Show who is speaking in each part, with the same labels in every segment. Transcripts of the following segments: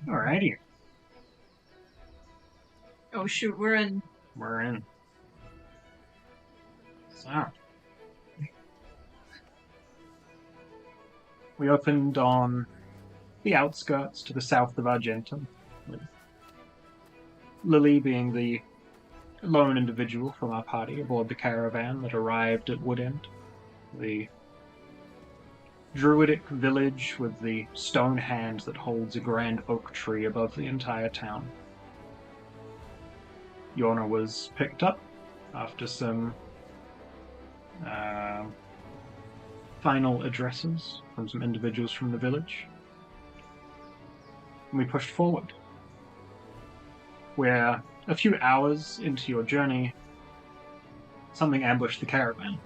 Speaker 1: Alrighty,
Speaker 2: Oh shoot, we're in.
Speaker 1: we're in. So, we opened on the outskirts to the south of Argentum, with Lily being the lone individual from our party aboard the caravan that arrived at Woodend, the druidic village with the stone hand that holds a grand oak tree above the entire town. Yorna was picked up after some uh, final addresses from some individuals from the village. And we pushed forward. Where a few hours into your journey, something ambushed the caravan.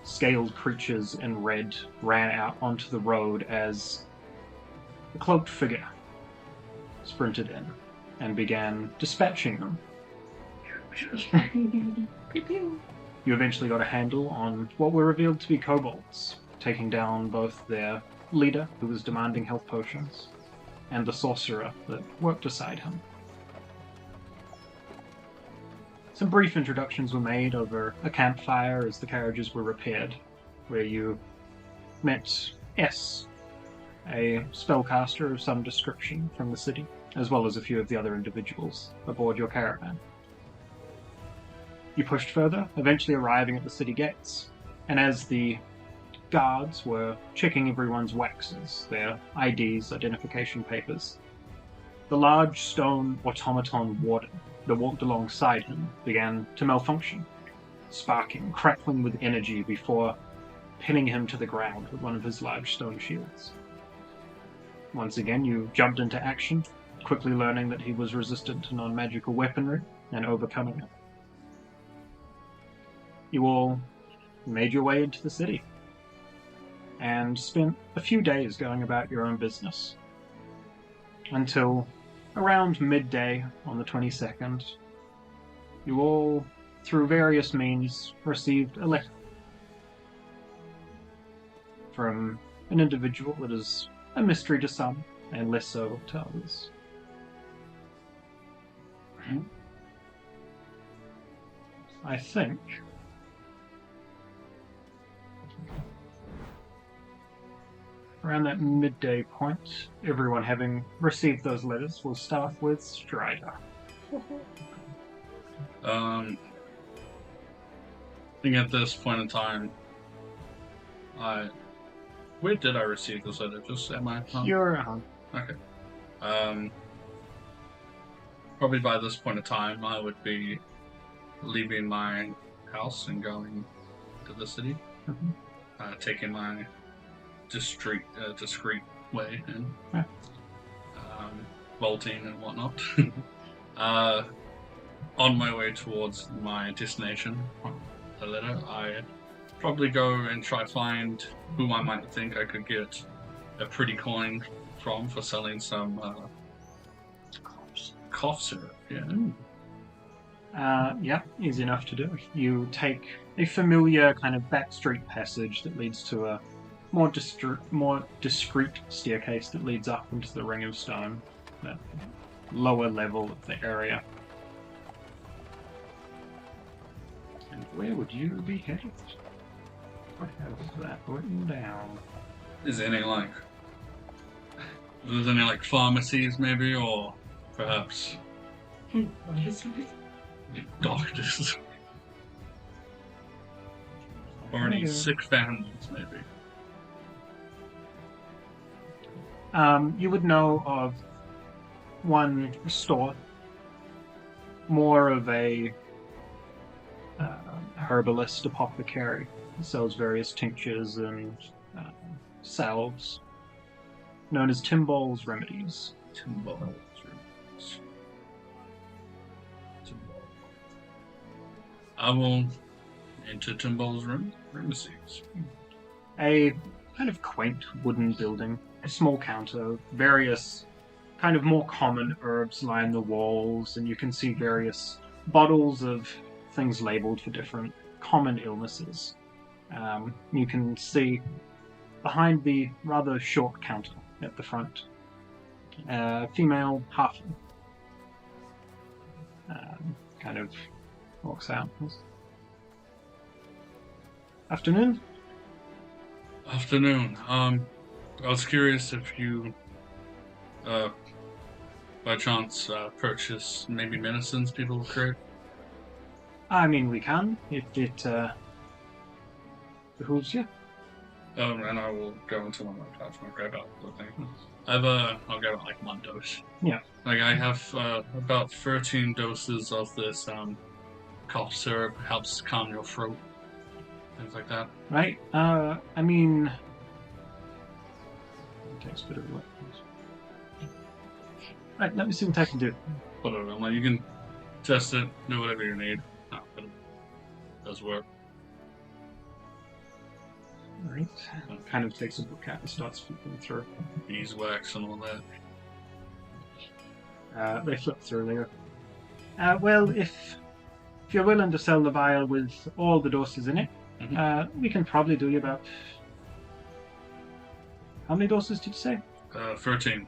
Speaker 1: Scaled creatures in red ran out onto the road as a cloaked figure sprinted in and began dispatching them. You eventually got a handle on what were revealed to be kobolds, taking down both their leader, who was demanding health potions, and the sorcerer that worked beside him. Some brief introductions were made over a campfire as the carriages were repaired, where you met S, a spellcaster of some description from the city, as well as a few of the other individuals aboard your caravan. You pushed further, eventually arriving at the city gates, and as the guards were checking everyone's waxes, their IDs, identification papers, the large stone automaton warden that walked alongside him began to malfunction, sparking, crackling with energy before pinning him to the ground with one of his large stone shields. Once again, you jumped into action, quickly learning that he was resistant to non-magical weaponry and overcoming it. You all made your way into the city and spent a few days going about your own business until around midday on the 22nd, you all, through various means, received a letter from an individual that is a mystery to some and less so to others. I think around that midday point, everyone having received those letters, we'll start with Strider.
Speaker 3: I think at this point in time, where did I receive this letter? Just at my home?
Speaker 1: You're at home.
Speaker 3: Okay. Probably by this point in time, I would be leaving my house and going to the city, taking my discreet way and bolting and whatnot. On my way towards my destination, the letter, I probably go and try to find who I might think I could get a pretty coin from for selling some cough syrup.
Speaker 1: Yeah, easy enough to do. You take a familiar kind of backstreet passage that leads to a more discreet staircase that leads up into the Ring of Stone, the lower level of the area. And where would you be headed? What has that written down?
Speaker 3: Is there any pharmacies maybe, or perhaps doctors, or any sick families maybe?
Speaker 1: You would know of one store, more of a herbalist apothecary, sells various tinctures and salves, known as Timbol's Remedies.
Speaker 3: Timbol's Remedies. I will enter Timbol's Remedies.
Speaker 1: A kind of quaint wooden building, a small counter, various kind of more common herbs line the walls, and you can see various bottles of things labeled for different common illnesses. You can see behind the rather short counter at the front female halfling. Kind of walks out. Afternoon?
Speaker 3: Afternoon. I was curious if you, by chance, purchase maybe medicines people crave.
Speaker 1: I mean, we can, if it behooves you.
Speaker 3: And I will go into one of my pouch and grab out the thing. I'll grab out like 1 dose.
Speaker 1: Yeah.
Speaker 3: Like I have about 13 doses of this cough syrup. Helps calm your throat. Things like that.
Speaker 1: Right? I mean... It takes a bit of work. Right, let me see what I can do.
Speaker 3: Whatever. Like you can test it, do whatever you need. But it does work.
Speaker 1: Alright. Kind of takes a book out and starts flipping through.
Speaker 3: Beeswax and all that.
Speaker 1: They flip through there. Well, if you're willing to sell the vial with all the doses in it, we can probably do you about... How many doses did you say?
Speaker 3: 13.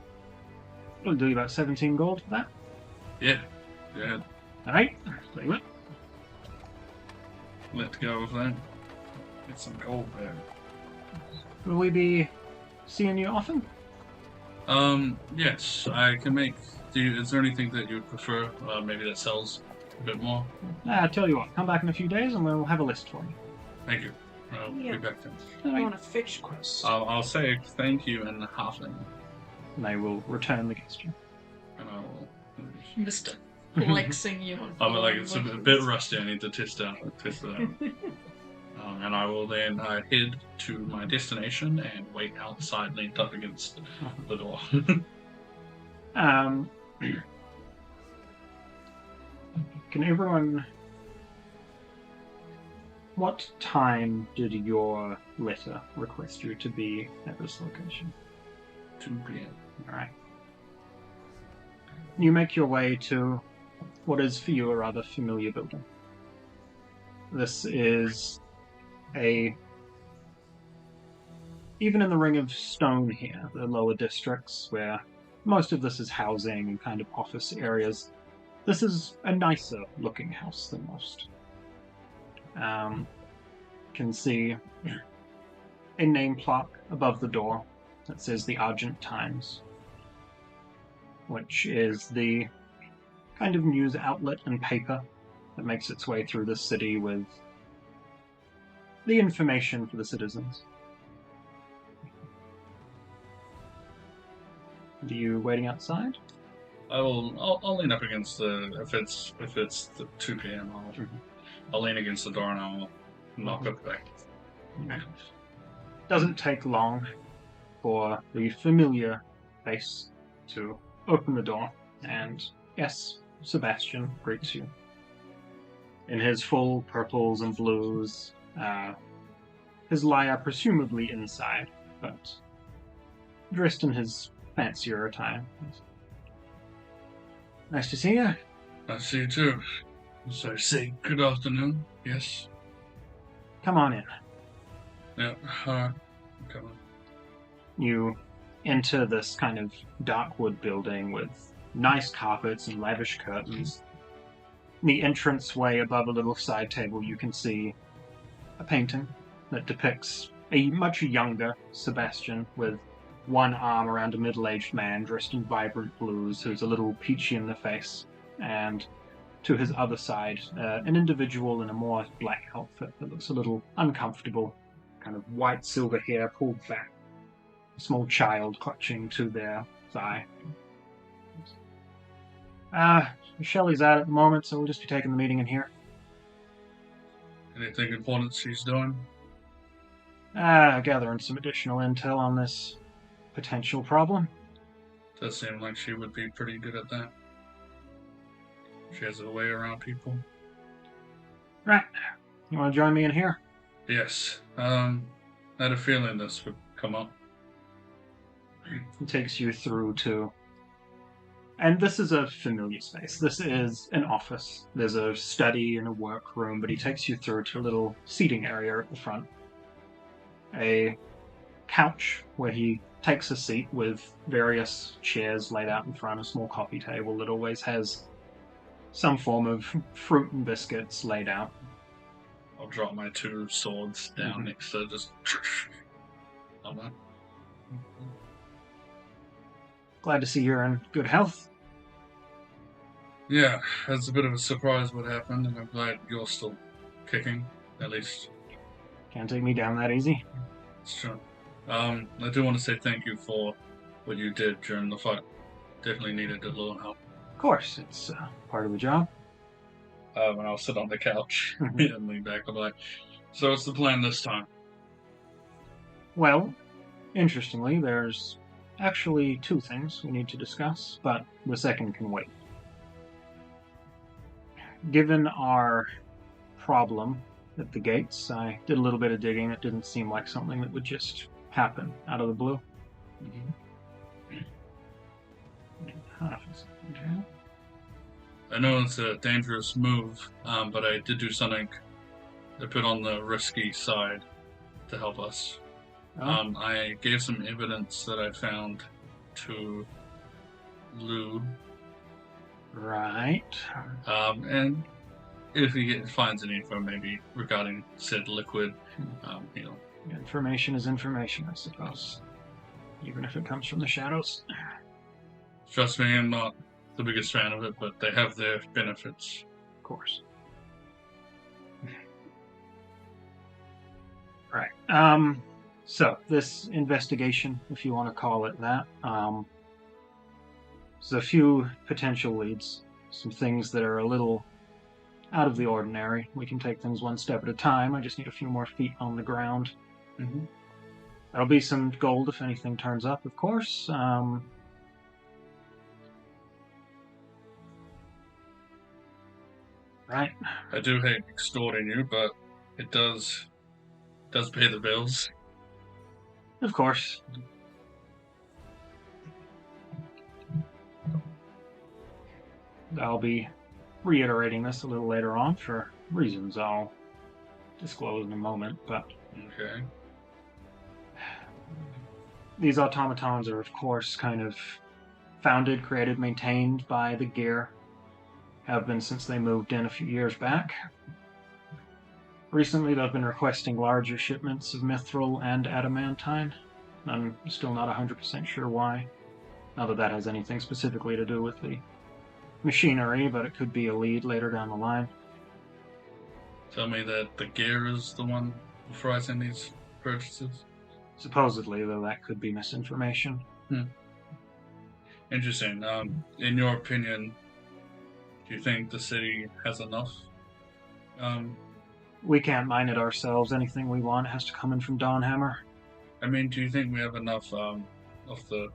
Speaker 1: We'll do you about 17 gold for that.
Speaker 3: Yeah. Yeah.
Speaker 1: Alright, there you go.
Speaker 3: Let's go with that. Get some gold there.
Speaker 1: Will we be seeing you often?
Speaker 3: Yes, I can make... is there anything that you would prefer? Maybe that sells a bit more?
Speaker 1: I'll tell you what, come back in a few days and we'll have a list for you.
Speaker 3: Thank you. I'll be back then.
Speaker 2: I want a fish quest.
Speaker 3: I'll say thank you in halfling.
Speaker 1: And they will return the gesture.
Speaker 3: And I will...
Speaker 2: Mr. Flexing you on
Speaker 3: I'm like, it's a bit rusty, I need to test it out. And I will then head to my destination and wait outside, leaned up against the door.
Speaker 1: Can everyone... What time did your letter request you to be at this location?
Speaker 3: 2 p.m.
Speaker 1: Alright. You make your way to what is for you a rather familiar building. This is even in the Ring of Stone here, the lower districts where most of this is housing and kind of office areas, this is a nicer looking house than most. Can see a name plaque above the door that says the Argent Times, which is the kind of news outlet and paper that makes its way through the city with the information for the citizens. Are you waiting outside?
Speaker 3: I'll lean up against if it's the 2 p.m. I'll lean against the door and I'll knock it back.
Speaker 1: Doesn't take long for the familiar face to open the door, and yes, Sebastian greets you. In his full purples and blues, his lyre presumably inside, but dressed in his fancier attire. Nice to see you.
Speaker 3: Nice to see you too. So say good afternoon, yes?
Speaker 1: Come on in.
Speaker 3: Yeah, come on.
Speaker 1: You enter this kind of dark wood building with nice carpets and lavish curtains. In the entranceway above a little side table you can see a painting that depicts a much younger Sebastian with one arm around a middle-aged man dressed in vibrant blues who's a little peachy in the face, and to his other side, an individual in a more black outfit that looks a little uncomfortable, kind of white silver hair pulled back, a small child clutching to their thigh. Shelley's out at the moment, so we'll just be taking the meeting in here.
Speaker 3: Anything important she's doing?
Speaker 1: Gathering some additional intel on this potential problem.
Speaker 3: Does seem like she would be pretty good at that. She has a way around people.
Speaker 1: Right. You want to join me in here?
Speaker 3: Yes. I had a feeling this would come up.
Speaker 1: It takes you through to... And this is a familiar space. This is an office. There's a study and a workroom, but he takes you through to a little seating area at the front. A couch where he takes a seat with various chairs laid out in front, a small coffee table that always has some form of fruit and biscuits laid out.
Speaker 3: I'll drop my 2 swords down next to just.
Speaker 1: Glad to see you're in good health.
Speaker 3: Yeah, it's a bit of a surprise what happened, and I'm glad you're still kicking, at least.
Speaker 1: Can't take me down that easy.
Speaker 3: It's true. I do want to say thank you for what you did during the fight. Definitely needed a little help.
Speaker 1: Of course, it's part of the job.
Speaker 3: When I'll sit on the couch and lean back, I'm like, so what's the plan this time?
Speaker 1: Well, interestingly, there's actually 2 things we need to discuss, but the second can wait. Given our problem at the gates, I did a little bit of digging. It didn't seem like something that would just happen out of the blue.
Speaker 3: I know it's a dangerous move, but I did do something a bit on the risky side to help us. I gave some evidence that I found to Lou.
Speaker 1: Right.
Speaker 3: And if he finds any info, maybe regarding said liquid,
Speaker 1: Information is information, I suppose. Even if it comes from the shadows.
Speaker 3: Trust me, I'm not the biggest fan of it, but they have their benefits.
Speaker 1: Of course. Right. So, this investigation, if you want to call it that, there's a few potential leads. Some things that are a little out of the ordinary. We can take things one step at a time. I just need a few more feet on the ground. There'll be some gold if anything turns up, of course. Right.
Speaker 3: I do hate extorting you, but it does pay the bills.
Speaker 1: Of course. I'll be reiterating this a little later on for reasons I'll disclose in a moment, but
Speaker 3: Okay.
Speaker 1: these automatons are, of course, kind of founded, created, maintained by the Gear. Have been since they moved in a few years back. Recently, they've been requesting larger shipments of mithril and adamantine. I'm still not 100% sure why. Not that that has anything specifically to do with the machinery, but it could be a lead later down the line.
Speaker 3: Tell me that the Gear is the one authorizing these purchases?
Speaker 1: Supposedly, though that could be misinformation.
Speaker 3: Interesting. In your opinion, do you think the city has enough?
Speaker 1: We can't mine it ourselves. Anything we want has to come in from Dawnhammer.
Speaker 3: I mean, do you think we have enough of the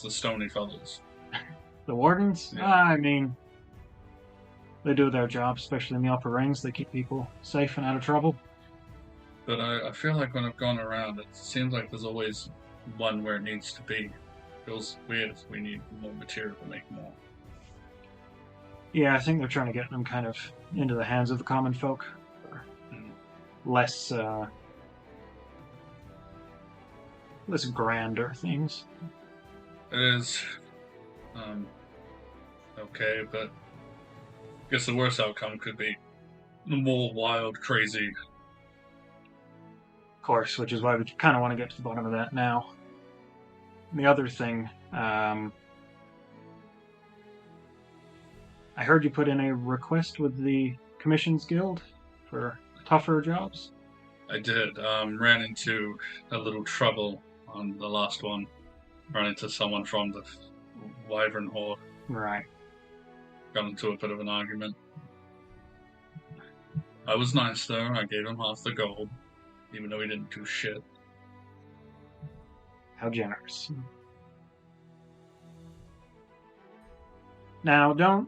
Speaker 3: stony fellows?
Speaker 1: The Wardens?
Speaker 3: Yeah.
Speaker 1: I mean, they do their job, especially in the upper rings. They keep people safe and out of trouble.
Speaker 3: But I feel like when I've gone around, it seems like there's always one where it needs to be. Feels weird if we need more material to make more.
Speaker 1: Yeah, I think they're trying to get them kind of into the hands of the common folk. Less grander things.
Speaker 3: It is okay, but I guess the worst outcome could be more wild, crazy.
Speaker 1: Of course, which is why we kind of want to get to the bottom of that now. And the other thing, I heard you put in a request with the Commissions Guild for tougher jobs.
Speaker 3: I did. Ran into a little trouble on the last one. Ran into someone from the Wyvern Horde.
Speaker 1: Right.
Speaker 3: Got into a bit of an argument. I was nice though. I gave him half the gold, even though he didn't do shit.
Speaker 1: How generous. Now, don't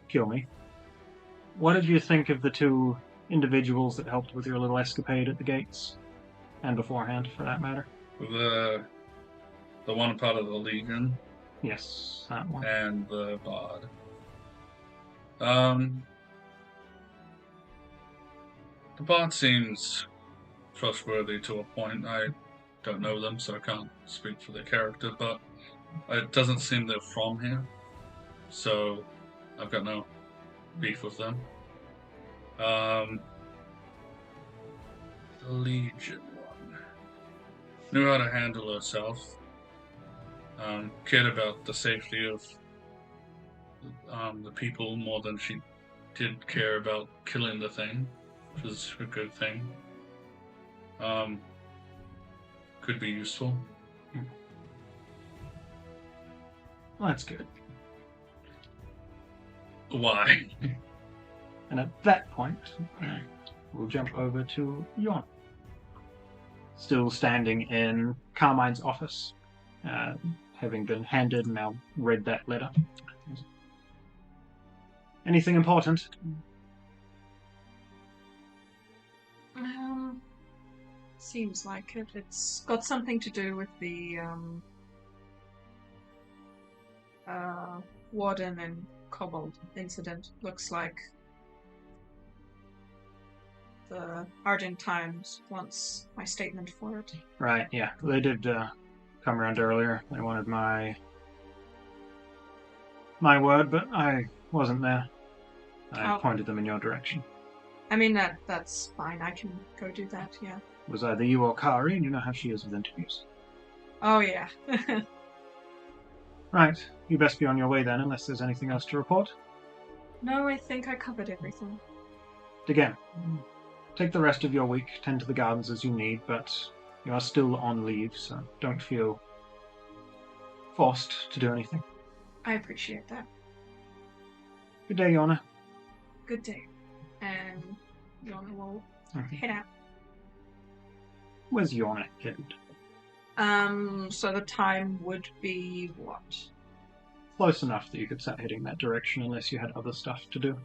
Speaker 1: kill me. What did you think of the 2 individuals that helped with your little escapade at the gates? And beforehand, for that matter?
Speaker 3: The one part of the Legion.
Speaker 1: Yes, that one.
Speaker 3: And the Bard. The Bard seems trustworthy to a point. I don't know them, so I can't speak for their character, but it doesn't seem they're from here, so I've got no beef with them. The Legion one knew how to handle herself, cared about the safety of the people more than she did care about killing the thing, which was a good thing. Could be useful.
Speaker 1: Well, that's good.
Speaker 3: Why?
Speaker 1: And at that point, we'll jump over to Yon. Still standing in Carmine's office, having been handed and now read that letter. Anything important?
Speaker 2: Seems like it. It's got something to do with the Warden and Kobold incident. Looks like the Argentines wants my statement for it.
Speaker 1: Right, yeah. They did come around earlier. They wanted my word, but I wasn't there. I pointed them in your direction.
Speaker 2: I mean, that's fine. I can go do that, yeah.
Speaker 1: It was either you or Kari, and you know how she is with interviews.
Speaker 2: Oh, yeah.
Speaker 1: Right. You best be on your way then, unless there's anything else to report.
Speaker 2: No, I think I covered everything.
Speaker 1: Again, take the rest of your week, tend to the gardens as you need, but you are still on leave, so don't feel forced to do anything.
Speaker 2: I appreciate that.
Speaker 1: Good day, Yona.
Speaker 2: Good day. And Yona will head out.
Speaker 1: Where's Yona headed?
Speaker 2: So the time would be what?
Speaker 1: Close enough that you could start heading that direction unless you had other stuff to do.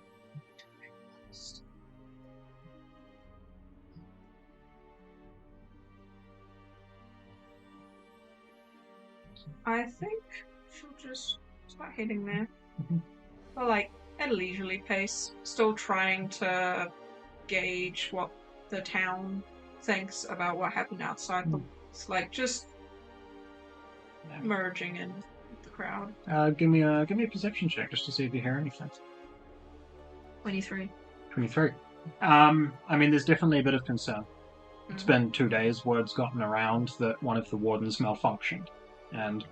Speaker 2: I think she'll just start heading there. But like at a leisurely pace, still trying to gauge what the town thinks about what happened outside. It's like just merging in with the crowd.
Speaker 1: Give me a perception check just to see if you hear anything.
Speaker 2: 23.
Speaker 1: 23. I mean, there's definitely a bit of concern. It's been 2 days. Word's gotten around that one of the wardens malfunctioned, and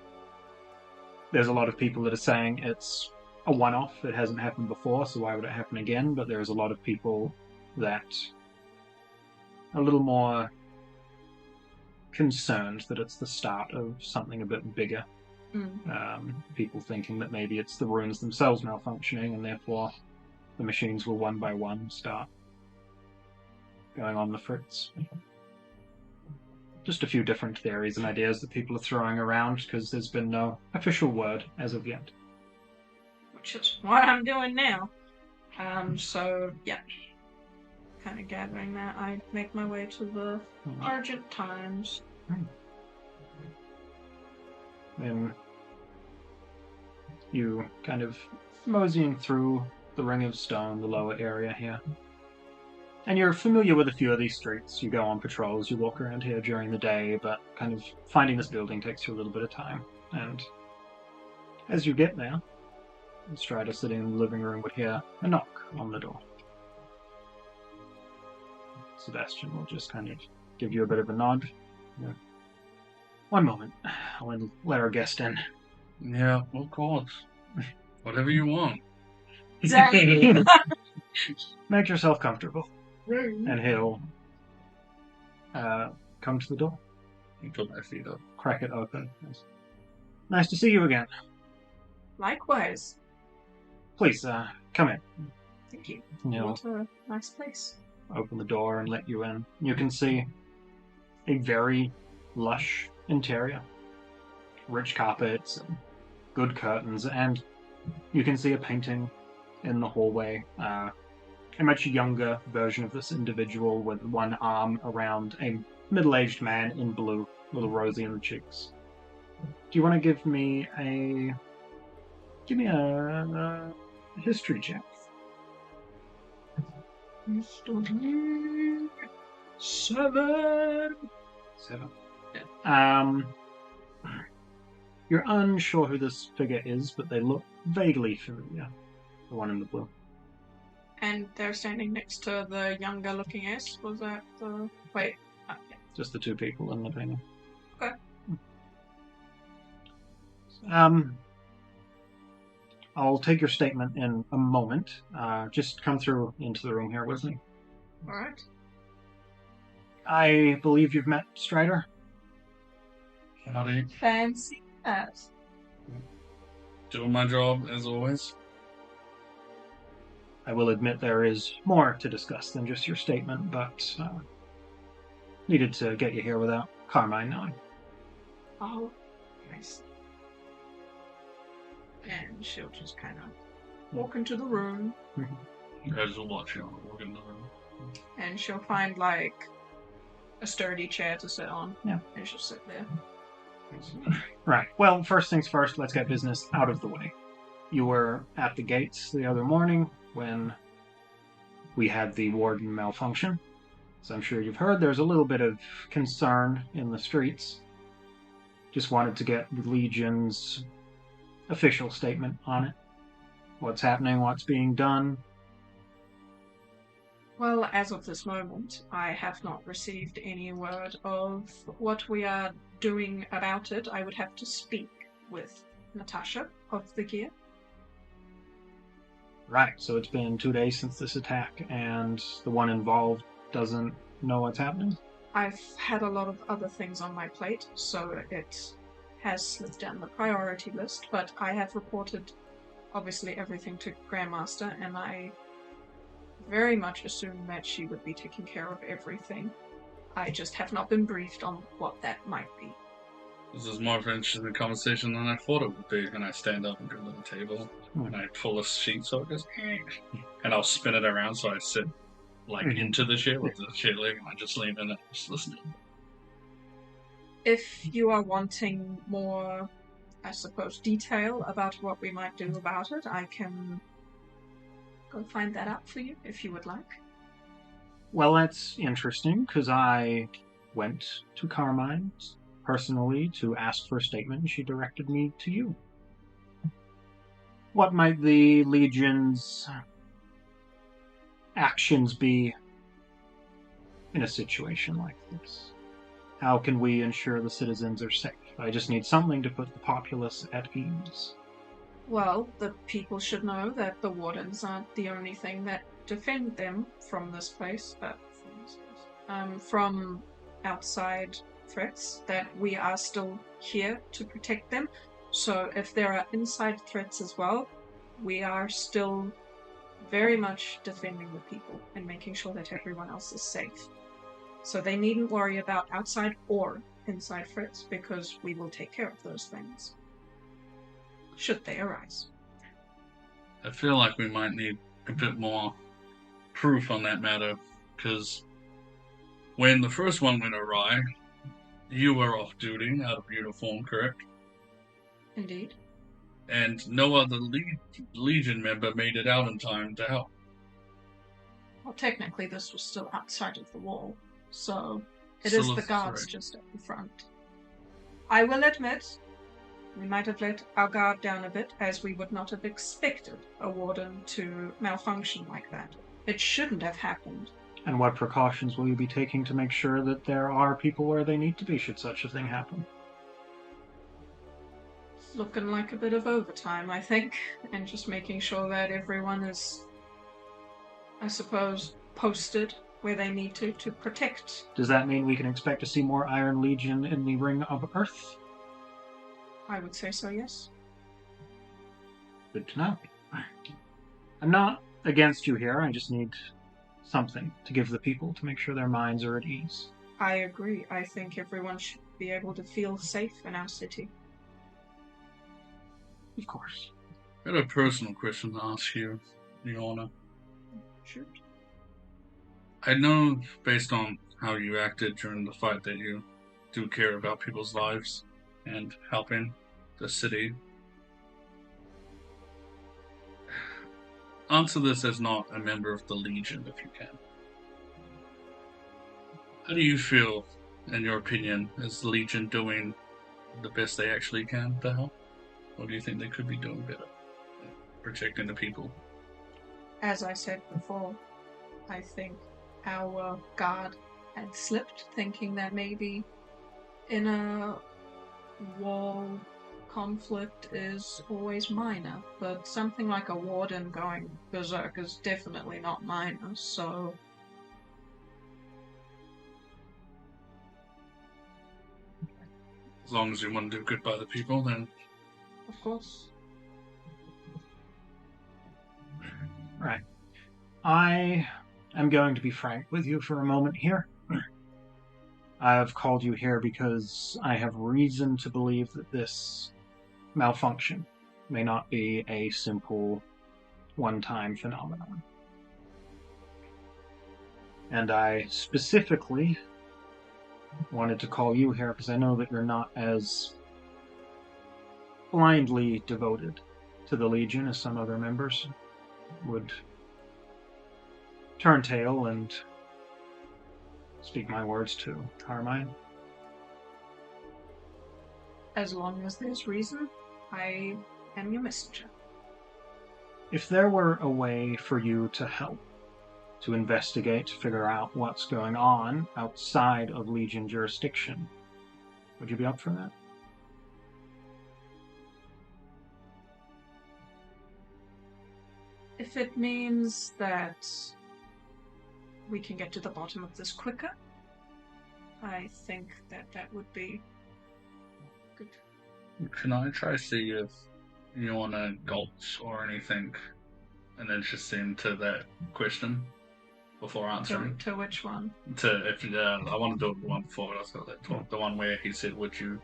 Speaker 1: there's a lot of people that are saying it's a one-off. It hasn't happened before, so why would it happen again? But there's a lot of people that are a little more concerned that it's the start of something a bit bigger. People thinking that maybe it's the runes themselves malfunctioning, and therefore the machines will one by one start going on the fritz. Just a few different theories and ideas that people are throwing around because there's been no official word as of yet.
Speaker 2: Which is what I'm doing now. So, yeah. Kind of gathering that, I make my way to the Argentines.
Speaker 1: Then you kind of moseying through the Ring of Stone, the lower area here. And you're familiar with a few of these streets. You go on patrols, you walk around here during the day, but kind of finding this building takes you a little bit of time. And as you get there, Strider sitting in the living room would hear a knock on the door. Sebastian will just kind of give you a bit of a nod. Yeah. One moment. I'll let our guest in.
Speaker 3: Yeah, of course. Whatever you want.
Speaker 2: Exactly.
Speaker 1: Make yourself comfortable. And he'll come to the door.
Speaker 3: You put my feet up.
Speaker 1: Crack it open. Nice to see you again.
Speaker 2: Likewise.
Speaker 1: Please, come in.
Speaker 2: Thank you.
Speaker 1: He'll
Speaker 2: What a nice place.
Speaker 1: open the door and let you in. You can see a very lush interior. Rich carpets and good curtains, and you can see a painting in the hallway. A much younger version of this individual with one arm around a middle-aged man in blue, a little rosy in the cheeks. Do you want to give me a history check?
Speaker 2: History. 7.
Speaker 1: You're unsure who this figure is, but they look vaguely familiar. The one in the blue.
Speaker 2: And they're standing next to the younger looking ace. Was that the... Wait. Yeah.
Speaker 1: Just the two people in the painting.
Speaker 2: Okay.
Speaker 1: I'll take your statement in a moment. Just come through into the room here with me.
Speaker 2: Alright.
Speaker 1: I believe you've met Strider?
Speaker 3: Howdy.
Speaker 2: Fancy that.
Speaker 3: Doing my job, as always.
Speaker 1: I will admit there is more to discuss than just your statement, but needed to get you here without Carmine knowing.
Speaker 2: Oh, nice. And she'll just kind of walk into the room.
Speaker 3: As a watch, you know, walk in the room.
Speaker 2: And she'll find, like, a sturdy chair to sit on.
Speaker 1: Yeah.
Speaker 2: And she'll sit there.
Speaker 1: Right. Well, first things first, let's get business out of the way. You were at the gates the other morning when we had the warden malfunction. As I'm sure you've heard, there's a little bit of concern in the streets. Just wanted to get the Legion's official statement on it. What's happening, what's being done.
Speaker 2: Well, as of this moment, I have not received any word of what we are doing about it. I would have to speak with Natasha of the gear.
Speaker 1: Right, so it's been 2 days since this attack, and the one involved doesn't know what's happening?
Speaker 2: I've had a lot of other things on my plate, so it has slipped down the priority list, but I have reported, obviously, everything to Grandmaster, and I very much assumed that she would be taking care of everything. I just have not been briefed on what that might be.
Speaker 3: This is more of an interesting conversation than I thought it would be. And I stand up and go to the table, and I pull a sheet so it goes, and I'll spin it around so I sit like into the chair with the chair leg, and I just lean in and just listening.
Speaker 2: If you are wanting more, I suppose, detail about what we might do about it, I can go find that out for you if you would like.
Speaker 1: Well, that's interesting, because I went to Carmine's personally to ask for a statement, and she directed me to you. What might the Legion's actions be in a situation like this? How can we ensure the citizens are safe? I just need something to put the populace at ease.
Speaker 2: Well, the people should know that the wardens aren't the only thing that defend them from this place, from outside threats, that we are still here to protect them. So if there are inside threats as well, we are still very much defending the people and making sure that everyone else is safe. So they needn't worry about outside or inside threats, because we will take care of those things, should they arise.
Speaker 3: I feel like we might need a bit more proof on that matter, because when the first one went awry, you were off duty, out of uniform, correct?
Speaker 2: Indeed.
Speaker 3: And no other Legion member made it out in time to help.
Speaker 2: Well, technically this was still outside of the wall, so it
Speaker 3: Still
Speaker 2: is
Speaker 3: a
Speaker 2: the guards
Speaker 3: threat.
Speaker 2: just at the front. I will admit, we might have let our guard down a bit, as we would not have expected a warden to malfunction like that. It shouldn't have happened.
Speaker 1: And what precautions will you be taking to make sure that there are people where they need to be should such a thing happen?
Speaker 2: It's looking like a bit of overtime, I think, and just making sure that everyone is, I suppose, posted where they need to protect.
Speaker 1: Does that mean we can expect to see more Iron Legion in the Ring of Earth?
Speaker 2: I would say so, yes.
Speaker 1: Good to know. I'm not against you here, I just need something to give the people to make sure their minds are at ease.
Speaker 2: I agree. I think everyone should be able to feel safe in our city.
Speaker 1: Of course.
Speaker 3: I had a personal question to ask you, Your Honor.
Speaker 2: Shoot.
Speaker 3: I know, based on how you acted during the fight, that you do care about people's lives and helping the city. Answer this as not a member of the Legion, if you can. How do you feel in your opinion, is the Legion doing the best they actually can to help? Or do you think they could be doing better at protecting the people?
Speaker 2: As I said before, I think our guard had slipped, thinking that maybe in a wall conflict is always minor, but something like a warden going berserk is definitely not minor, so...
Speaker 3: As long as you want to do good by the people, then...
Speaker 2: Of course.
Speaker 1: Right. I am going to be frank with you for a moment here. I have called you here because I have reason to believe that this malfunction may not be a simple one-time phenomenon. And I specifically wanted to call you here because I know that you're not as blindly devoted to the Legion as some other members would turn tail and speak my words to Carmine.
Speaker 2: As long as there's reason, I am your messenger.
Speaker 1: If there were a way for you to help, to investigate, to figure out what's going on outside of Legion jurisdiction, would you be up for that?
Speaker 2: If it means that we can get to the bottom of this quicker, I think that would be good.
Speaker 3: Can I try to see if you want to gulch or anything, and then just into that question before answering?
Speaker 2: To which one?
Speaker 3: I want to do the one before. I got that talk. The one where he said, "Would you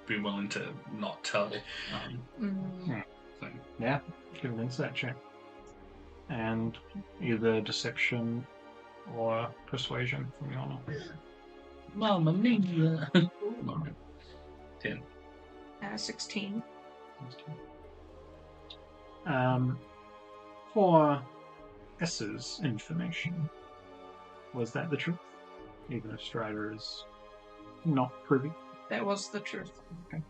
Speaker 3: be willing to not tell?" Thing.
Speaker 1: Yeah, give an insight check. And either deception or persuasion from your honor.
Speaker 3: Mamma mia! 10.
Speaker 2: 16.
Speaker 1: For S's information, was that the truth? Even if Strider is not privy?
Speaker 2: That was the truth.
Speaker 1: Okay.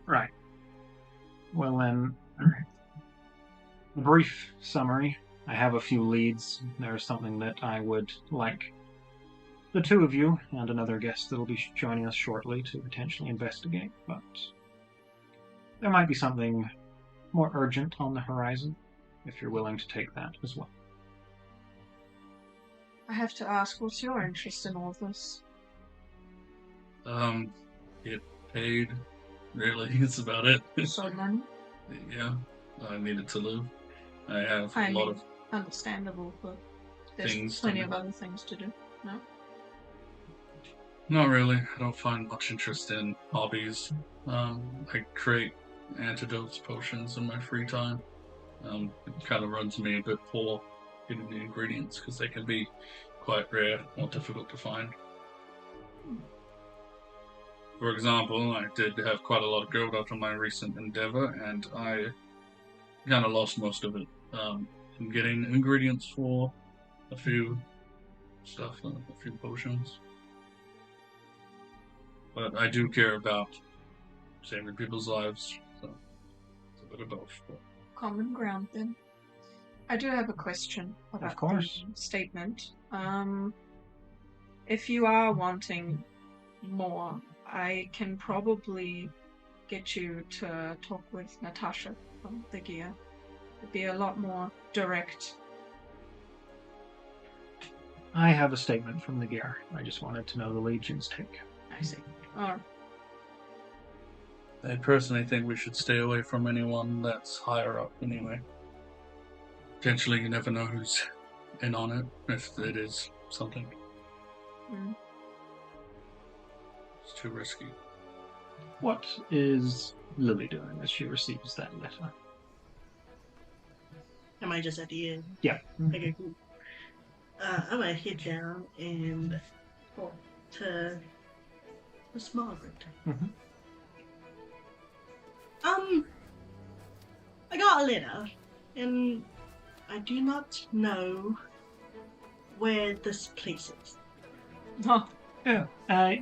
Speaker 1: Right. Well then, a brief summary. I have a few leads. There's something that I would like the two of you and another guest that will be joining us shortly to potentially investigate, but there might be something more urgent on the horizon, if you're willing to take that as well.
Speaker 2: I have to ask, what's your interest in all this?
Speaker 3: Get paid. Really, it's about it.
Speaker 2: So money?
Speaker 3: Yeah, I needed to live. I have a lot of
Speaker 2: understandable, but there's
Speaker 3: things
Speaker 2: plenty of other things to do. No?
Speaker 3: Not really. I don't find much interest in hobbies. I create antidotes, potions in my free time. It kind of runs me a bit poor getting the ingredients because they can be quite rare or difficult to find. For example, I did have quite a lot of gold after my recent endeavor, and I kind of lost most of it in getting ingredients for a few stuff, a few potions. But I do care about saving people's lives, so it's a bit of both. But...
Speaker 2: Common ground, then. I do have a question about the statement. If you are wanting more, I can probably get you to talk with Natasha from the gear. It'd be a lot more direct.
Speaker 1: I have a statement from the gear. I just wanted to know the Legion's take.
Speaker 2: I see.
Speaker 3: I personally think we should stay away from anyone that's higher up anyway. Potentially, you never know who's in on it, if it is something. It's too risky.
Speaker 1: What is Lily doing as she receives that letter?
Speaker 4: Am I just at the end?
Speaker 1: Yeah.
Speaker 4: Okay, cool. I'm gonna hit down and talk to Miss Margaret.
Speaker 1: Mm-hmm.
Speaker 4: I got a letter, and I do not know where this place is?
Speaker 2: Oh,
Speaker 1: Oh,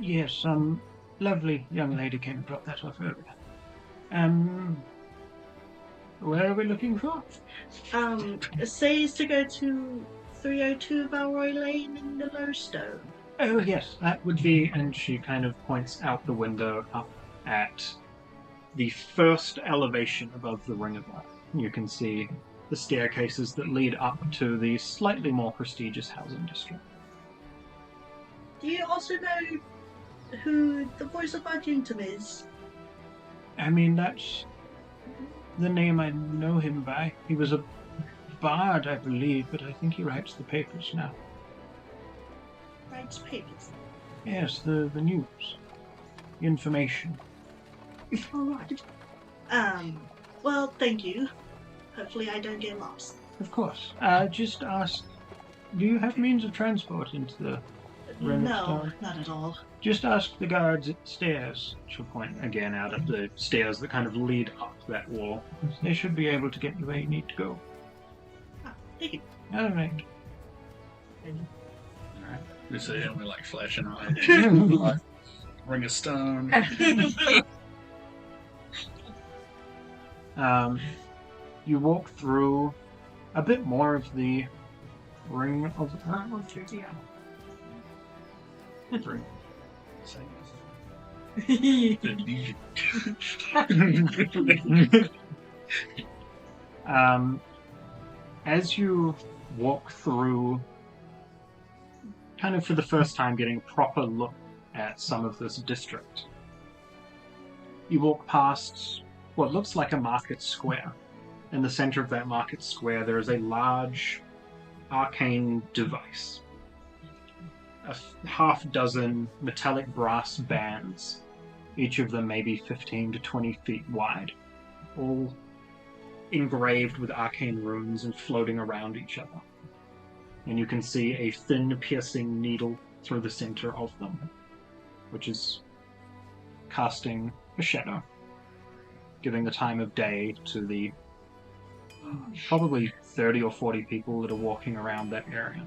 Speaker 1: yes, some lovely young lady came and dropped that off earlier. Where are we looking for?
Speaker 4: It says to go to 302 Valroy Lane in the Lowstone.
Speaker 1: Oh, yes, that would be, and she kind of points out the window up at the first elevation above the Ring of Light. You can see the staircases that lead up to the slightly more prestigious housing district.
Speaker 4: Do you also know who the voice of Argentum is?
Speaker 1: I mean, that's the name I know him by. He was a bard, I believe, but I think he writes the papers now.
Speaker 4: Writes papers.
Speaker 1: Yes, the news. Information.
Speaker 4: Alright. Well, thank you. Hopefully I don't get lost.
Speaker 1: Of course. Just ask, do you have means of transport into the Ring of
Speaker 4: No,
Speaker 1: Stone?
Speaker 4: not at all.
Speaker 1: Just ask the guards at the stairs. She'll point again out at the stairs that kind of lead up that wall. They should be able to get you where you need to go.
Speaker 4: Ah, thank you.
Speaker 1: All right.
Speaker 3: Alright. We see him with like flashing eyes. Like, Ring of Stone.
Speaker 1: You walk through a bit more of the Ring of Ring. As you walk through, kind of for the first time getting a proper look at some of this district, you walk past what looks like a market square. In the center of that market square, there is a large arcane device. A half dozen metallic brass bands, each of them maybe 15 to 20 feet wide, all engraved with arcane runes and floating around each other. And you can see a thin, piercing needle through the center of them, which is casting a shadow, giving the time of day to the probably 30 or 40 people that are walking around that area.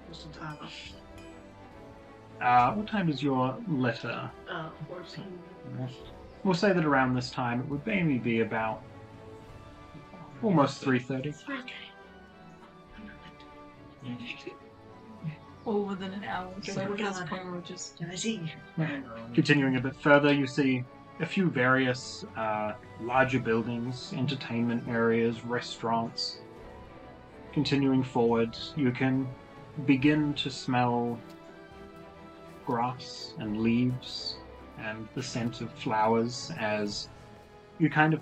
Speaker 4: What's the time?
Speaker 1: What time is your letter?
Speaker 4: 14.
Speaker 1: We'll say that around this time it would maybe be about almost 3:30.
Speaker 4: Okay.
Speaker 2: all within an hour. So
Speaker 4: Oh
Speaker 2: at this
Speaker 4: God.
Speaker 2: point, we're just.
Speaker 4: I see.
Speaker 1: Continuing a bit further, you see a few various larger buildings, entertainment areas, restaurants. Continuing forward, you can begin to smell grass and leaves and the scent of flowers as you kind of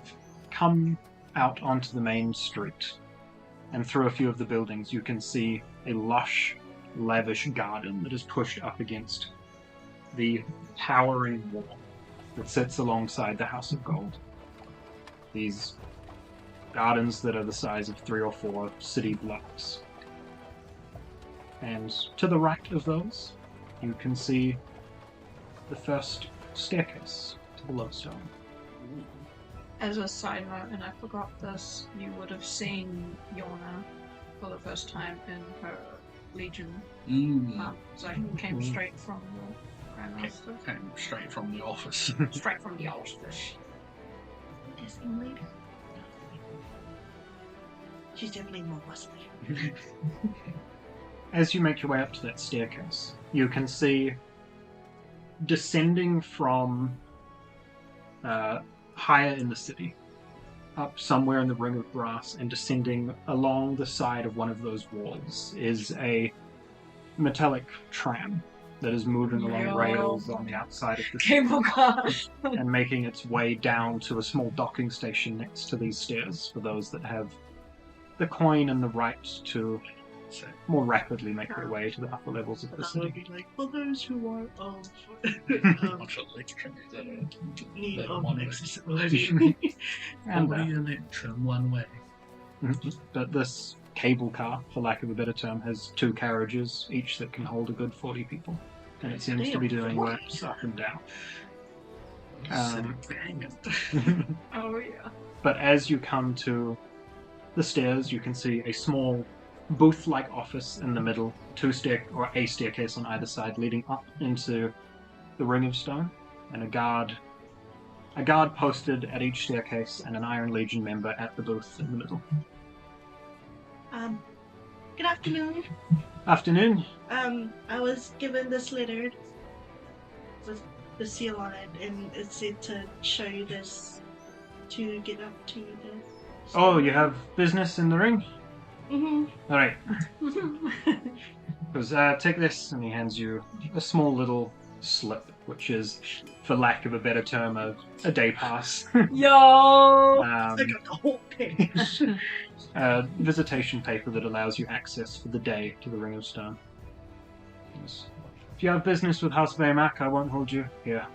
Speaker 1: come out onto the main street. And through a few of the buildings, you can see a lush, lavish garden that is pushed up against the towering wall that sits alongside the House of Gold. These gardens that are the size of 3 or 4 city blocks. And to the right of those, you can see the first staircase to the Lowstone.
Speaker 2: As a side note, and I forgot this, you would have seen Yorna for the first time in her Legion. So I came straight from the Grandmaster.
Speaker 3: Came straight from the office.
Speaker 2: Straight from the office.
Speaker 4: Is in later? She's definitely more muscly.
Speaker 1: As you make your way up to that staircase, you can see descending from higher in the city, up somewhere in the Ring of Brass, and descending along the side of one of those walls is a metallic tram that is moving along rails on the outside of the city
Speaker 2: Cable car.
Speaker 1: and making its way down to a small docking station next to these stairs for those that have the coin and the right to more rapidly make their way to the upper levels of the
Speaker 4: That would
Speaker 1: city.
Speaker 4: be like, for those who are
Speaker 3: Bunch of electric that
Speaker 4: need
Speaker 3: that
Speaker 4: of
Speaker 3: one-way.
Speaker 4: accessibility.
Speaker 1: And,
Speaker 3: Only electrum one way.
Speaker 1: but this cable car, for lack of a better term, has 2 carriages, each that can hold a good 40 people. And it seems to be doing laps up and down.
Speaker 2: Oh yeah.
Speaker 1: But as you come to the stairs, you can see a small booth-like office in the middle, a staircase on either side leading up into the Ring of Stone, and a guard posted at each staircase, and an Iron Legion member at the booth in the middle.
Speaker 4: Good afternoon.
Speaker 1: Afternoon.
Speaker 4: I was given this letter with the seal on it, and it said to show you this to get up to the...
Speaker 1: Oh, you have business in the ring?
Speaker 4: Mm-hmm.
Speaker 1: All right. Because take this, and he hands you a small little slip, which is, for lack of a better term, a day pass.
Speaker 2: Yo!
Speaker 4: I got the whole page.
Speaker 1: Visitation paper that allows you access for the day to the Ring of Stone. Yes. If you have business with House Vaymak, I won't hold you here.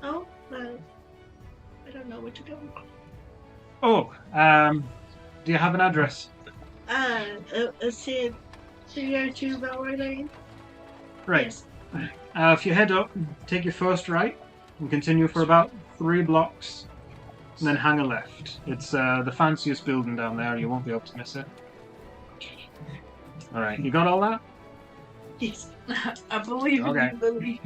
Speaker 4: Oh, well, I don't know where to go.
Speaker 1: Oh, do you have an address?
Speaker 4: It said 302 Belroy Lane.
Speaker 1: Right.
Speaker 4: Yes.
Speaker 1: If you head up, take your first right, and continue for about 3 blocks, and then hang a left. It's the fanciest building down there, you won't be able to miss it. Alright, you got all that?
Speaker 4: Yes.
Speaker 2: I believe in
Speaker 1: Okay.
Speaker 2: you, Lily.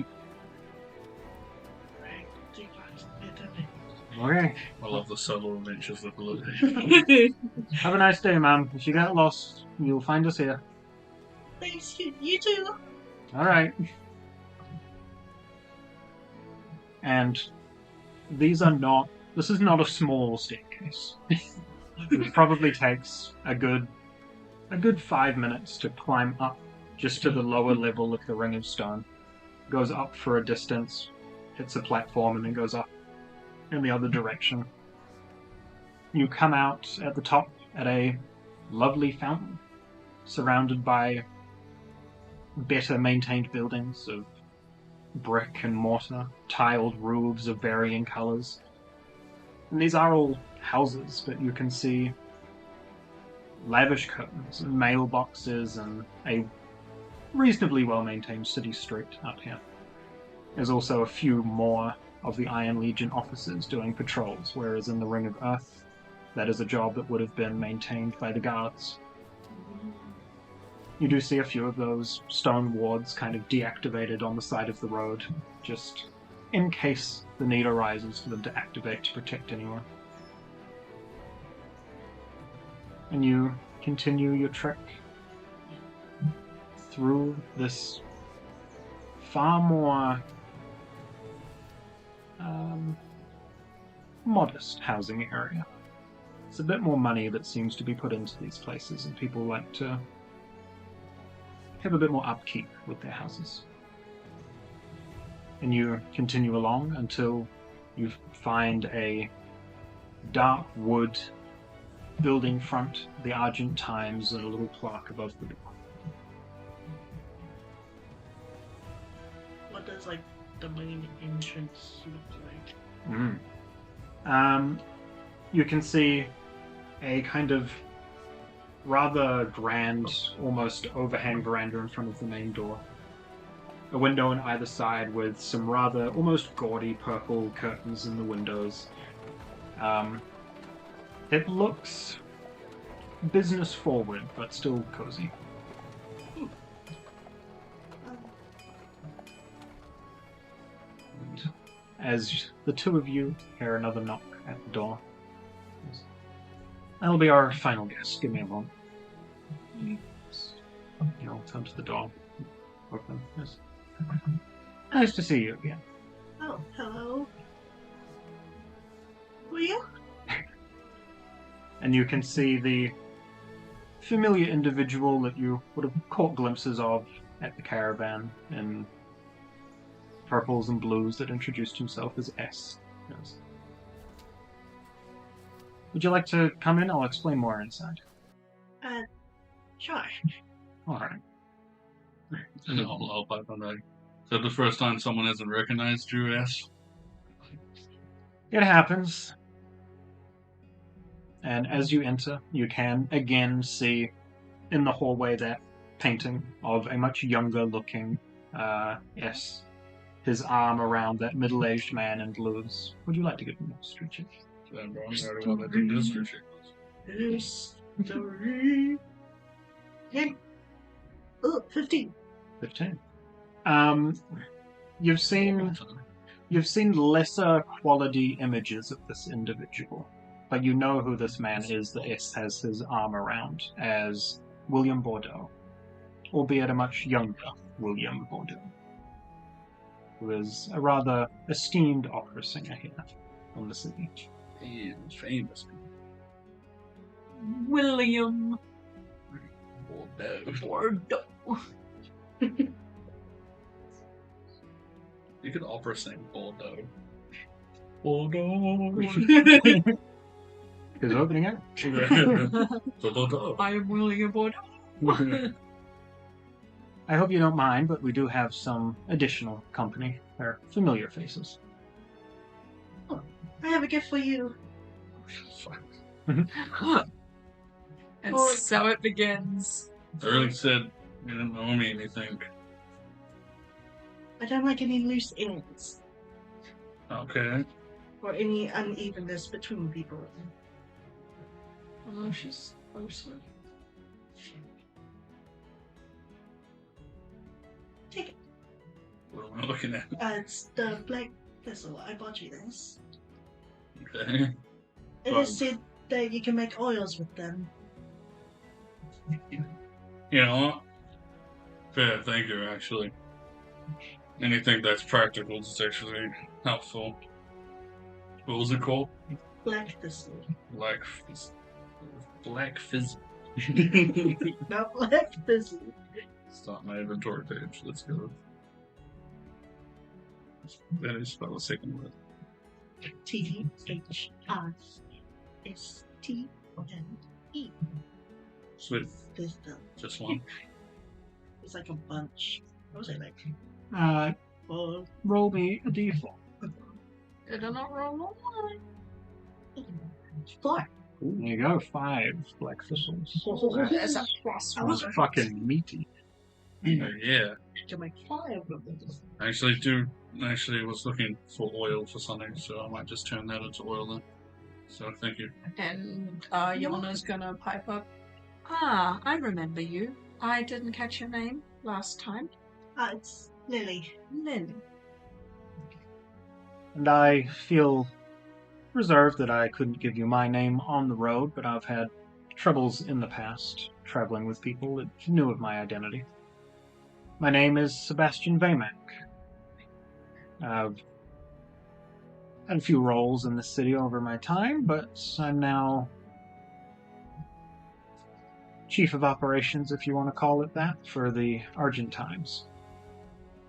Speaker 4: Right. 3 blocks. I've done it.
Speaker 1: Okay.
Speaker 3: I love the solo adventures of Lily.
Speaker 1: Have a nice day, man. If you get lost, you'll find us here.
Speaker 4: Thanks, you too.
Speaker 1: Alright. And this is not a small staircase. It probably takes a good 5 minutes to climb up just to the lower level of the Ring of Stone. Goes up for a distance, hits a platform, and then goes up in the other direction. You come out at the top at a lovely fountain, surrounded by better maintained buildings of brick and mortar, tiled roofs of varying colors. And these are all houses, but you can see lavish curtains and mailboxes and a reasonably well-maintained city street out here. There's also a few more of the Iron Legion officers doing patrols, whereas in the Ring of Earth, that is a job that would have been maintained by the guards. You do see a few of those stone wards kind of deactivated on the side of the road, just in case the need arises for them to activate to protect anyone. And you continue your trek through this far more modest housing area. It's a bit more money that seems to be put into these places, and people like to have a bit more upkeep with their houses. And you continue along until you find a dark wood building front, the Argent Times, and a little plaque above the door.
Speaker 4: What does, like, the main entrance look like?
Speaker 1: You can see a kind of rather grand, almost overhang veranda in front of the main door. A window on either side with some rather almost gaudy purple curtains in the windows. It looks business forward, but still cozy. And as the two of you hear another knock at the door, that'll be our final guest. Give me a moment. You'll turn to the door. Open. Yes. Nice to see you again.
Speaker 4: Oh, hello. Who are you?
Speaker 1: And you can see the familiar individual that you would have caught glimpses of at the caravan in purples and blues that introduced himself as S. Yes. Would you like to come in? I'll explain more inside.
Speaker 4: Sure.
Speaker 1: Alright.
Speaker 3: I'll pipe on that. Is that the first time someone hasn't recognized you as?
Speaker 1: It happens. And as you enter, you can again see in the hallway that painting of a much younger looking S. His arm around that middle-aged man in blues. Would you like to give him a history check?
Speaker 3: Then I'm the only one that did history check.
Speaker 4: History. Yeah. Oh, 15.
Speaker 1: 15. You've seen lesser quality images of this individual, but you know who this man is that has his arm around as William Bordeaux, albeit a much younger William Bordeaux, who is a rather esteemed opera singer here in the city.
Speaker 3: He is famous.
Speaker 2: William
Speaker 3: Bordeaux.
Speaker 2: Bordeaux.
Speaker 3: You could opera sing Bordeaux.
Speaker 1: Bordeaux. His opening act.
Speaker 3: Bordeaux.
Speaker 2: I am William Bordeaux.
Speaker 1: I hope you don't mind, but we do have some additional company. They're familiar faces.
Speaker 4: I have a gift for you.
Speaker 2: And
Speaker 4: Oh.
Speaker 2: so it begins.
Speaker 3: I really said you didn't owe me anything.
Speaker 4: I don't like any loose ends
Speaker 3: Okay.
Speaker 4: or any unevenness between people.
Speaker 2: Oh, she's closer.
Speaker 4: Take it.
Speaker 3: What am I looking at?
Speaker 4: It's the black thistle. I bought you this.
Speaker 3: Okay.
Speaker 4: It is said that you can make oils with them.
Speaker 3: You know what? Fair, thank you, actually. Anything that's practical is actually helpful. What was it called?
Speaker 4: Black thistle.
Speaker 3: Black fizz. Black fizz.
Speaker 4: Not black thistle.
Speaker 3: Start my inventory page. Let's go. That is spell the second word.
Speaker 4: THISTNE.
Speaker 3: Sweet.
Speaker 4: Thistle.
Speaker 3: Just one.
Speaker 4: It's like a bunch. What was it like?
Speaker 1: Uh, roll me a d4.
Speaker 2: Did I not roll one?
Speaker 4: 4.
Speaker 1: There you go, 5 black thistles.
Speaker 2: That's a plus
Speaker 1: That was
Speaker 2: one.
Speaker 1: fucking meaty.
Speaker 3: Yeah.
Speaker 4: You can make 5 of them.
Speaker 3: I actually was looking for oil for something, so I might just turn that into oil then. So thank you.
Speaker 2: And Yelena's gonna pipe up. Ah, I remember you. I didn't catch your name last time.
Speaker 4: It's Lily.
Speaker 2: Lily.
Speaker 1: And I feel reserved that I couldn't give you my name on the road, but I've had troubles in the past traveling with people that knew of my identity. My name is Sebastian Vaymak. I've had a few roles in the city over my time, but I'm now Chief of Operations, if you want to call it that, for the Argentimes.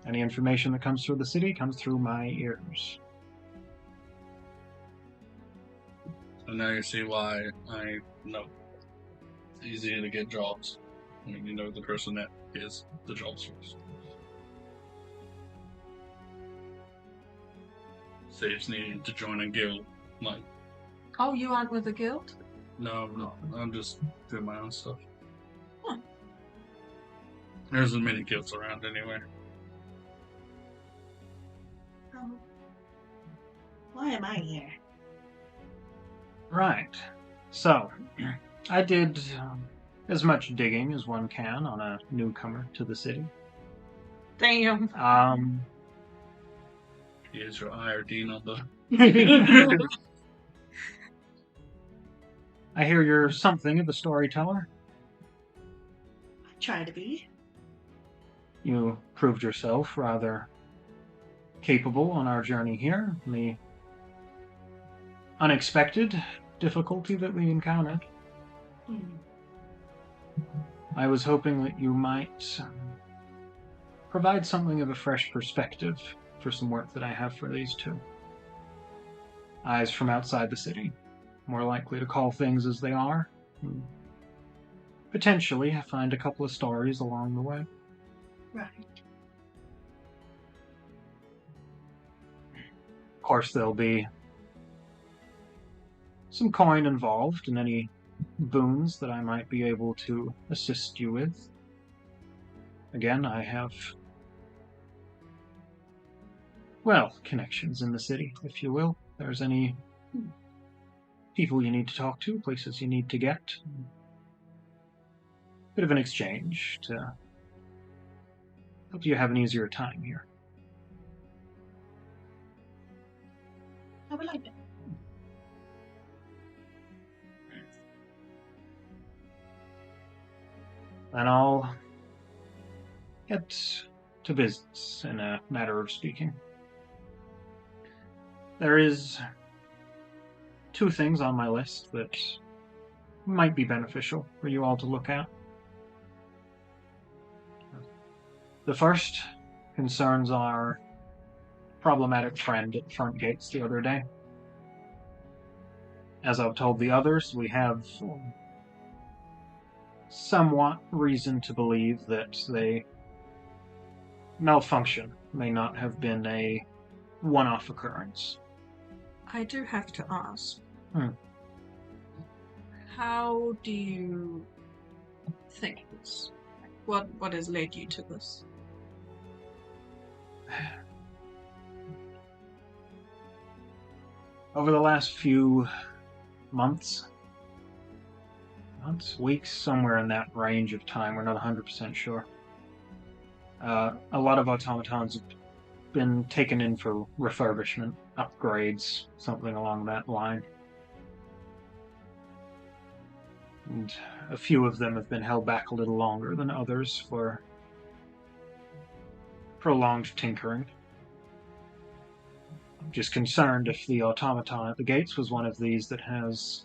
Speaker 1: Any information that comes through the city comes through my ears.
Speaker 3: So now you see why I know it's easier to get jobs when you know the person that is the jobs first. Saves needing to join a guild. Like,
Speaker 2: Oh, you aren't with the guild?
Speaker 3: no, I'm not. I'm just doing my own stuff.
Speaker 2: Huh.
Speaker 3: There isn't many guilds around anyway.
Speaker 4: Why am I here?
Speaker 1: Right. So, I did as much digging as one can on a newcomer to the city.
Speaker 2: Damn.
Speaker 3: Here's your IRD number.
Speaker 1: I hear you're something of a storyteller.
Speaker 4: I try to be.
Speaker 1: You proved yourself rather capable on our journey here. The unexpected difficulty that we encountered. I was hoping that you might provide something of a fresh perspective for some work that I have for these two. Eyes from outside the city, more likely to call things as they are. Potentially find a couple of stories along the way.
Speaker 4: Right.
Speaker 1: Of course, there'll be some coin involved in any boons that I might be able to assist you with. Again, I have, well, connections in the city, if you will. If there's any people you need to talk to, places you need to get, bit of an exchange to help you have an easier time here.
Speaker 4: I would like it.
Speaker 1: Then I'll get to business in a matter of speaking. There is 2 things on my list that might be beneficial for you all to look at. The first concerns our problematic friend at the front gates the other day. As I've told the others, we have somewhat reason to believe that the malfunction may not have been a one-off occurrence.
Speaker 2: I do have to ask.
Speaker 1: Hmm.
Speaker 2: How do you think this? What has led you to this?
Speaker 1: Over the last few months, weeks, somewhere in that range of time, we're not 100% sure. A lot of automatons have been taken in for refurbishment, upgrades, something along that line. And a few of them have been held back a little longer than others for prolonged tinkering. I'm just concerned if the automaton at the gates was one of these that has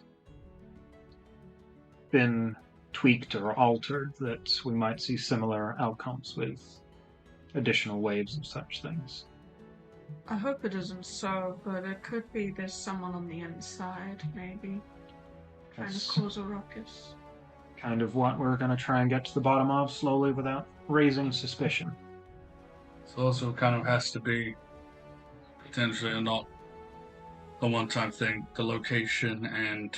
Speaker 1: been tweaked or altered, that we might see similar outcomes with additional waves of such things.
Speaker 2: I hope it isn't so, but it could be there's someone on the inside, maybe, trying
Speaker 1: That's
Speaker 2: to cause a ruckus.
Speaker 1: kind of what we're going to try and get to the bottom of slowly without raising suspicion.
Speaker 3: It also kind of has to be potentially not a one-time thing. The location and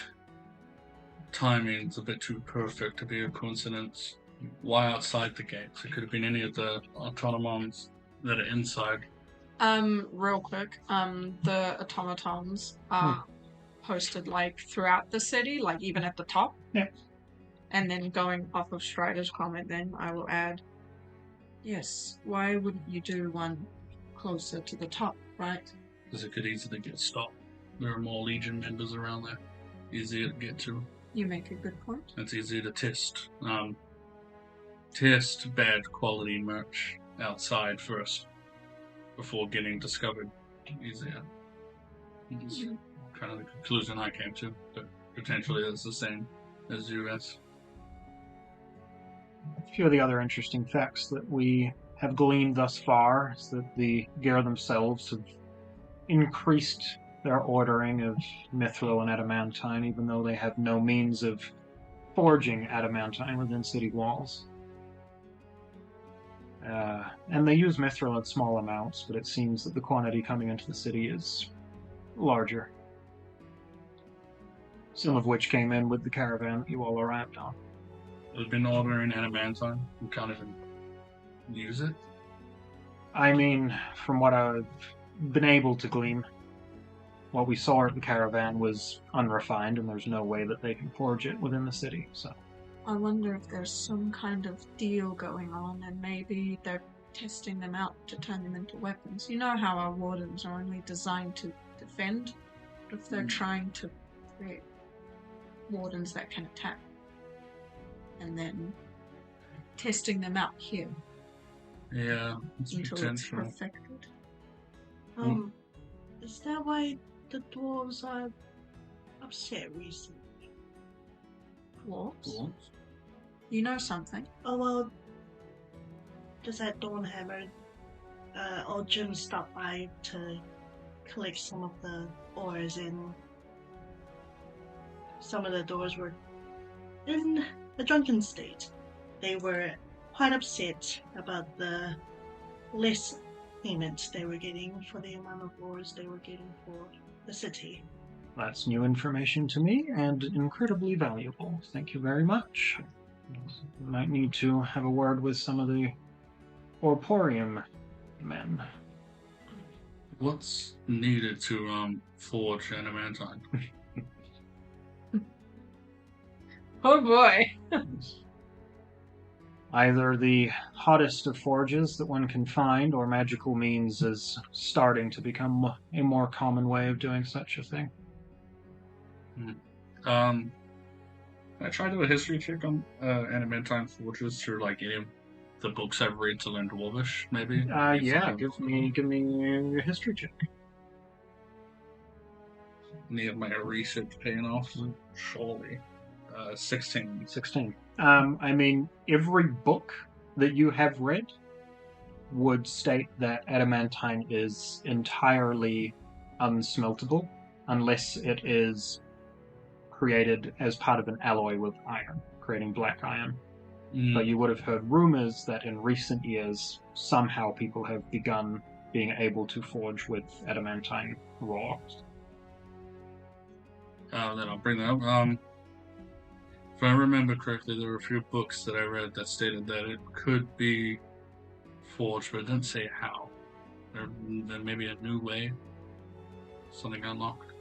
Speaker 3: timing's a bit too perfect to be a coincidence. Why outside the gates? It could have been any of the automatons that are inside.
Speaker 2: Real quick, the automatons are posted like throughout the city, like even at the top.
Speaker 1: Yeah.
Speaker 2: And then going off of Strider's comment, then I will add, yes, why wouldn't you do one closer to the top, right?
Speaker 3: Because it could easily get stopped. There are more Legion members around there. Easier to get to.
Speaker 2: You make a good point.
Speaker 3: It's easier to test. Test bad quality merch outside first before getting discovered. Easier. It's kind of the conclusion I came to, but potentially it's the same as you guys.
Speaker 1: A few of the other interesting facts that we have gleaned thus far is that the Gear themselves have increased their ordering of mithril and adamantine, even though they have no means of forging adamantine within city walls. And they use mithril in small amounts, but it seems that the quantity coming into the city is larger. Some of which came in with the caravan that you all arrived on.
Speaker 3: We've been ordering adamantine. We can't even use it.
Speaker 1: I mean, from what I've been able to glean, what we saw at the caravan was unrefined, and there's no way that they can forge it within the city, so...
Speaker 2: I wonder if there's some kind of deal going on, and maybe they're testing them out to turn them into weapons. You know how our wardens are only designed to defend? What if they're trying to create wardens that can attack? And then testing them out here
Speaker 3: Yeah, it's
Speaker 2: until it's
Speaker 3: potential.
Speaker 2: perfected.
Speaker 4: Is that why the dwarves are upset recently?
Speaker 2: Dwarves? You know something?
Speaker 4: Oh well, just at Dawnhammer, old Jim stopped by to collect some of the ores, and some of the doors were in a drunken state. They were quite upset about the less payments they were getting for the amount of ores they were getting for the city.
Speaker 1: That's new information to me, and incredibly valuable. Thank you very much. Might need to have a word with some of the Orporium men.
Speaker 3: What's needed to forge adamantine?
Speaker 2: Oh boy!
Speaker 1: Either the hottest of forges that one can find, or magical means is starting to become a more common way of doing such a thing.
Speaker 3: Can I try to do a history check on adamantine forges through like any of the books I've read to learn Dwarvish, maybe?
Speaker 1: Yeah, give me a history check.
Speaker 3: Any of my research paying off? Surely. 16.
Speaker 1: 16. I mean, every book that you have read would state that adamantine is entirely unsmeltable unless it is created as part of an alloy with iron, creating black iron. But you would have heard rumors that in recent years, somehow people have begun being able to forge with adamantine raw.
Speaker 3: Then I'll bring that up. If I remember correctly, there were a few books that I read that stated that it could be forged, but it didn't say how. There may be a new way, something unlocked.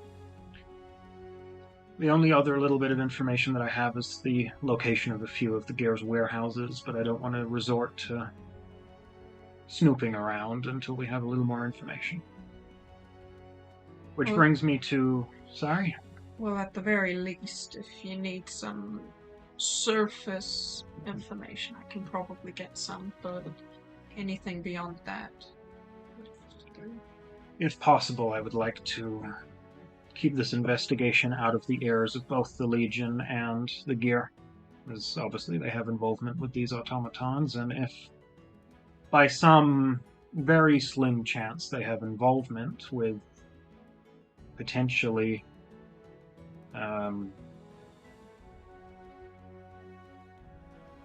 Speaker 1: The only other little bit of information that I have is the location of a few of the gear's warehouses, but I don't want to resort to snooping around until we have a little more information. Which brings me to... Sorry?
Speaker 2: Well, at the very least, if you need some surface information, I can probably get some, but anything beyond that...
Speaker 1: If possible, I would like to keep this investigation out of the ears of both the Legion and the Gear, as obviously they have involvement with these automatons, and if by some very slim chance they have involvement with potentially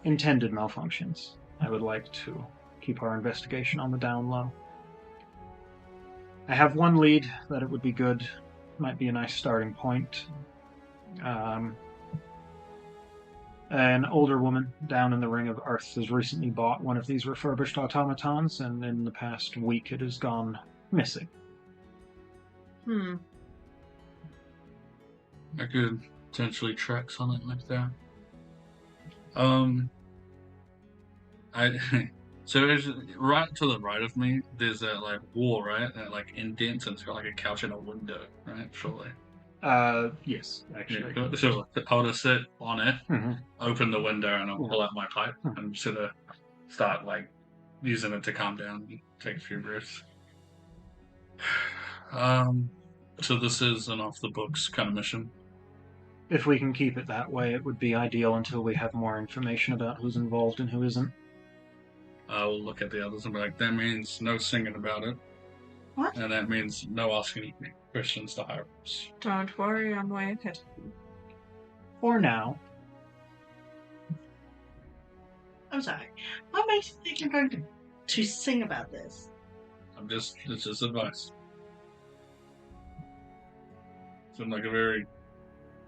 Speaker 1: intended malfunctions, I would like to keep our investigation on the down low. I have one lead that it would be good, might be a nice starting point. An older woman down in the Ring of Earth has recently bought one of these refurbished automatons, and in the past week it has gone missing.
Speaker 3: I could potentially track something like that. So there's, right to the right of me, there's that like wall, right? That like indents, and it's got like a couch and a window, right? Surely.
Speaker 1: Yes, actually.
Speaker 3: Yeah, so I'll just sit on it,
Speaker 1: Mm-hmm.
Speaker 3: open the window, and I'll pull out my pipe, and I'm just gonna start like using it to calm down and take a few breaths. So this is an off the books kind of mission.
Speaker 1: If we can keep it that way, it would be ideal until we have more information about who's involved and who isn't.
Speaker 3: I'll look at the others and be like, that means no singing about it.
Speaker 4: What?
Speaker 3: And that means no asking questions to higher ups.
Speaker 2: Don't worry, I'm way ahead.
Speaker 1: For now.
Speaker 4: I'm sorry. What makes you think you're going to sing about this?
Speaker 3: It's just advice. Seem like a very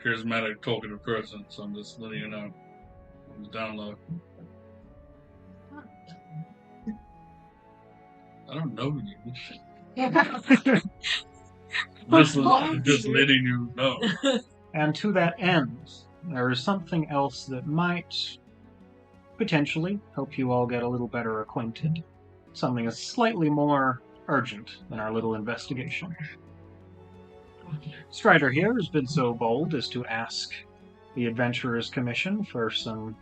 Speaker 3: charismatic, talkative person, so I'm just letting you know on the down low. I don't know you. Just letting you know.
Speaker 1: And to that end, there is something else that might potentially help you all get a little better acquainted. Something that's slightly more urgent than our little investigation. Strider here has been so bold as to ask the Adventurers Commission for some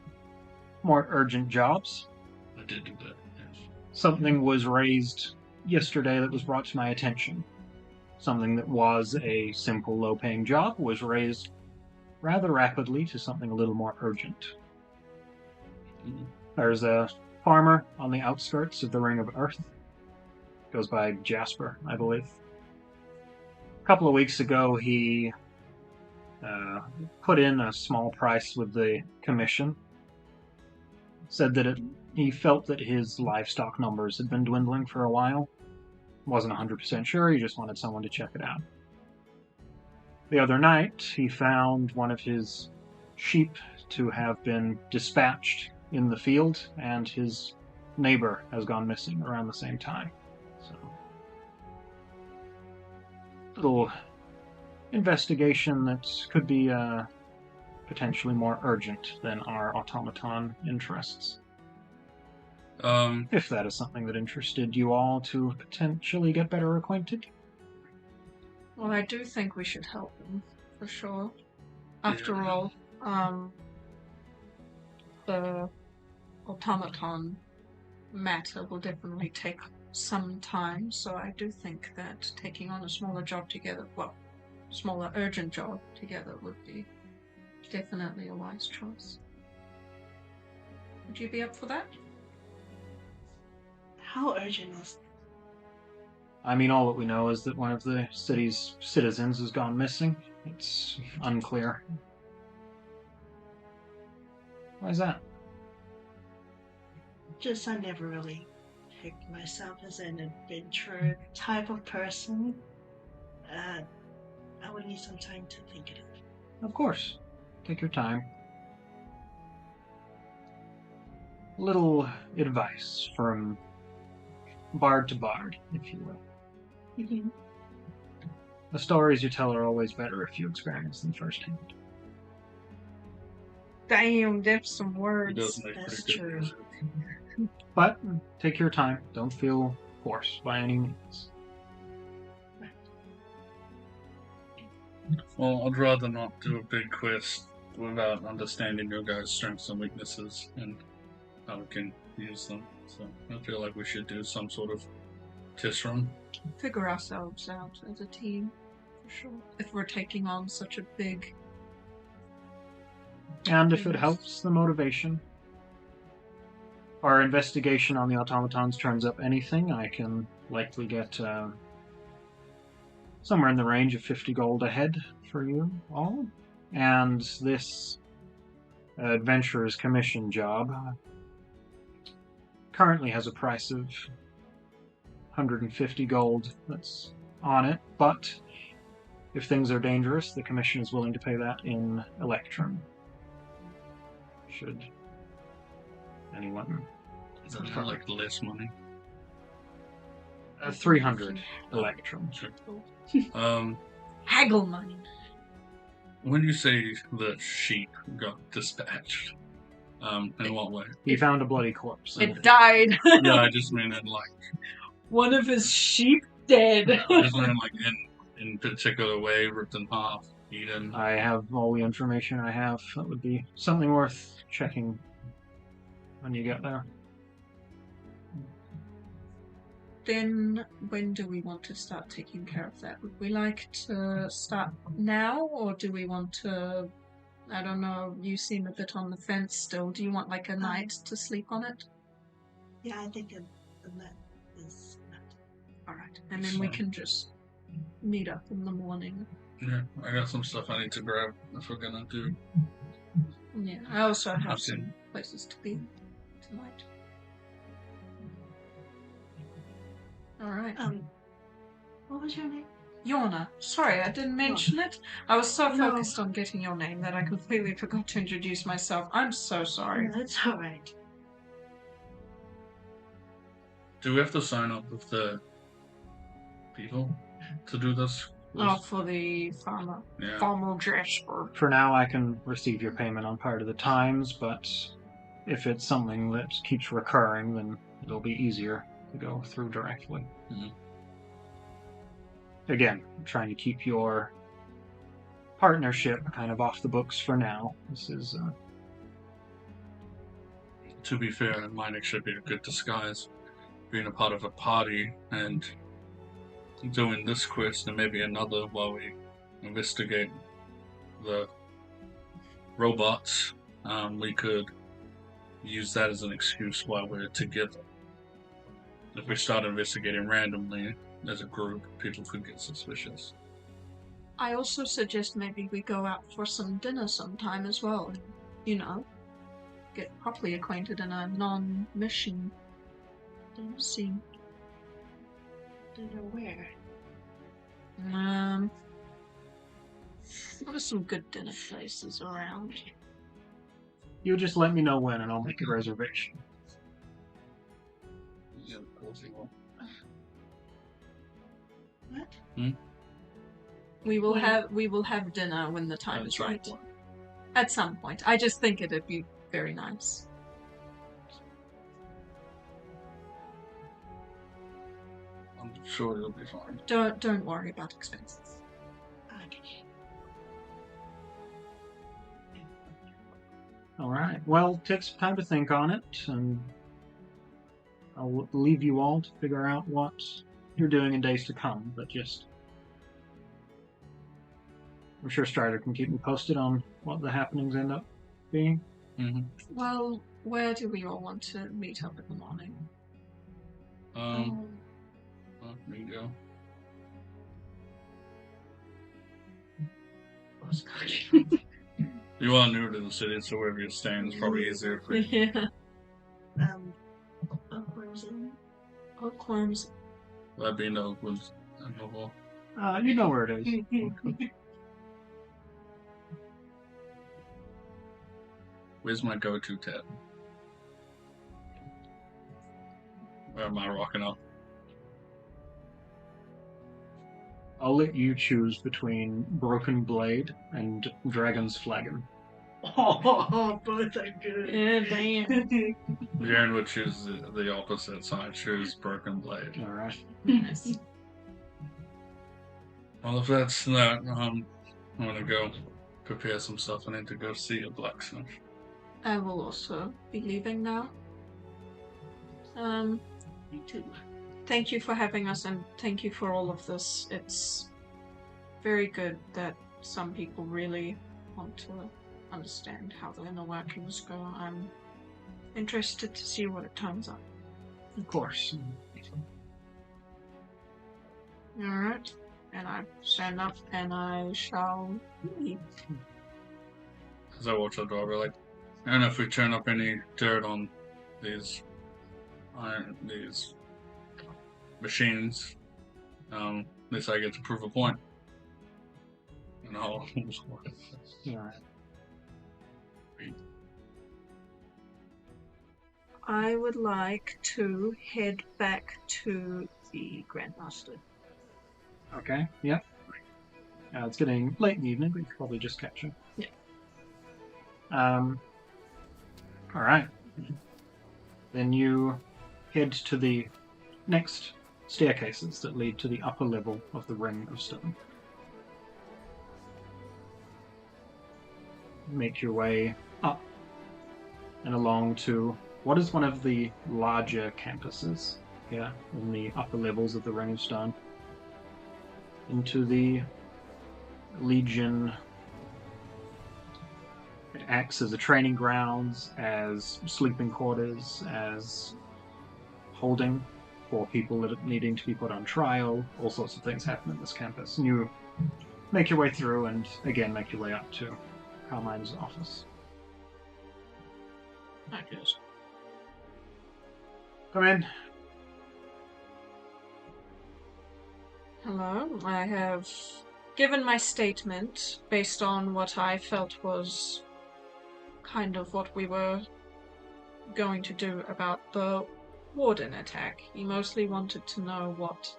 Speaker 1: more urgent jobs.
Speaker 3: I did do that, yes.
Speaker 1: Something was raised yesterday that was brought to my attention. Something that was a simple, low-paying job was raised rather rapidly to something a little more urgent. There's a farmer on the outskirts of the Ring of Earth. Goes by Jasper, I believe. A couple of weeks ago, he put in a small price with the commission. Said that he felt that his livestock numbers had been dwindling for a while. Wasn't 100% sure, he just wanted someone to check it out. The other night, he found one of his sheep to have been dispatched in the field, and his neighbor has gone missing around the same time. So, little investigation that could be potentially more urgent than our automaton interests. If that is something that interested you all to potentially get better acquainted.
Speaker 2: Well, I do think we should help them, for sure. After all, the automaton matter will definitely take some time, so I do think that taking on a smaller job together, smaller urgent job together would be definitely a wise choice. Would you be up for that?
Speaker 4: How urgent is
Speaker 1: I mean, all that we know is that one of the city's citizens has gone missing. It's unclear. Why is that?
Speaker 4: Just I never really picked myself as an adventurer type of person. I would need some time to think it over.
Speaker 1: Of course. Take your time. Little advice from bard to bard, if you will.
Speaker 4: Mm-hmm.
Speaker 1: The stories you tell are always better if you experience them firsthand.
Speaker 2: Damn, there's some
Speaker 3: He
Speaker 2: words.
Speaker 3: does make
Speaker 4: That's
Speaker 3: pretty good
Speaker 4: true.
Speaker 3: music.
Speaker 1: But take your time. Don't feel forced by any means.
Speaker 3: Well, I'd rather not do a big quest without understanding your guys' strengths and weaknesses and how we can use them. So I feel like we should do some sort of test run.
Speaker 2: Figure ourselves out as a team, for sure. If we're taking on such a big...
Speaker 1: And if it helps the motivation, our investigation on the automatons turns up anything, I can likely get somewhere in the range of 50 gold ahead for you all. And this adventurer's commission job currently has a price of 150 gold that's on it, but if things are dangerous, the commission is willing to pay that in Electrum. Should anyone...
Speaker 3: Is that like less money?
Speaker 1: 300 Electrum.
Speaker 3: Sure.
Speaker 2: Oh. Haggle money.
Speaker 3: When you say the sheep got dispatched, in what way?
Speaker 1: He found a bloody corpse.
Speaker 2: It died.
Speaker 3: Yeah, I just mean in like,
Speaker 2: One of his sheep dead.
Speaker 3: I just mean like in particular way, ripped in half, eaten.
Speaker 1: I have all the information I have. That would be something worth checking when you get there.
Speaker 2: Then when do we want to start taking care of that? Would we like to start now, or do we want to... I don't know, you seem a bit on the fence still. Do you want like a night to sleep on it?
Speaker 4: Yeah, I think that is enough.
Speaker 2: Alright, and then we can just meet up in the morning.
Speaker 3: Yeah, I got some stuff I need to grab if we're gonna do.
Speaker 2: Yeah, I also have
Speaker 3: Okay.
Speaker 2: some places to be tonight. Alright.
Speaker 4: What was your name?
Speaker 2: Yorna. Sorry, I didn't mention it. I was so
Speaker 4: No.
Speaker 2: focused on getting your name that I completely forgot to introduce myself. I'm so sorry.
Speaker 4: No, it's alright.
Speaker 3: Do we have to sign up with the people to do this?
Speaker 2: Oh, for the farmer.
Speaker 3: Yeah.
Speaker 2: Farmer Jasper.
Speaker 1: For now, I can receive your payment on part of the times, but if it's something that keeps recurring, then it'll be easier to go through directly.
Speaker 3: Mhm.
Speaker 1: Again, I'm trying to keep your partnership kind of off the books for now. This is
Speaker 3: To be fair, it might actually be a good disguise, being a part of a party and doing this quest and maybe another while we investigate the robots. We could use that as an excuse while we're together. If we start investigating randomly as a group, people could get suspicious.
Speaker 2: I also suggest maybe we go out for some dinner sometime as well. You know, get properly acquainted in a non-mission scene.
Speaker 4: Dinner where?
Speaker 2: What are some good dinner places around?
Speaker 1: you just let me know when, and I'll make a reservation.
Speaker 3: Yeah, of course you will.
Speaker 4: What?
Speaker 2: We will
Speaker 4: When?
Speaker 2: have dinner when the time is
Speaker 3: That's
Speaker 2: right.
Speaker 3: right.
Speaker 2: At some point. I just think it'd be very nice.
Speaker 3: sure you'll be fine.
Speaker 2: Don't worry about expenses.
Speaker 4: Okay.
Speaker 1: All right. Well, take some time to think on it, and I'll leave you all to figure out what you're doing in days to come. But I'm sure Strider can keep me posted on what the happenings end up being.
Speaker 3: Mm-hmm.
Speaker 2: Well, where do we all want to meet up in the morning?
Speaker 3: Well, there you go. You are new to the city, so wherever you're staying is probably easier for you.
Speaker 2: Yeah. Oakworms.
Speaker 3: That being the Oaklands and Noble.
Speaker 1: You know where it is.
Speaker 3: Where's my go-to tab? Where am I rocking up?
Speaker 1: I'll let you choose between Broken Blade and Dragon's Flagon.
Speaker 4: Oh, both are good.
Speaker 2: Yeah, damn.
Speaker 3: Jaren would choose the opposite, so I choose Broken Blade.
Speaker 1: All right.
Speaker 2: Nice.
Speaker 3: Well, if that's that, I'm gonna go prepare some stuff. I need to go see a blacksmith.
Speaker 2: I will also be leaving now.
Speaker 4: Me too.
Speaker 2: Thank you for having us, and thank you for all of this. It's very good that some people really want to understand how the inner workings go. I'm interested to see what it turns out.
Speaker 1: Of course.
Speaker 2: Alright. And I stand up and I shall leave.
Speaker 3: As I watch the door, we're like, and if we turn up any dirt on these machines, at least I get to prove a point. And I'll
Speaker 1: All right.
Speaker 2: I would like to head back to the Grandmaster.
Speaker 1: Okay. Yep. It's getting late in the evening. We could probably just catch her.
Speaker 2: Yeah.
Speaker 1: All right. Then you head to the next staircases that lead to the upper level of the Ring of Stone. Make your way up and along to what is one of the larger campuses here in the upper levels of the Ring of Stone. Into the Legion. It acts as a training grounds, as sleeping quarters, as holding for people that are needing to be put on trial. All sorts of things happen at this campus. And you make your way through and again make your way up to Carmine's office.
Speaker 2: I guess.
Speaker 1: Come in.
Speaker 2: Hello. I have given my statement based on what I felt was kind of what we were going to do about the Warden attack. He mostly wanted to know what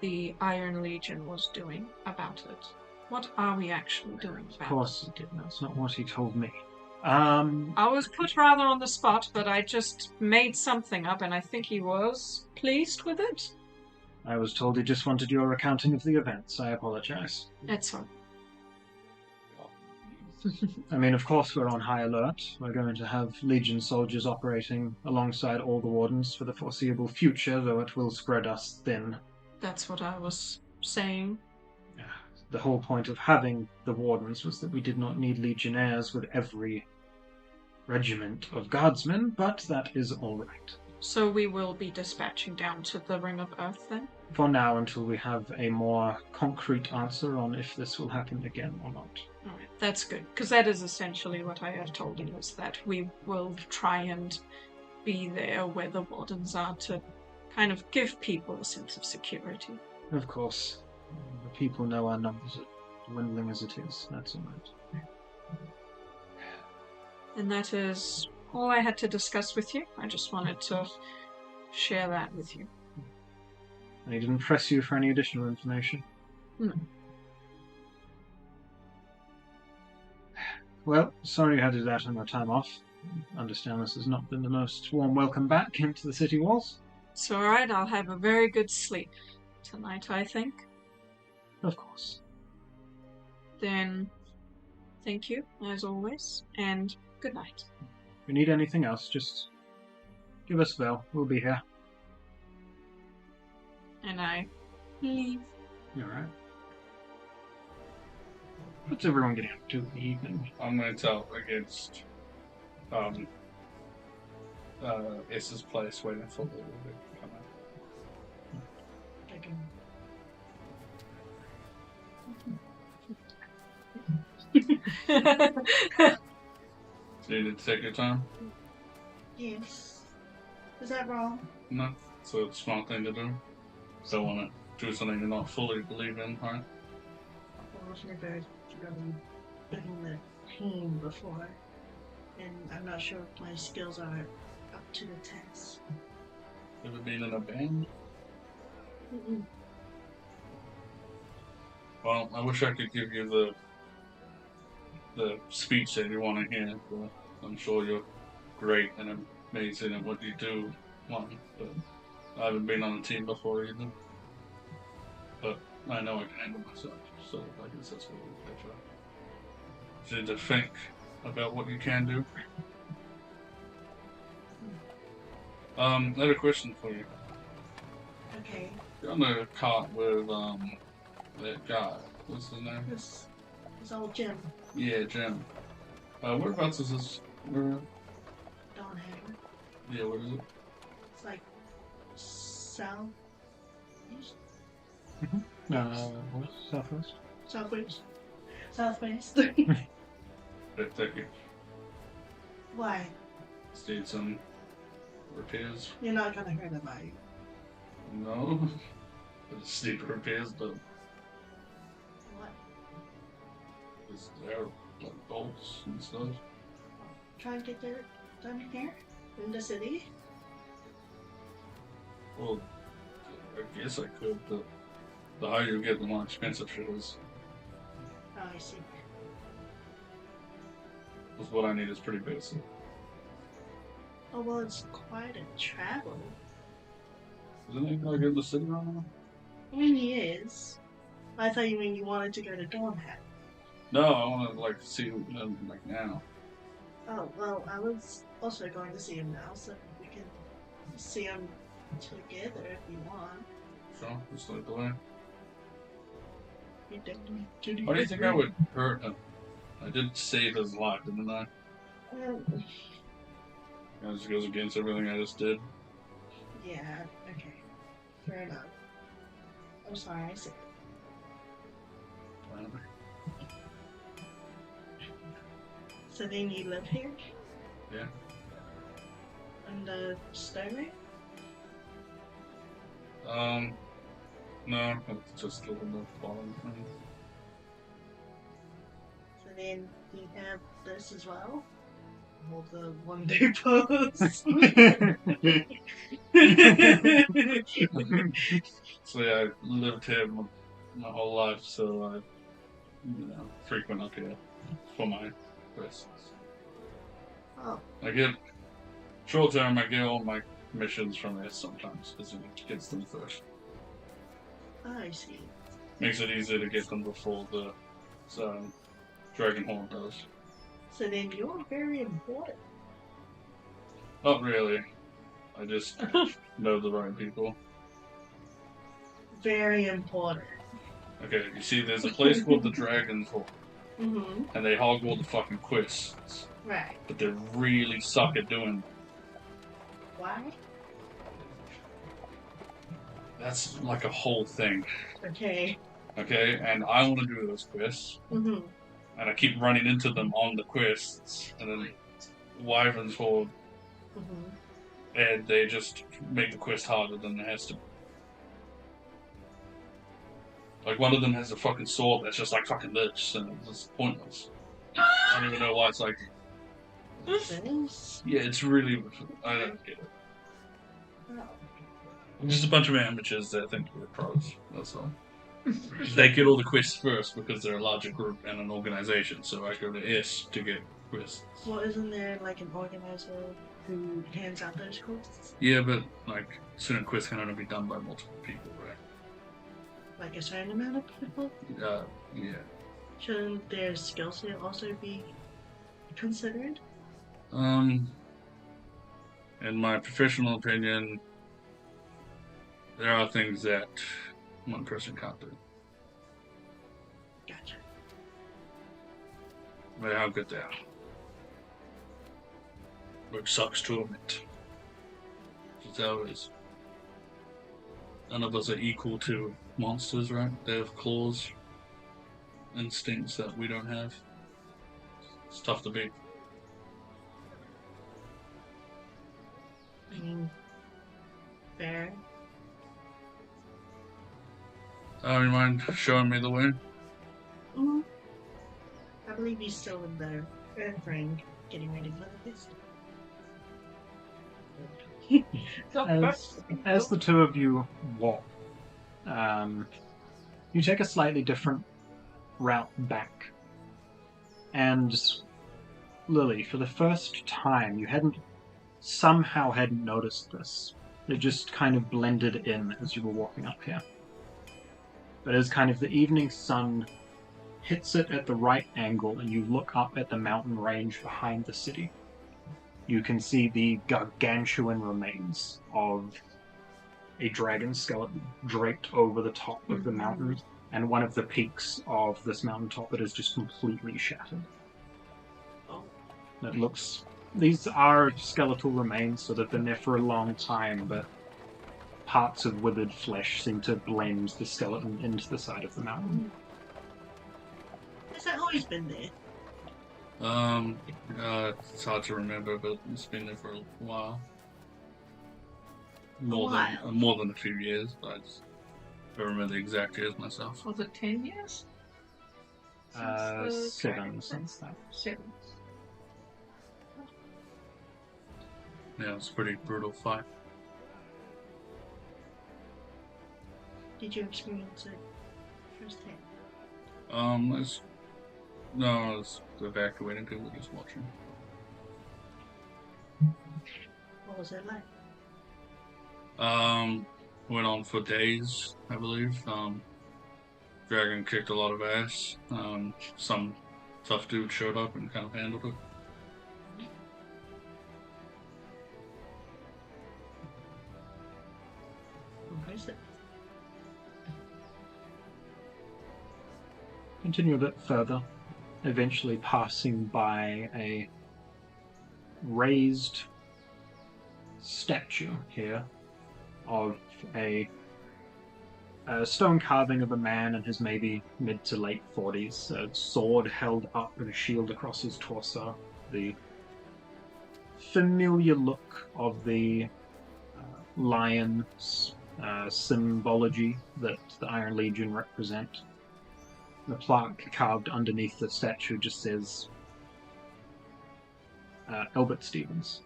Speaker 2: the Iron Legion was doing about it. What are we actually doing about it?
Speaker 1: Of course he did. That's not what he told me.
Speaker 2: I was put rather on the spot, but I just made something up, and I think he was pleased with it.
Speaker 1: I was told he just wanted your accounting of the events. I apologize.
Speaker 2: That's all.
Speaker 1: I mean, of course we're on high alert. We're going to have Legion soldiers operating alongside all the Wardens for the foreseeable future, though it will spread us thin.
Speaker 2: That's what I was saying.
Speaker 1: The whole point of having the Wardens was that we did not need Legionnaires with every regiment of Guardsmen, but that is all right.
Speaker 2: So we will be dispatching down to the Ring of Earth then?
Speaker 1: For now, until we have a more concrete answer on if this will happen again or not.
Speaker 2: Alright, that's good, because that is essentially what I have told him, is that we will try and be there where the Wardens are to kind of give people a sense of security.
Speaker 1: Of course. The people know our numbers are dwindling as it is. That's all right.
Speaker 2: And that is all I had to discuss with you. I just wanted to share that with you.
Speaker 1: And he didn't press you for any additional information?
Speaker 2: No.
Speaker 1: Well, sorry you had to do that on your time off. I understand this has not been the most warm welcome back into the city walls.
Speaker 2: It's alright, I'll have a very good sleep. tonight, I think.
Speaker 1: Of course.
Speaker 2: Then, thank you, as always, and good night.
Speaker 1: If you need anything else, just give us a bell. We'll be here.
Speaker 2: And I leave.
Speaker 1: Alright. What's everyone getting up to in the evening?
Speaker 3: I'm going to tell against S's place, waiting for the to come out.
Speaker 4: I can...
Speaker 3: So you need to take your time?
Speaker 4: Yes. Is that wrong?
Speaker 3: No. So it's a smart thing to do. Don't want to do something you're not fully believe in, right?
Speaker 4: Well, I've never really been in the team before, and I'm not sure if my skills are up to the test.
Speaker 3: Ever been in a band?
Speaker 4: Mm-mm.
Speaker 3: Well, I wish I could give you the speech that you want to hear, but I'm sure you're great and amazing at what you do, but I haven't been on a team before either. But I know I can handle myself, so I guess that's what we'll catch up. You need to think about what you can do. I had a question for you.
Speaker 4: Okay.
Speaker 3: You're on the cart with that guy. What's his name?
Speaker 4: This is old Jim.
Speaker 3: Yeah, Jim. Whereabouts is this? Where?
Speaker 4: Donham.
Speaker 3: Yeah, what is it?
Speaker 4: It's like south east?
Speaker 1: Southwest?
Speaker 4: Southwest. Southwest.
Speaker 3: Thank you.
Speaker 4: Why?
Speaker 3: Just need some repairs.
Speaker 4: You're not gonna hurt him, are you?
Speaker 3: No. I just need repairs, but
Speaker 4: What?
Speaker 3: is there like bolts and stuff?
Speaker 4: Try and get there done here? In the city?
Speaker 3: Well, I guess I could, but the higher you get, the more expensive shit is.
Speaker 4: Oh, I see.
Speaker 3: Because what I need is pretty basic.
Speaker 4: Oh, well, it's quite a travel.
Speaker 3: Isn't he gonna get in the city right now?
Speaker 4: I mean, he is. I thought you mean you wanted to go to Donham.
Speaker 3: No, I want to like see him like now.
Speaker 4: Oh, well, I was also going to see him now, so we can see him together if you want.
Speaker 3: Sure, just like the way.
Speaker 4: You definitely
Speaker 3: Why do you think I would hurt him? I did save his life, didn't I? That just goes against everything I just did.
Speaker 4: Yeah, okay. Fair enough. I'm sorry, I said
Speaker 3: Whatever.
Speaker 4: So then you live here?
Speaker 3: Yeah.
Speaker 4: On the story?
Speaker 3: No, it's just a little bit falling thing.
Speaker 4: So then you have this as well? All the one-day posts.
Speaker 3: So yeah, I lived here my whole life, so I, frequent up here for my quests.
Speaker 4: Oh,
Speaker 3: I get short term. I get all my missions from here sometimes because it gets them first.
Speaker 4: I see.
Speaker 3: Makes it easier to get them before the Dragon Horde does.
Speaker 4: So then you're very important.
Speaker 3: Not really. I just know the right people.
Speaker 4: Very important.
Speaker 3: Okay, you see, there's a place called the Dragon Horde,
Speaker 4: Mm-hmm.
Speaker 3: and they hog all the fucking quests,
Speaker 4: Right.
Speaker 3: but they really suck at doing them.
Speaker 4: Why?
Speaker 3: That's like a whole thing.
Speaker 4: Okay.
Speaker 3: Okay, and I want to do those quests,
Speaker 4: Mm-hmm.
Speaker 3: and I keep running into them on the quests, and then Wyvern's Horde,
Speaker 4: Mm-hmm.
Speaker 3: and they just make the quest harder than it has to. Like, one of them has a fucking sword that's just like fucking this, and it's just pointless. I don't even know why it's like.
Speaker 4: This?
Speaker 3: Yeah, it's really. I don't get it.
Speaker 4: Oh.
Speaker 3: Just a bunch of amateurs that think they're pros, that's all. They get all the quests first because they're a larger group and an organization, so I go to S to get quests.
Speaker 4: Well, isn't there like an organizer who hands out those quests?
Speaker 3: Yeah, but like certain quests can only be done by multiple people, right?
Speaker 4: like a certain amount of people?
Speaker 3: Yeah.
Speaker 4: Shouldn't their skill set also be considered?
Speaker 3: In my professional opinion, there are things that one person can't do.
Speaker 4: Gotcha.
Speaker 3: No matter how good they are. Which sucks to admit. It's always. None of us are equal to monsters, right? They have claws, instincts that we don't have. It's tough to beat.
Speaker 4: I mean, fair.
Speaker 3: You mind showing me the way?
Speaker 4: Mm-hmm. I believe he's still in the earth ring, getting ready for the fist.
Speaker 1: As the two of you walk, you take a slightly different route back. And Lily, for the first time, you somehow hadn't noticed this. It just kind of blended in as you were walking up here. But as kind of the evening sun hits it at the right angle and you look up at the mountain range behind the city, you can see the gargantuan remains of a dragon skeleton draped over the top of the mountain, and one of the peaks of this mountaintop that is just completely shattered. These are skeletal remains, so they've been there for a long time, but parts of withered flesh seem to blend the skeleton into the side of the mountain.
Speaker 4: Has that always been there?
Speaker 3: It's hard to remember, but it's been there for a while. More than a few years, but I just don't remember the exact years myself.
Speaker 2: Was it 10 years?
Speaker 1: 7 since that.
Speaker 2: 7.
Speaker 3: Yeah, it's a pretty brutal fight.
Speaker 4: Did you experience it firsthand?
Speaker 3: I was evacuating, people just watching.
Speaker 4: What was it like?
Speaker 3: Went on for days, I believe. Dragon kicked a lot of ass. Some tough dude showed up and kind of handled it.
Speaker 4: Impressive.
Speaker 1: Continue a bit further, eventually passing by a raised statue here of a stone carving of a man in his maybe mid to late 40s, a sword held up and a shield across his torso, the familiar look of the lion's symbology that the Iron Legion represent. The plaque carved underneath the statue just says Albert Stevens.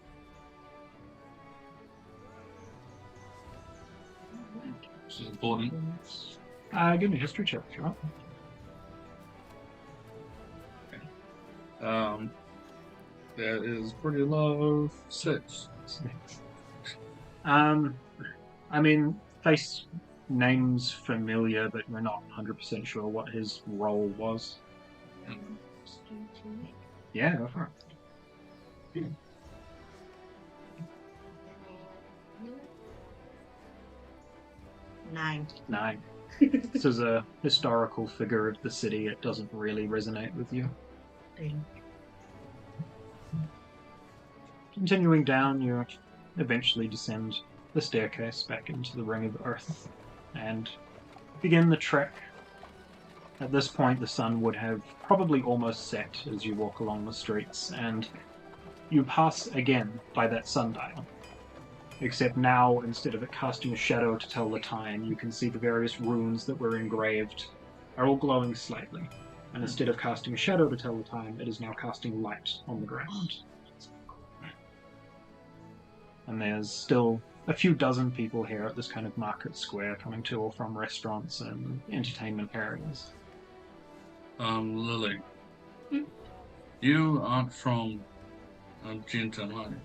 Speaker 3: This is important.
Speaker 1: Give me a history check if you want.
Speaker 3: That is pretty low. 6.
Speaker 1: I mean, face name's familiar, but we're not 100% sure what his role was. Yeah, go for it.
Speaker 4: 9.
Speaker 1: 9. This is a historical figure of the city. It doesn't really resonate with you.
Speaker 4: Dang.
Speaker 1: Continuing down, you eventually descend the staircase back into the Ring of Earth and begin the trek. At this point, the sun would have probably almost set as you walk along the streets, and you pass again by that sundial. Except now, instead of it casting a shadow to tell the time, you can see the various runes that were engraved are all glowing slightly. And instead of casting a shadow to tell the time, it is now casting light on the ground. And there's still a few dozen people here at this kind of market square coming to or from restaurants and entertainment areas.
Speaker 3: Lily. You aren't from Argentum, are you?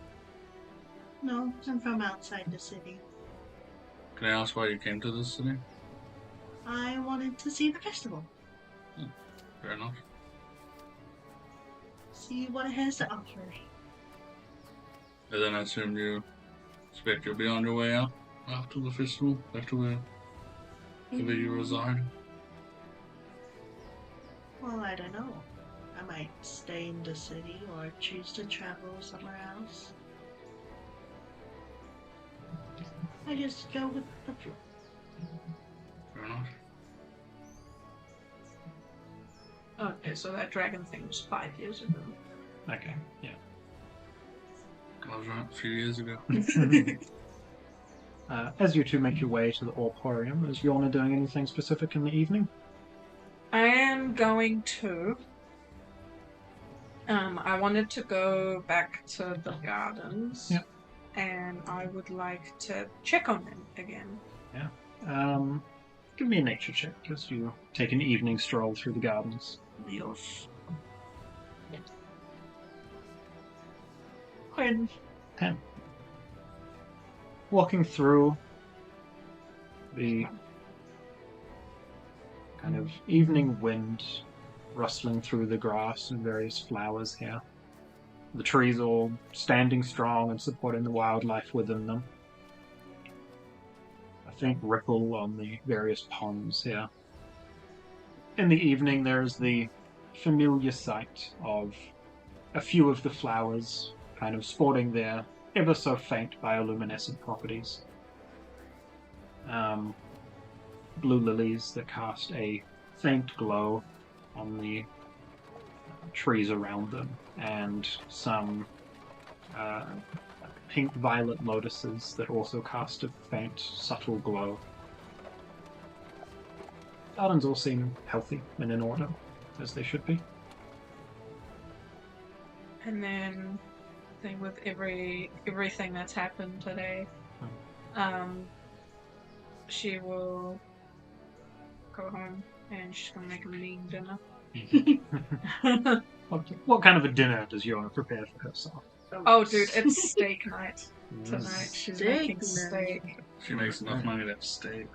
Speaker 4: No, I'm from outside the city.
Speaker 3: Can I ask why you came to this city?
Speaker 4: I wanted to see the festival.
Speaker 3: Fair enough.
Speaker 4: See what it has to offer.
Speaker 3: And then I assume you expect you'll be on your way out after the festival, back to wherever you reside.
Speaker 4: Well, I don't know. I might stay in the city or choose to travel somewhere else. I just go with the flow.
Speaker 3: Fair enough.
Speaker 2: Okay, so that dragon thing was 5 years ago.
Speaker 1: Okay, yeah.
Speaker 3: I was right a few years ago.
Speaker 1: As you two make your way to the Orporium, is Yorna doing anything specific in the evening?
Speaker 2: I am going to. I wanted to go back to the gardens.
Speaker 1: Yep.
Speaker 2: And I would like to check on them again.
Speaker 1: Give me a nature check as you take an evening stroll through the gardens.
Speaker 2: Yes.
Speaker 4: 10.
Speaker 1: 10. Walking through the kind of evening wind rustling through the grass and various flowers here. The trees all standing strong and supporting the wildlife within them. A faint ripple on the various ponds here. In the evening, there's the familiar sight of a few of the flowers kind of sporting their ever so faint bioluminescent properties. Blue lilies that cast a faint glow on the trees around them, and some pink violet lotuses that also cast a faint, subtle glow. Gardens all seem healthy and in order, as they should be.
Speaker 2: And then, I think with everything that's happened today, she will go home and she's gonna make a mean dinner.
Speaker 1: What kind of a dinner does Yorna prepare for herself?
Speaker 2: Oh, dude, it's steak night tonight. She's
Speaker 4: Steak
Speaker 2: making
Speaker 4: night.
Speaker 2: steak.
Speaker 3: She makes enough money to have steak.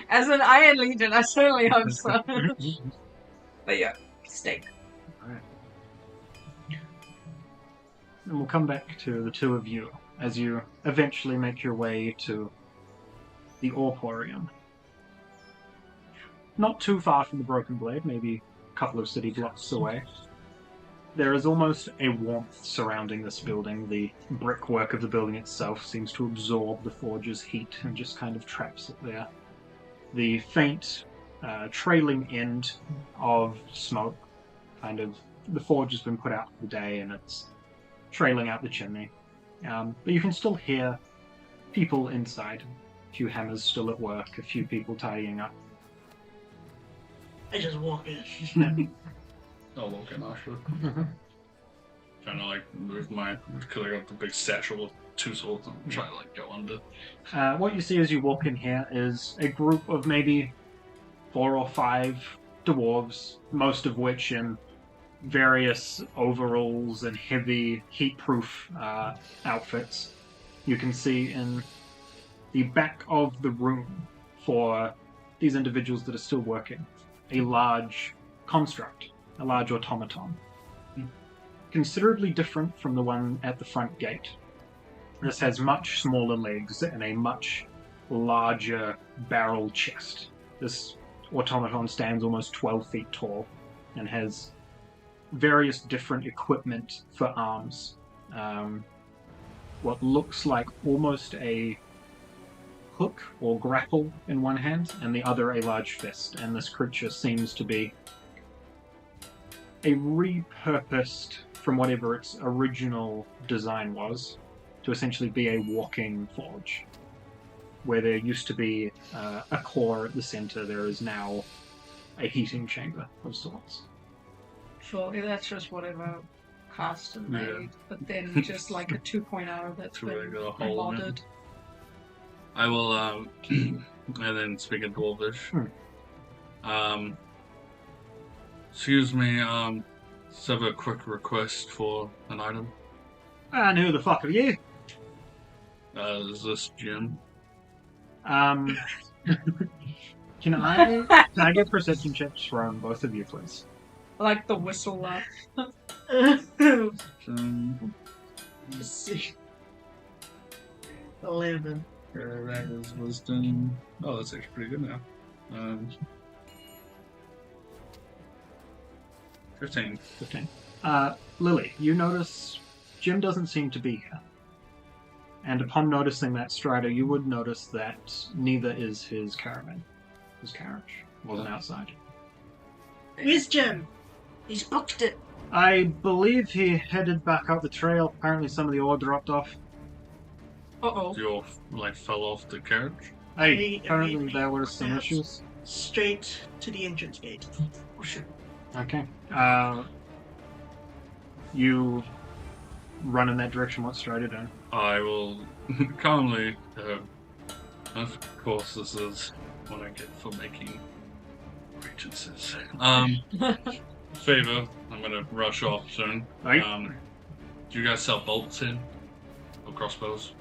Speaker 2: As an Iron Legion, I certainly hope so. But yeah, steak.
Speaker 1: And we'll come back to the two of you as you eventually make your way to the Orporium. Not too far from the Broken Blade, maybe a couple of city blocks away. There is almost a warmth surrounding this building. The brickwork of the building itself seems to absorb the forge's heat and just kind of traps it there. The faint, trailing end of smoke, the forge has been put out for the day and it's trailing out the chimney. But you can still hear people inside. A few hammers still at work, a few people tidying up.
Speaker 4: I just walk in.
Speaker 3: I'll walk in after. Trying to clear up the big satchel of two swords and try to go under.
Speaker 1: What you see as you walk in here is a group of maybe 4 or 5 dwarves, most of which in various overalls and heavy heat-proof outfits. You can see in the back of the room for these individuals that are still working, a large construct, a large automaton. Considerably different from the one at the front gate. This has much smaller legs and a much larger barrel chest. This automaton stands almost 12 feet tall and has various different equipment for arms. What looks like almost a hook or grapple in one hand, and the other a large fist. And this creature seems to be a repurposed from whatever its original design was to essentially be a walking forge. Where there used to be a core at the center, there is now a heating chamber of sorts.
Speaker 2: Surely that's just whatever Carsten made, but then just like a 2.0 that's been modded.
Speaker 3: I will, and then speak in Dwarvish. Excuse me, just have a quick request for an item.
Speaker 1: And who the fuck are you?
Speaker 3: Is this Jim?
Speaker 1: Can I get perception checks from both of you, please?
Speaker 2: I like the whistle laugh.
Speaker 4: Let's see. 11.
Speaker 3: That is wisdom. Oh, that's actually pretty good now. 15.
Speaker 1: 15. Lily, you notice Jim doesn't seem to be here. And upon noticing that, Strider, you would notice that neither is his caravan. His carriage wasn't outside.
Speaker 4: Where's Jim?
Speaker 5: He's booked it.
Speaker 1: I believe he headed back up the trail. Apparently some of the ore dropped off.
Speaker 2: Uh-oh.
Speaker 3: You all, fell off the carriage?
Speaker 1: Hey, apparently there were some issues.
Speaker 4: Straight to the entrance gate.
Speaker 5: Oh, shit.
Speaker 1: Okay. You run in that direction. What's Strider doing?
Speaker 3: I will calmly, of course this is what I get for making regencies. Favor, I'm gonna rush off soon.
Speaker 1: Right.
Speaker 3: Do you guys sell bolts in? Or crossbows?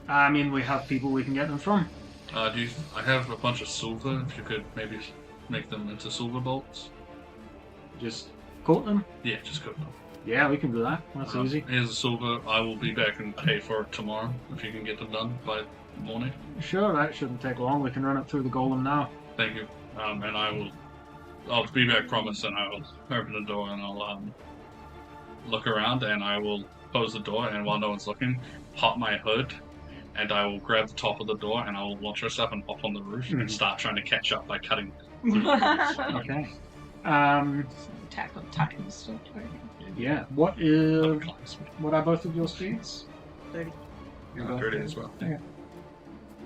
Speaker 1: I mean, we have people we can get them from.
Speaker 3: I have a bunch of silver, if you could maybe make them into silver bolts?
Speaker 1: Just coat them?
Speaker 3: Yeah, just cook them.
Speaker 1: Yeah, we can do that. That's easy.
Speaker 3: Here's the silver. I will be back and pay for it tomorrow, if you can get them done by morning.
Speaker 1: Sure, that shouldn't take long. We can run it through the golem now.
Speaker 3: Thank you. And I'll be back, promise, and I will open the door and I'll look around and I will close the door, and while no one's looking, pop my hood and I will grab the top of the door and I will launch myself and hop on the roof and start trying to catch up by cutting.
Speaker 1: Okay.
Speaker 2: Attack on Titan still playing.
Speaker 1: Yeah. What are both of your speeds?
Speaker 4: 30.
Speaker 1: You're both
Speaker 3: 30 as well.
Speaker 1: Okay.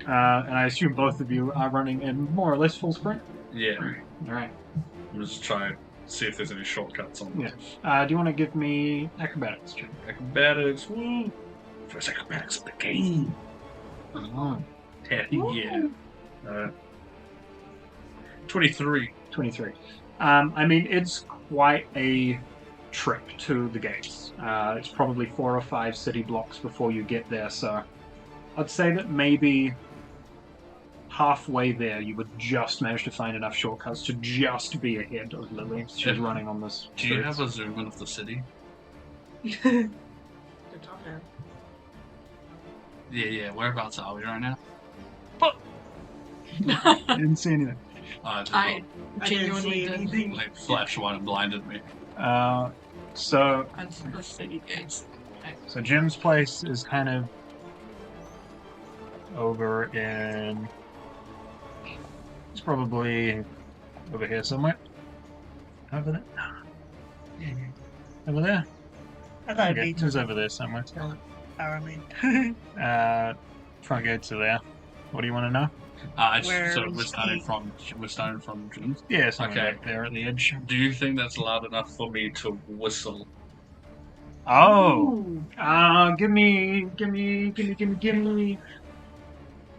Speaker 1: And I assume both of you are running in more or less full sprint?
Speaker 3: Yeah.
Speaker 1: Alright.
Speaker 3: I'm just trying to see if there's any shortcuts on this.
Speaker 1: Do you want to give me acrobatics, Jim?
Speaker 3: Acrobatics, woo! First acrobatics of the game.
Speaker 1: Oh.
Speaker 3: Yeah. 23.
Speaker 1: 23. I mean, it's quite a trip to the gates. It's probably 4 or 5 city blocks before you get there, so I'd say that maybe halfway there you would just manage to find enough shortcuts to just be ahead of Lily. She's running on this.
Speaker 3: Do you have a zoom in of the city?
Speaker 4: The top end.
Speaker 3: Yeah. Whereabouts are we right now?
Speaker 1: Didn't see anything.
Speaker 2: I
Speaker 4: I didn't
Speaker 2: genuinely
Speaker 4: see
Speaker 2: didn't.
Speaker 4: anything.
Speaker 3: Like flash one and blinded me.
Speaker 1: So
Speaker 2: That's the city gates.
Speaker 1: Jim's place is kind of over in. It's probably over here somewhere. Over there. Over there.
Speaker 4: I thought
Speaker 1: Okay,
Speaker 4: it'd
Speaker 1: it was over there somewhere.
Speaker 4: be Aramin.
Speaker 1: Front gates are there. What do you want to know?
Speaker 4: Where
Speaker 3: So
Speaker 4: is
Speaker 3: we're starting
Speaker 4: he?
Speaker 3: from Jim's.
Speaker 1: Yeah, somewhere
Speaker 3: Okay.
Speaker 1: back there at the edge.
Speaker 3: Do you think that's loud enough for me to whistle?
Speaker 1: Oh,
Speaker 4: Ooh.
Speaker 1: give me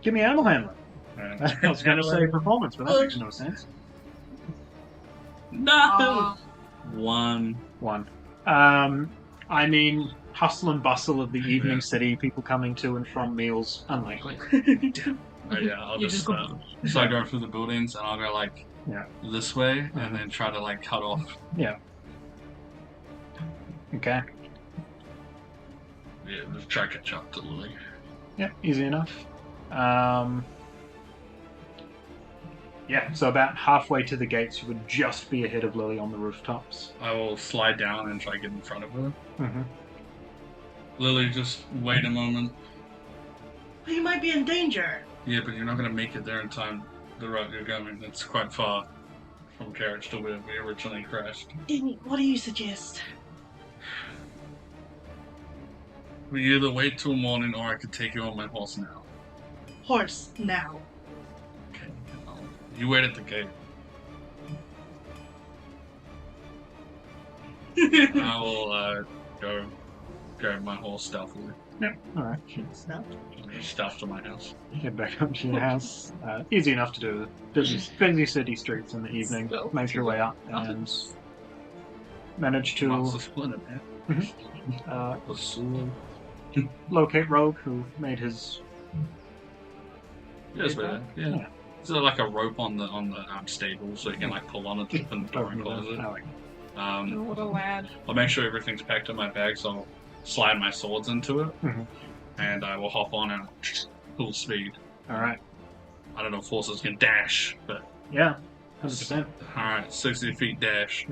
Speaker 1: animal handling. I was gonna say performance, but that makes no sense.
Speaker 3: No. One.
Speaker 1: I mean, hustle and bustle of the evening city, people coming to and from meals, unlikely.
Speaker 3: Oh, yeah, I'll
Speaker 2: You
Speaker 3: just
Speaker 2: just go-
Speaker 3: start going through the buildings, and I'll go like this way, and then try to like cut off.
Speaker 1: Okay.
Speaker 3: Yeah, just try to catch up to Lily.
Speaker 1: Yeah, easy enough. Yeah, so about halfway to the gates, you would just be ahead of Lily on the rooftops.
Speaker 3: I will slide down and try to get in front of her.
Speaker 1: Mm-hmm.
Speaker 3: Lily, just wait a moment.
Speaker 4: Well, you might be in danger.
Speaker 3: Yeah, but you're not going to make it there in time. The route you're going, it's quite far from carriage to where we originally crashed.
Speaker 4: Then what do you suggest?
Speaker 3: We either wait till morning, or I could take you on my horse now.
Speaker 4: Horse now.
Speaker 3: Okay. You wait at the gate. I will go grab my horse stealthily.
Speaker 1: Yep. Alright.
Speaker 4: Snout.
Speaker 3: Stealth to my house.
Speaker 1: Head back up to your house. Easy enough to do. Busy city streets in the evening. Make your way up and manage
Speaker 3: What's the
Speaker 1: to
Speaker 3: splinter, man?
Speaker 1: uh,
Speaker 3: The sword.
Speaker 1: locate Rogue, who made his
Speaker 3: Yes, better. Yeah.
Speaker 1: Yeah.
Speaker 3: Is there like a rope on the stable so you can like pull on it to open the door and close it?
Speaker 1: I like it.
Speaker 2: Oh, what a lad.
Speaker 3: I'll make sure everything's packed in my bag, so I'll slide my swords into it,
Speaker 1: Mhm.
Speaker 3: and I will hop on and full speed.
Speaker 1: All right.
Speaker 3: I don't know if horses can dash, but
Speaker 1: Yeah. 100%.
Speaker 3: all right, 60 feet dash.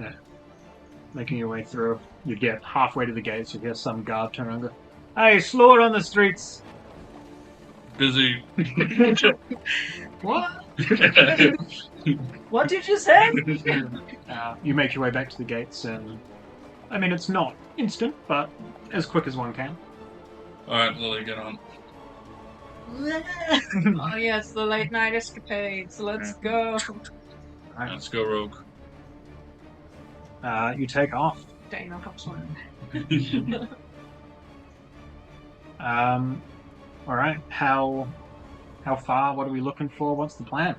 Speaker 1: Making your way through, you get halfway to the gates. You hear some guard turn around and go, "Hey, slower on the streets."
Speaker 3: Busy.
Speaker 2: What? What did you say?
Speaker 1: You make your way back to the gates, and I mean, it's not instant, but as quick as one can.
Speaker 3: All right, Lily, get on.
Speaker 2: Oh yes, the late night escapades. Let's go.
Speaker 1: Right.
Speaker 3: Let's go, Rogue.
Speaker 1: You take off.
Speaker 2: Dana hops on.
Speaker 1: All right. How far? What are we looking for? What's the plan?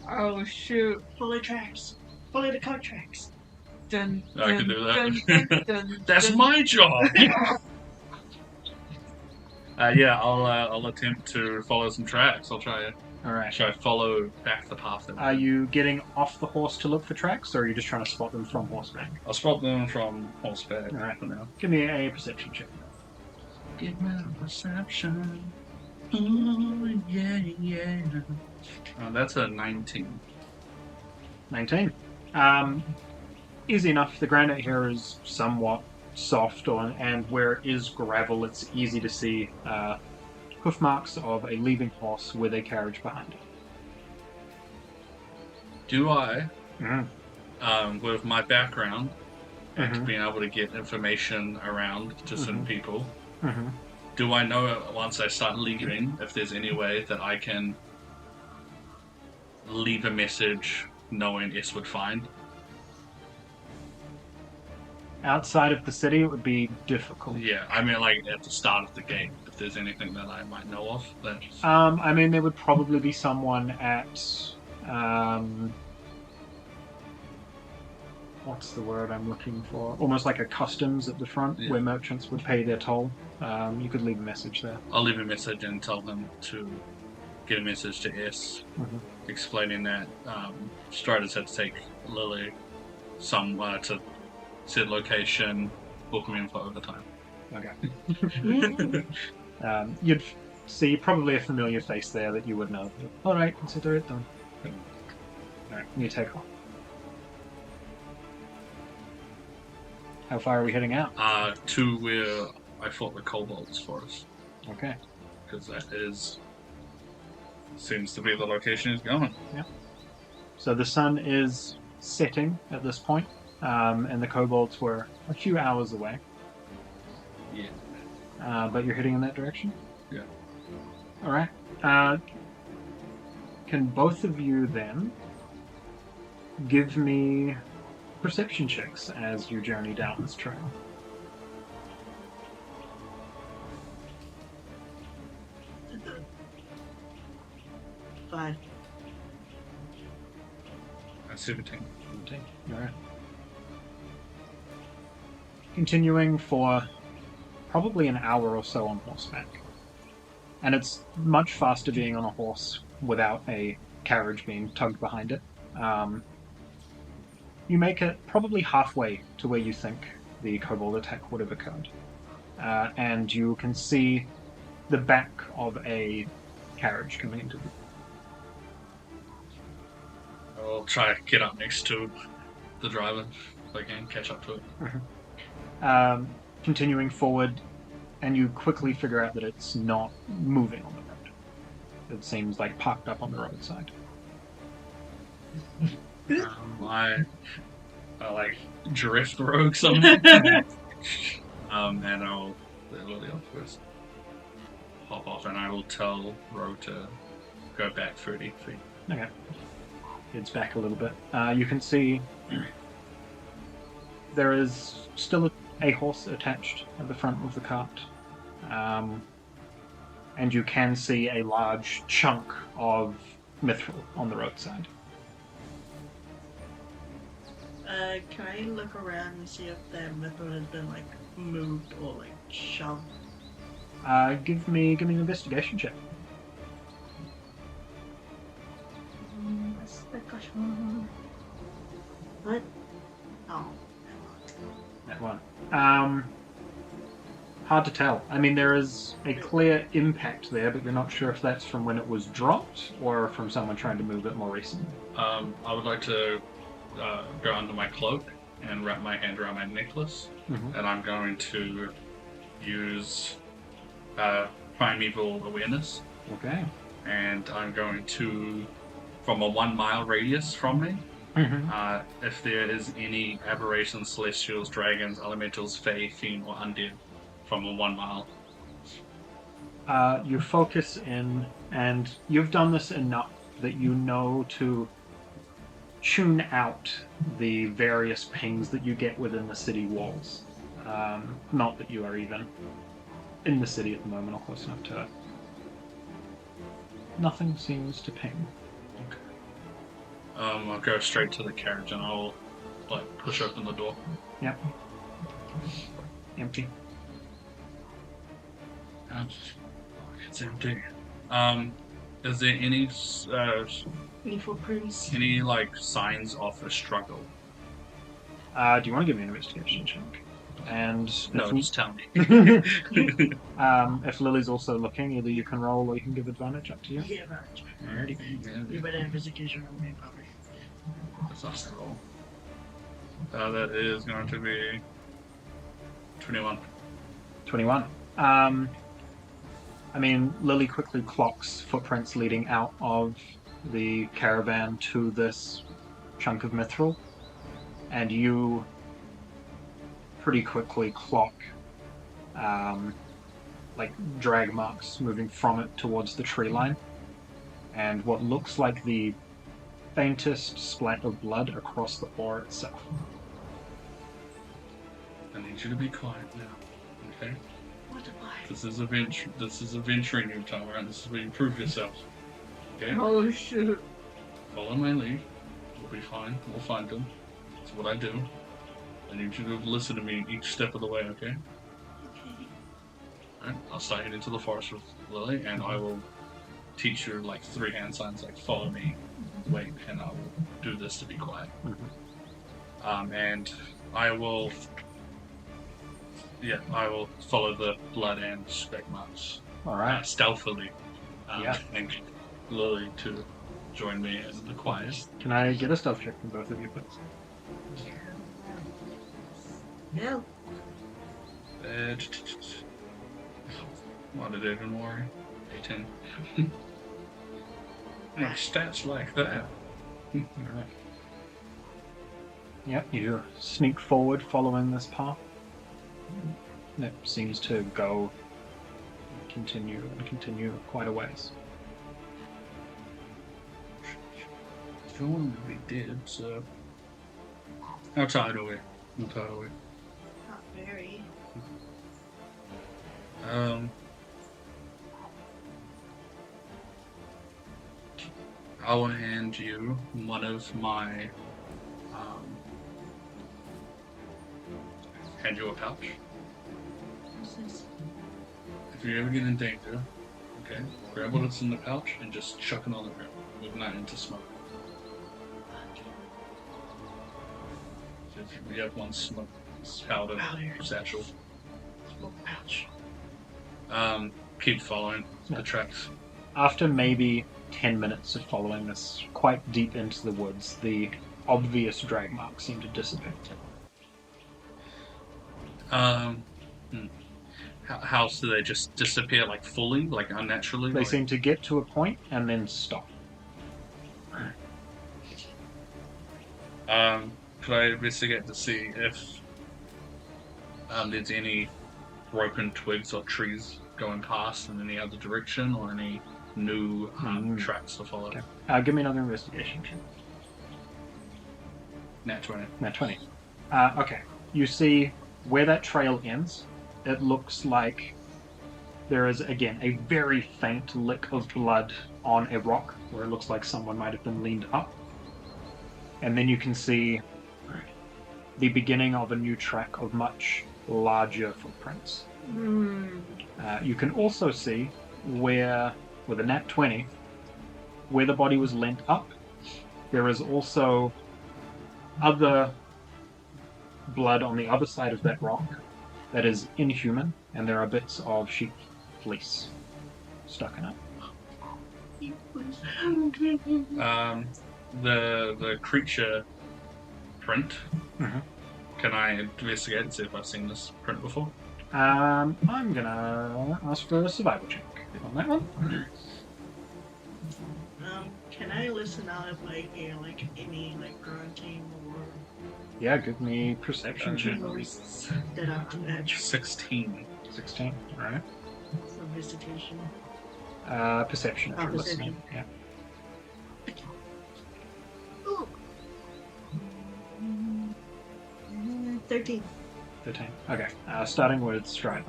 Speaker 2: Oh shoot.
Speaker 4: Follow tracks. Follow the cart tracks.
Speaker 2: Dun,
Speaker 3: I can do that.
Speaker 2: dun, dun, dun,
Speaker 3: That's
Speaker 2: dun.
Speaker 3: my job. Yeah, I'll attempt to follow some tracks. I'll try it.
Speaker 1: All right.
Speaker 3: Should I follow back the path?
Speaker 1: Are you getting off the horse to look for tracks, or are you just trying to spot them from horseback?
Speaker 3: I'll spot them from horseback.
Speaker 1: All right.
Speaker 3: For now.
Speaker 1: Give me a perception check.
Speaker 3: Give me a perception. Ooh, yeah. That's a 19.
Speaker 1: 19. Easy enough. The granite here is somewhat soft, and where it is gravel, it's easy to see hoof marks of a leaving horse with a carriage behind it.
Speaker 3: Do I,
Speaker 1: Mm.
Speaker 3: with my background, and
Speaker 1: Mhm.
Speaker 3: being able to get information around to some
Speaker 1: Mhm.
Speaker 3: people,
Speaker 1: Mm-hmm.
Speaker 3: do I know once I start leaving if there's any way that I can leave a message knowing S would find?
Speaker 1: Outside of the city, it would be difficult.
Speaker 3: Yeah, I mean, like at the start of the game, if there's anything that I might know of, that's
Speaker 1: I mean, there would probably be someone at what's the word I'm looking for? Almost like a customs at the front,
Speaker 3: Yeah.
Speaker 1: where merchants would pay their toll. You could leave a message there.
Speaker 3: I'll leave a message and tell them to get a message to S,
Speaker 1: Mhm.
Speaker 3: explaining that Striders had to take Lily somewhere to said location, book me in for overtime.
Speaker 1: Okay. You'd see probably a familiar face there that you would know. All right, consider it done. All right, you take off. How far are we heading out?
Speaker 3: To where I fought the kobolds for us,
Speaker 1: Okay.
Speaker 3: because that seems to be the location he's going.
Speaker 1: So the sun is setting at this point, and the kobolds were a few hours away.
Speaker 3: Yeah.
Speaker 1: But you're heading in that direction?
Speaker 3: Yeah.
Speaker 1: All right. Can both of you then give me perception checks as you journey down this trail?
Speaker 4: Five.
Speaker 3: 17.
Speaker 1: All right. Continuing for probably an hour or so on horseback. And it's much faster being on a horse without a carriage being tugged behind it. You make it probably halfway to where you think the kobold attack would have occurred. And you can see the back of a carriage coming into the...
Speaker 3: I'll try to get up next to the driver if I can catch up to it.
Speaker 1: Continuing forward, and you quickly figure out that it's not moving on the road. It seems like parked up on the roadside.
Speaker 3: I like drift rogue something. And I'll let Lily off first. Hop off, and I will tell Rogue to go back 30 feet.
Speaker 1: Okay. Heads back a little bit. You can see there is still a horse attached at the front of the cart. And you can see a large chunk of mithril on the roadside.
Speaker 4: Can I look around and see if that method has been like moved or like shoved?
Speaker 1: Give me an investigation check.
Speaker 4: What? Oh.
Speaker 1: That one. Hard to tell. I mean, there is a clear impact there, but you're not sure if that's from when it was dropped or from someone trying to move it more recently.
Speaker 3: I would like to go under my cloak and wrap my hand around my necklace, and I'm going to use primeval awareness.
Speaker 1: Okay.
Speaker 3: And I'm going to, from a 1 mile radius from me, if there is any aberrations, celestials, dragons, elementals, fae, fiend, or undead, from a 1 mile.
Speaker 1: You focus in, and you've done this enough that you know to tune out the various pings that you get within the city walls. Not that you are even in the city at the moment or close enough to it. Nothing seems to ping.
Speaker 3: Okay. I'll go straight to the carriage and I'll push open the door.
Speaker 1: Yep. Empty.
Speaker 3: It's empty. Is there any
Speaker 4: Any footprints?
Speaker 3: any signs of a struggle?
Speaker 1: Do you want to give me an investigation check? And
Speaker 3: No, just tell me.
Speaker 1: if Lily's also looking, either you can roll or you can give advantage, up to you.
Speaker 4: Yeah, right.
Speaker 1: Alrighty.
Speaker 4: You better investigation on me, probably.
Speaker 3: That's not the roll. That is going to be 21.
Speaker 1: 21. I mean, Lily quickly clocks footprints leading out of the caravan to this chunk of mithril, and you pretty quickly clock drag marks moving from it towards the tree line, and what looks like the faintest splat of blood across the ore itself.
Speaker 3: I need you to be quiet now, okay?
Speaker 4: What am I?
Speaker 3: This is a venturing new tower, and this is where you prove yourself. Okay?
Speaker 4: Oh shit.
Speaker 3: Follow my lead. We'll be fine. We'll find them. That's what I do. I need you to listen to me each step of the way, okay?
Speaker 4: Okay.
Speaker 3: Alright, I'll start heading to the forest with Lily, and I will teach you 3 hand signs, follow me, wait, and I will do this to be quiet. And I will follow the blood and speck marks
Speaker 1: Alright.
Speaker 3: stealthily,
Speaker 1: Yeah.
Speaker 3: and Lily to join me in the quiet.
Speaker 1: Can I get a stealth check from both of you, please?
Speaker 4: No.
Speaker 3: Why did I even worry? 18. No stats like that.
Speaker 1: Alright. Yep, you sneak forward following this path. It seems to go and continue quite a ways.
Speaker 3: I don't want to be dead, so... How tired are we?
Speaker 4: Not very.
Speaker 3: I will hand you one of my, hand you a pouch.
Speaker 4: What's this?
Speaker 3: If you ever get in danger, okay, grab what's in the pouch and just chuck it on the ground. Move not into smoke. If we have one smoke powder satchel.
Speaker 4: Smoke pouch.
Speaker 3: Keep following the tracks.
Speaker 1: After maybe 10 minutes of following this quite deep into the woods, the obvious drag marks seem to dissipate.
Speaker 3: How do they just disappear fully, unnaturally?
Speaker 1: They seem to get to a point and then stop.
Speaker 3: Could I investigate to see if there's any broken twigs or trees going past in any other direction, or any new tracks to follow?
Speaker 1: Okay. Give me another investigation.
Speaker 3: Nat 20.
Speaker 1: Nat 20. Okay. You see where that trail ends, it looks like there is, again, a very faint lick of blood on a rock where it looks like someone might have been leaned up. And then you can see the beginning of a new track of much larger footprints. You can also see where, with a nat 20, where the body was leant up, There is also other blood on the other side of that rock that is inhuman, and there are bits of sheep fleece stuck in it.
Speaker 3: The creature print.
Speaker 1: Mhm.
Speaker 3: Can I investigate and see if I've seen this print before?
Speaker 1: I'm gonna ask for a survival check on that one.
Speaker 4: Can I listen out if I hear like any like grunting or
Speaker 1: Yeah, give me perception check.
Speaker 4: noises that are unnatural?
Speaker 3: 16.
Speaker 1: 16, alright.
Speaker 4: Some visitation.
Speaker 1: Perception if
Speaker 4: Oh,
Speaker 1: you're
Speaker 4: perception.
Speaker 1: listening. Yeah.
Speaker 4: Ooh. 13.
Speaker 1: 13. Okay, starting with Strider.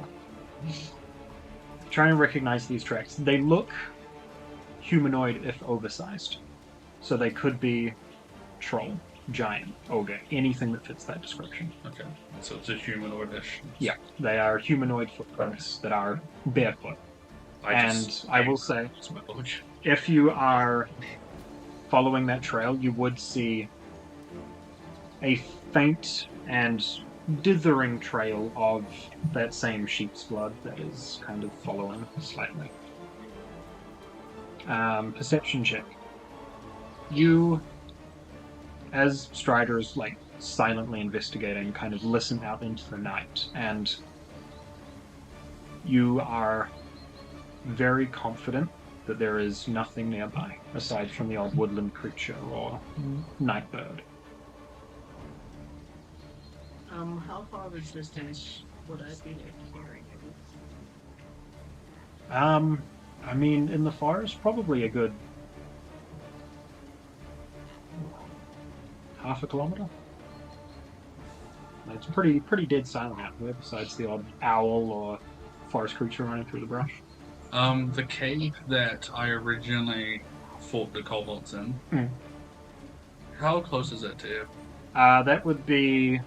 Speaker 1: Try and recognize these tracks. They look humanoid if oversized. So they could be troll, giant, ogre, anything that fits that description.
Speaker 3: Okay. So it's a humanoid-ish.
Speaker 1: Yeah, they are humanoid footprints that are barefoot. I will say,
Speaker 3: It's my village.
Speaker 1: if you are following that trail, you would see a faint and dithering trail of that same sheep's blood that is kind of following slightly. Perception check. You, as Strider is like silently investigating, kind of listen out into the night, and you are very confident that there is nothing nearby aside from the odd woodland creature or night bird.
Speaker 4: How far of a distance would I be like hearing it?
Speaker 1: I mean, in the forest, probably a good half a kilometer. It's pretty dead silent out there, besides the odd owl or forest creature running through the brush.
Speaker 3: The cave that I originally fought the kobolds in, how close is that to you?
Speaker 1: That would be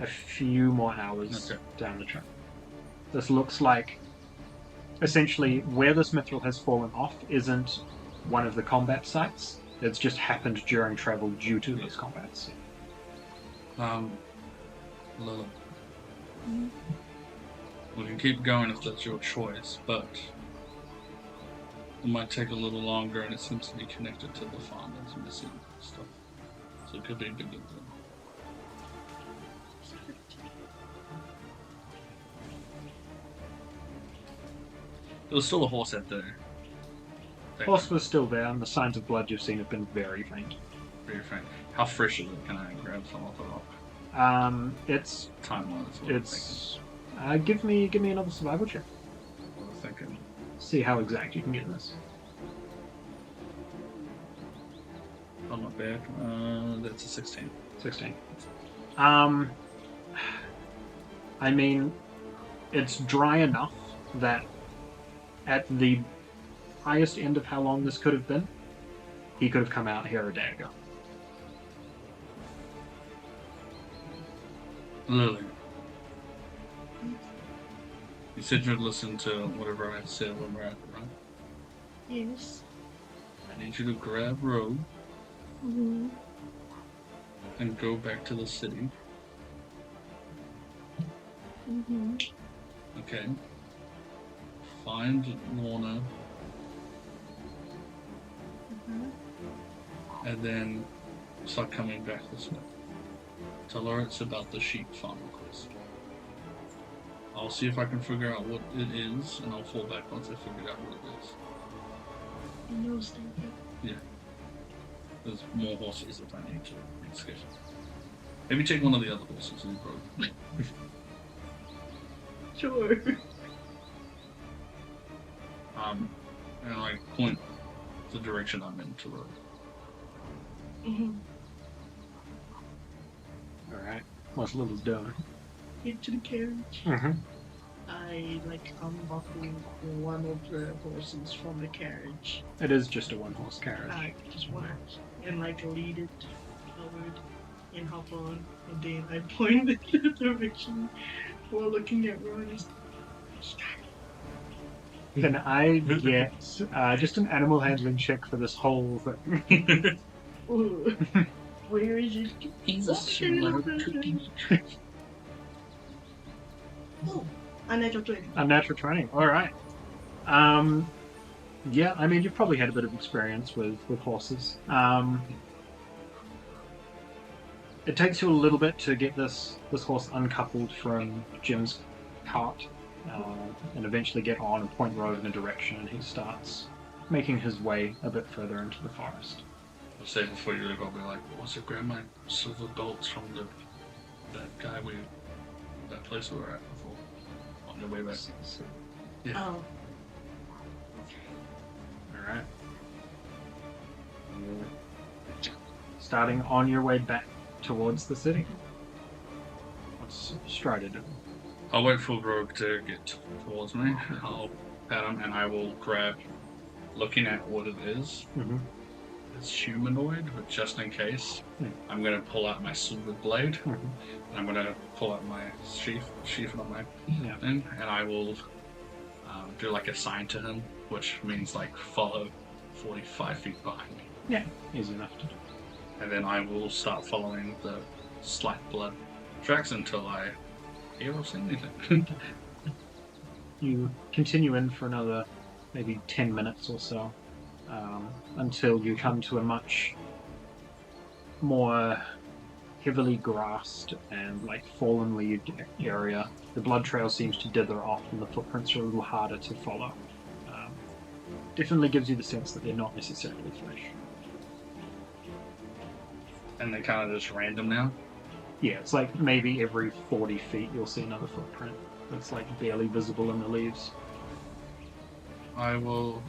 Speaker 1: a few more hours down the track. This looks like, essentially, where this mithril has fallen off isn't one of the combat sites. It's just happened during travel due to those combats.
Speaker 3: Lilith. We can keep going if that's your choice, but it might take a little longer, and it seems to be connected to the farm that's missing stuff. So it could be a big deal. There was still a horse out there.
Speaker 1: Horse was still there, and the signs of blood you've seen have been very faint.
Speaker 3: Very faint. How fresh is it? Can I grab some off the rock?
Speaker 1: It's
Speaker 3: Time-wise.
Speaker 1: give me another survival check.
Speaker 3: What I'm thinking.
Speaker 1: See how exact you can get in this.
Speaker 3: Oh, not bad. That's a 16.
Speaker 1: 16. I mean, it's dry enough that at the highest end of how long this could have been, he could have come out here a day ago.
Speaker 3: Lily. You said you'd listen to whatever I said when we're at it, right?
Speaker 4: Yes.
Speaker 3: I need you to grab Rogue
Speaker 4: Mm-hmm.
Speaker 3: and go back to the city.
Speaker 4: Mm-hmm.
Speaker 3: Okay. Find Lorna,
Speaker 4: Mm-hmm.
Speaker 3: and then start coming back this way. Tell her it's about the sheep farm quest. I'll see if I can figure out what it is, and I'll fall back once I figure out what it is.
Speaker 4: You know, Stanley.
Speaker 3: Yeah. There's more horses that I need to escape. Maybe take one of the other horses and go.
Speaker 4: Sure.
Speaker 3: And like point the direction I'm in to road.
Speaker 4: Mm-hmm.
Speaker 1: Alright. What's Lily's doing?
Speaker 4: Get to the carriage.
Speaker 1: Mm-hmm.
Speaker 4: I like unbuckle one of the horses from the carriage.
Speaker 1: It is just a one-horse carriage.
Speaker 4: I just want and like lead it forward and hop on, and then I point in the direction while looking at Ron.
Speaker 1: Can I get just an animal handling check for this whole thing?
Speaker 4: Ooh. Where is it?
Speaker 3: He's a similar to
Speaker 4: Oh, unnatural 20.
Speaker 1: Unnatural training. All right. Yeah, I mean, you've probably had a bit of experience with horses. It takes you a little bit to get this horse uncoupled from Jim's cart, and eventually get on and point the road in a direction, and he starts making his way a bit further into the forest.
Speaker 3: I'll say before you leave, I'll be like, "Was it grab my silver bolts from that guy that place we were at before on your way back?" Yeah.
Speaker 4: Oh,
Speaker 1: All right. Starting on your way back towards the city. What's Strider doing?
Speaker 3: I'll wait for Rogue to get towards me. I'll pat him, and I will grab. Looking at what it is,
Speaker 1: Mm-hmm.
Speaker 3: it's humanoid, but just in case, I'm gonna pull out my silver blade,
Speaker 1: Mm-hmm.
Speaker 3: and I'm gonna pull out my sheath on my
Speaker 1: Yeah.
Speaker 3: thing, and I will do like a sign to him, which means like follow 45 feet behind me,
Speaker 1: Yeah, easy enough to do.
Speaker 3: and then I will start following the slight blood tracks until I hear or see anything.
Speaker 1: You continue in for another maybe 10 minutes or so, until you come to a much more heavily grassed and like fallen leaved area. The blood trail seems to dither off and the footprints are a little harder to follow. Definitely gives you the sense that they're not necessarily fresh.
Speaker 3: And they kind of just random now.
Speaker 1: Yeah, it's like maybe every 40 feet you'll see another footprint that's like barely visible in the leaves.
Speaker 3: I will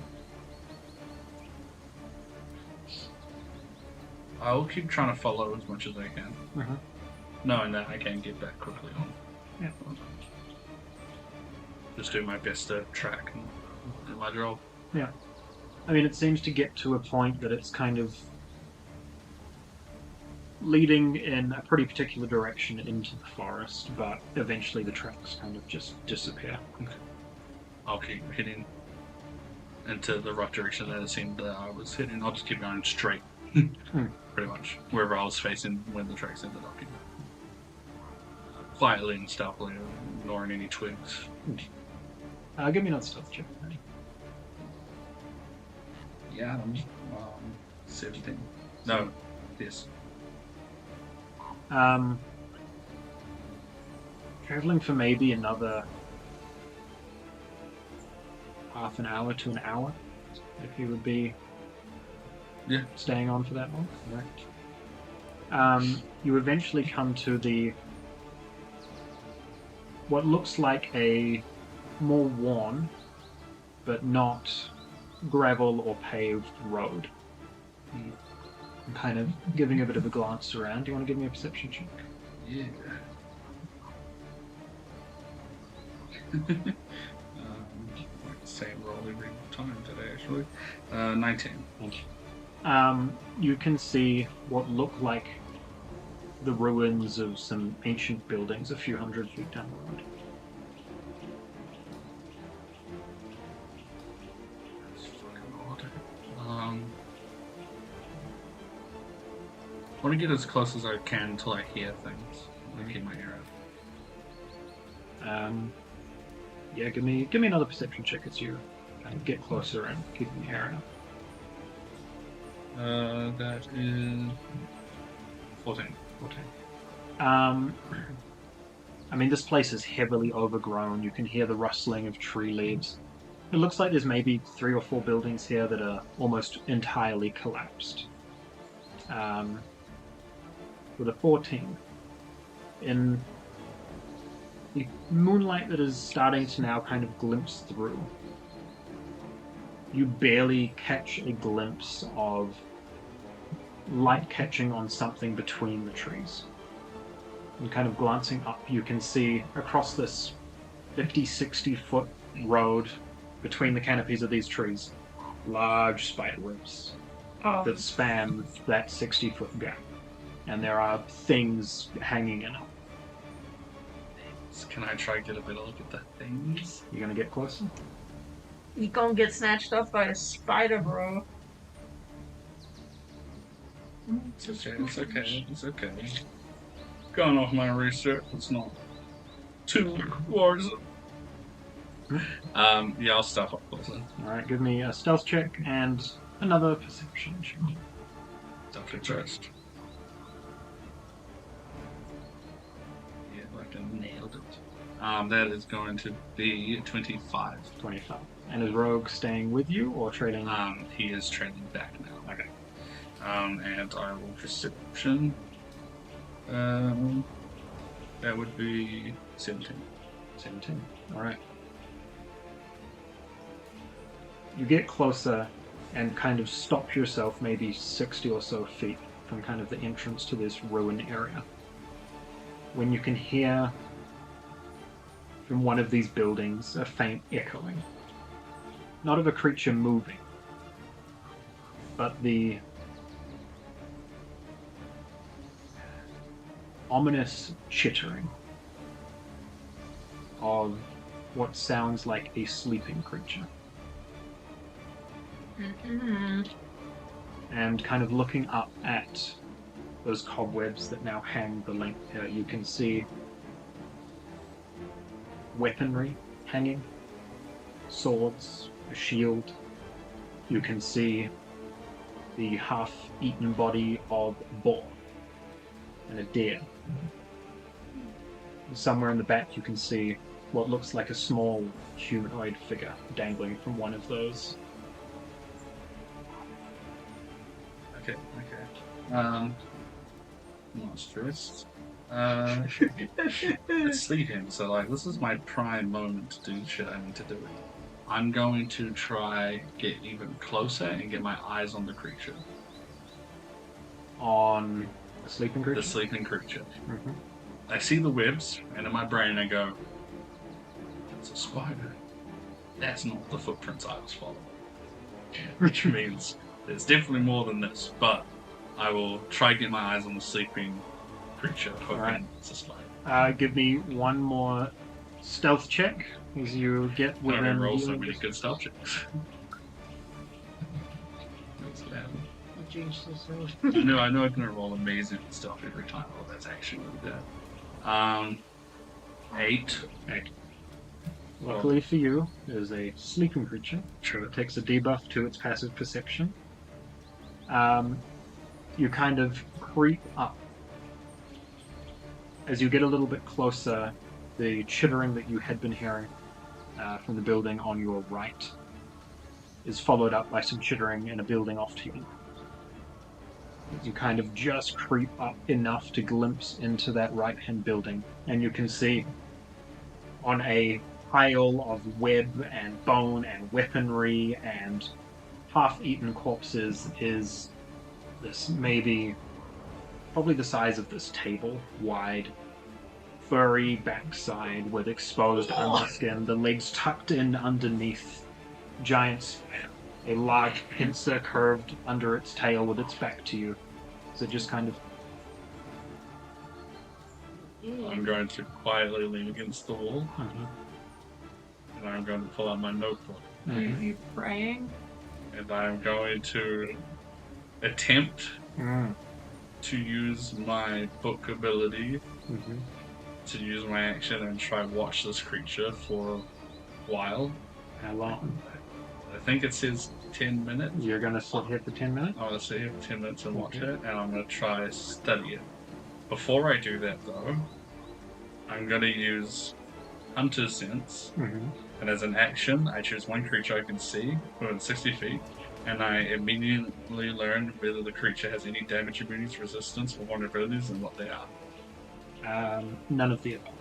Speaker 3: keep trying to follow as much as I can,
Speaker 1: Mm-hmm.
Speaker 3: knowing that I can get back quickly on.
Speaker 1: Yeah.
Speaker 3: Just do my best to track and do my job.
Speaker 1: Yeah. I mean, it seems to get to a point that it's kind of leading in a pretty particular direction into the forest, but eventually the tracks kind of just disappear.
Speaker 3: I'll keep heading into the right direction that it seemed that I was heading. I'll just keep going straight, pretty much wherever I was facing when the tracks ended up. Quietly and stealthily, ignoring any twigs.
Speaker 1: Give me another stealth check. Ready?
Speaker 3: Yeah, 17. No, yes.
Speaker 1: Traveling for maybe another half an hour to an hour, if you would be staying on for that long. Right. You eventually come to what looks like a more worn, but not gravel or paved road. I'm kind of giving a bit of a glance around. Do you want to give me a perception check?
Speaker 3: Yeah. Same roll every time today, actually. 19.
Speaker 1: You can see what look like the ruins of some ancient buildings a few hundred feet down the road.
Speaker 3: That's fucking odd. I want to get as close as I can until I hear things. I keep my ear out.
Speaker 1: Yeah, give me another perception check as you kind of get closer and keep your hair out.
Speaker 3: That is 14.
Speaker 1: 14. I mean, this place is heavily overgrown. You can hear the rustling of tree leaves. It looks like there's maybe 3 or 4 buildings here that are almost entirely collapsed. With a 14. In the moonlight that is starting to now kind of glimpse through, you barely catch a glimpse of light catching on something between the trees. And kind of glancing up, you can see across this 50-60 foot road between the canopies of these trees, large spider webs that span that 60-foot gap. And there are things hanging in it.
Speaker 3: Can I try to get a better look at the things?
Speaker 1: You gonna get closer?
Speaker 2: You gonna get snatched up by a spider, bro.
Speaker 3: It's okay. It's okay. It's okay. Going off my research, it's not too worrisome. Yeah, I'll step up closer.
Speaker 1: Alright, give me a stealth check and another perception check.
Speaker 3: Definitely trust. Yeah, like I nailed it. That is going to be 25.
Speaker 1: 25. And is Rogue staying with you or trading?
Speaker 3: He is trailing back now.
Speaker 1: Okay.
Speaker 3: And I will perception. That would be 17.
Speaker 1: 17. Alright. You get closer and kind of stop yourself maybe 60 or so feet from kind of the entrance to this ruin area. When you can hear from one of these buildings a faint echoing. Not of a creature moving, but the ominous chittering of what sounds like a sleeping creature. And kind of looking up at those cobwebs that now hang the length here, you can see weaponry hanging, swords, a shield. You can see the half-eaten body of a boar and a deer. Somewhere in the back you can see what looks like a small humanoid figure dangling from one of those.
Speaker 3: Okay. Not stressed. It's sleeping, so like this is my prime moment to do shit I need to do. I'm going to try get even closer and get my eyes on the creature.
Speaker 1: On the sleeping creature?
Speaker 3: The sleeping creature.
Speaker 1: Mm-hmm.
Speaker 3: I see the webs, and in my brain I go, "It's a spider. That's not the footprints I was following." Which means there's definitely more than this, but I will try to get my eyes on the sleeping creature, hoping
Speaker 1: Alright.
Speaker 3: it's a spider.
Speaker 1: Give me one more stealth check as you get
Speaker 3: I
Speaker 1: within.
Speaker 3: don't roll so
Speaker 1: healing
Speaker 3: many
Speaker 1: distance.
Speaker 3: good stealth checks. That's bad.
Speaker 4: I changed this out.
Speaker 3: I know I can roll amazing stuff every time. Oh, that's actually really bad. 8.
Speaker 1: Luckily for you, there's a sleeping creature
Speaker 3: True.
Speaker 1: that takes a debuff to its passive perception. You kind of creep up. As you get a little bit closer, the chittering that you had been hearing from the building on your right is followed up by some chittering in a building off to you. You kind of just creep up enough to glimpse into that right-hand building, and you can see on a pile of web and bone and weaponry and half-eaten corpses is this probably the size of this table, wide, furry backside with exposed underskin, the legs tucked in underneath, giant spear, a large pincer curved under its tail with its back to you. So just kind of...
Speaker 3: I'm going to quietly lean against the wall, and I'm going to pull out my notebook.
Speaker 2: Are you praying?
Speaker 3: And I'm going to attempt
Speaker 1: Mm.
Speaker 3: to use my book ability
Speaker 1: Mhm.
Speaker 3: to use my action and try watch this creature for a while.
Speaker 1: How long?
Speaker 3: I think it says 10 minutes.
Speaker 1: You're gonna sit here for 10 minutes?
Speaker 3: I want to sit here for 10 minutes and watch
Speaker 1: Okay.
Speaker 3: it, and I'm going to try study it. Before I do that, though, I'm going to use Hunter's Sense,
Speaker 1: Mm-hmm.
Speaker 3: and as an action, I choose one creature I can see within 60 feet, and I immediately learn whether the creature has any damage immunities, resistance, or vulnerabilities, and what they are.
Speaker 1: None of the above.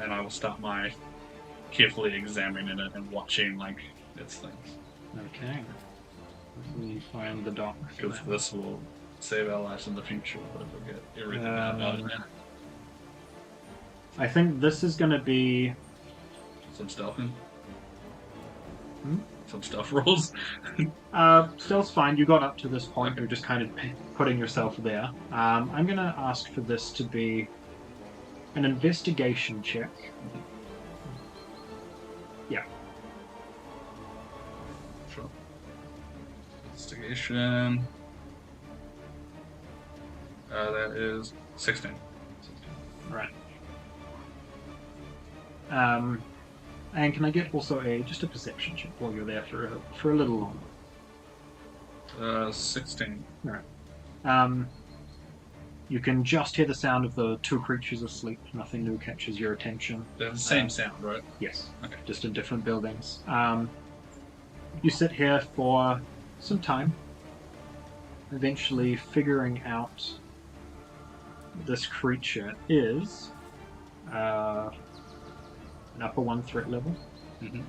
Speaker 3: And I will start my carefully examining it and watching its things,
Speaker 1: Okay. Let me find the doc. for
Speaker 3: because
Speaker 1: that.
Speaker 3: this will save our lives in the future. But we'll get everything out of it now.
Speaker 1: I think this is gonna be...
Speaker 3: Some stealthing.
Speaker 1: Hmm?
Speaker 3: Some stealth rolls.
Speaker 1: Stealth's fine. You got up to this point.
Speaker 3: Okay.
Speaker 1: You're just kind of putting yourself there. I'm gonna ask for this to be an investigation check. Yeah.
Speaker 3: Sure. Investigation. That is 16.
Speaker 1: Right. And can I get also just a perception check while you're there for a little longer?
Speaker 3: 16.
Speaker 1: You can just hear the sound of the two creatures asleep. Nothing new catches your attention.
Speaker 3: They're the same sound, right?
Speaker 1: Yes.
Speaker 3: Okay.
Speaker 1: Just in different buildings. You sit here for some time, eventually figuring out this creature is an upper 1 threat level.
Speaker 3: Mm-hmm.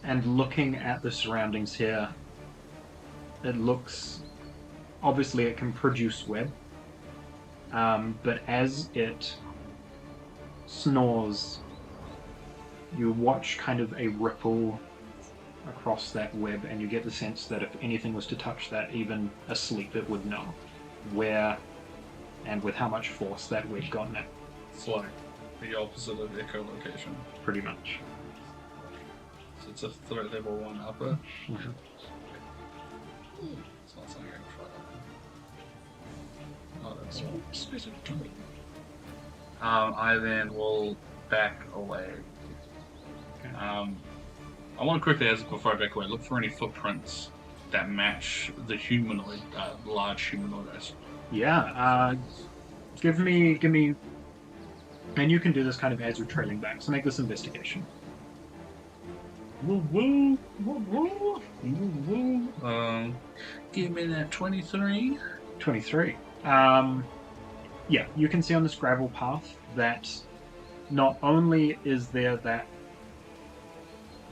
Speaker 1: And looking at the surroundings here, it looks... Obviously it can produce web, but as it snores, you watch kind of a ripple across that web, and you get the sense that if anything was to touch that, even asleep, it would know where and with how much force that web got at.
Speaker 3: It's like the opposite of echolocation.
Speaker 1: Pretty much.
Speaker 3: So it's a threat level 1 upper.
Speaker 1: Mhm.
Speaker 3: It's not something I can try. Oh, that's specific to me. I then will back away.
Speaker 1: Okay.
Speaker 3: I want to quickly, as before I back away, look for any footprints that match the humanoid, large humanoid.
Speaker 1: Yeah. Give me, and you can do this kind of as you're trailing back. So make this investigation.
Speaker 3: Woo woo woo woo woo woo. Give me that 23.
Speaker 1: 23. Yeah, you can see on this gravel path that not only is there that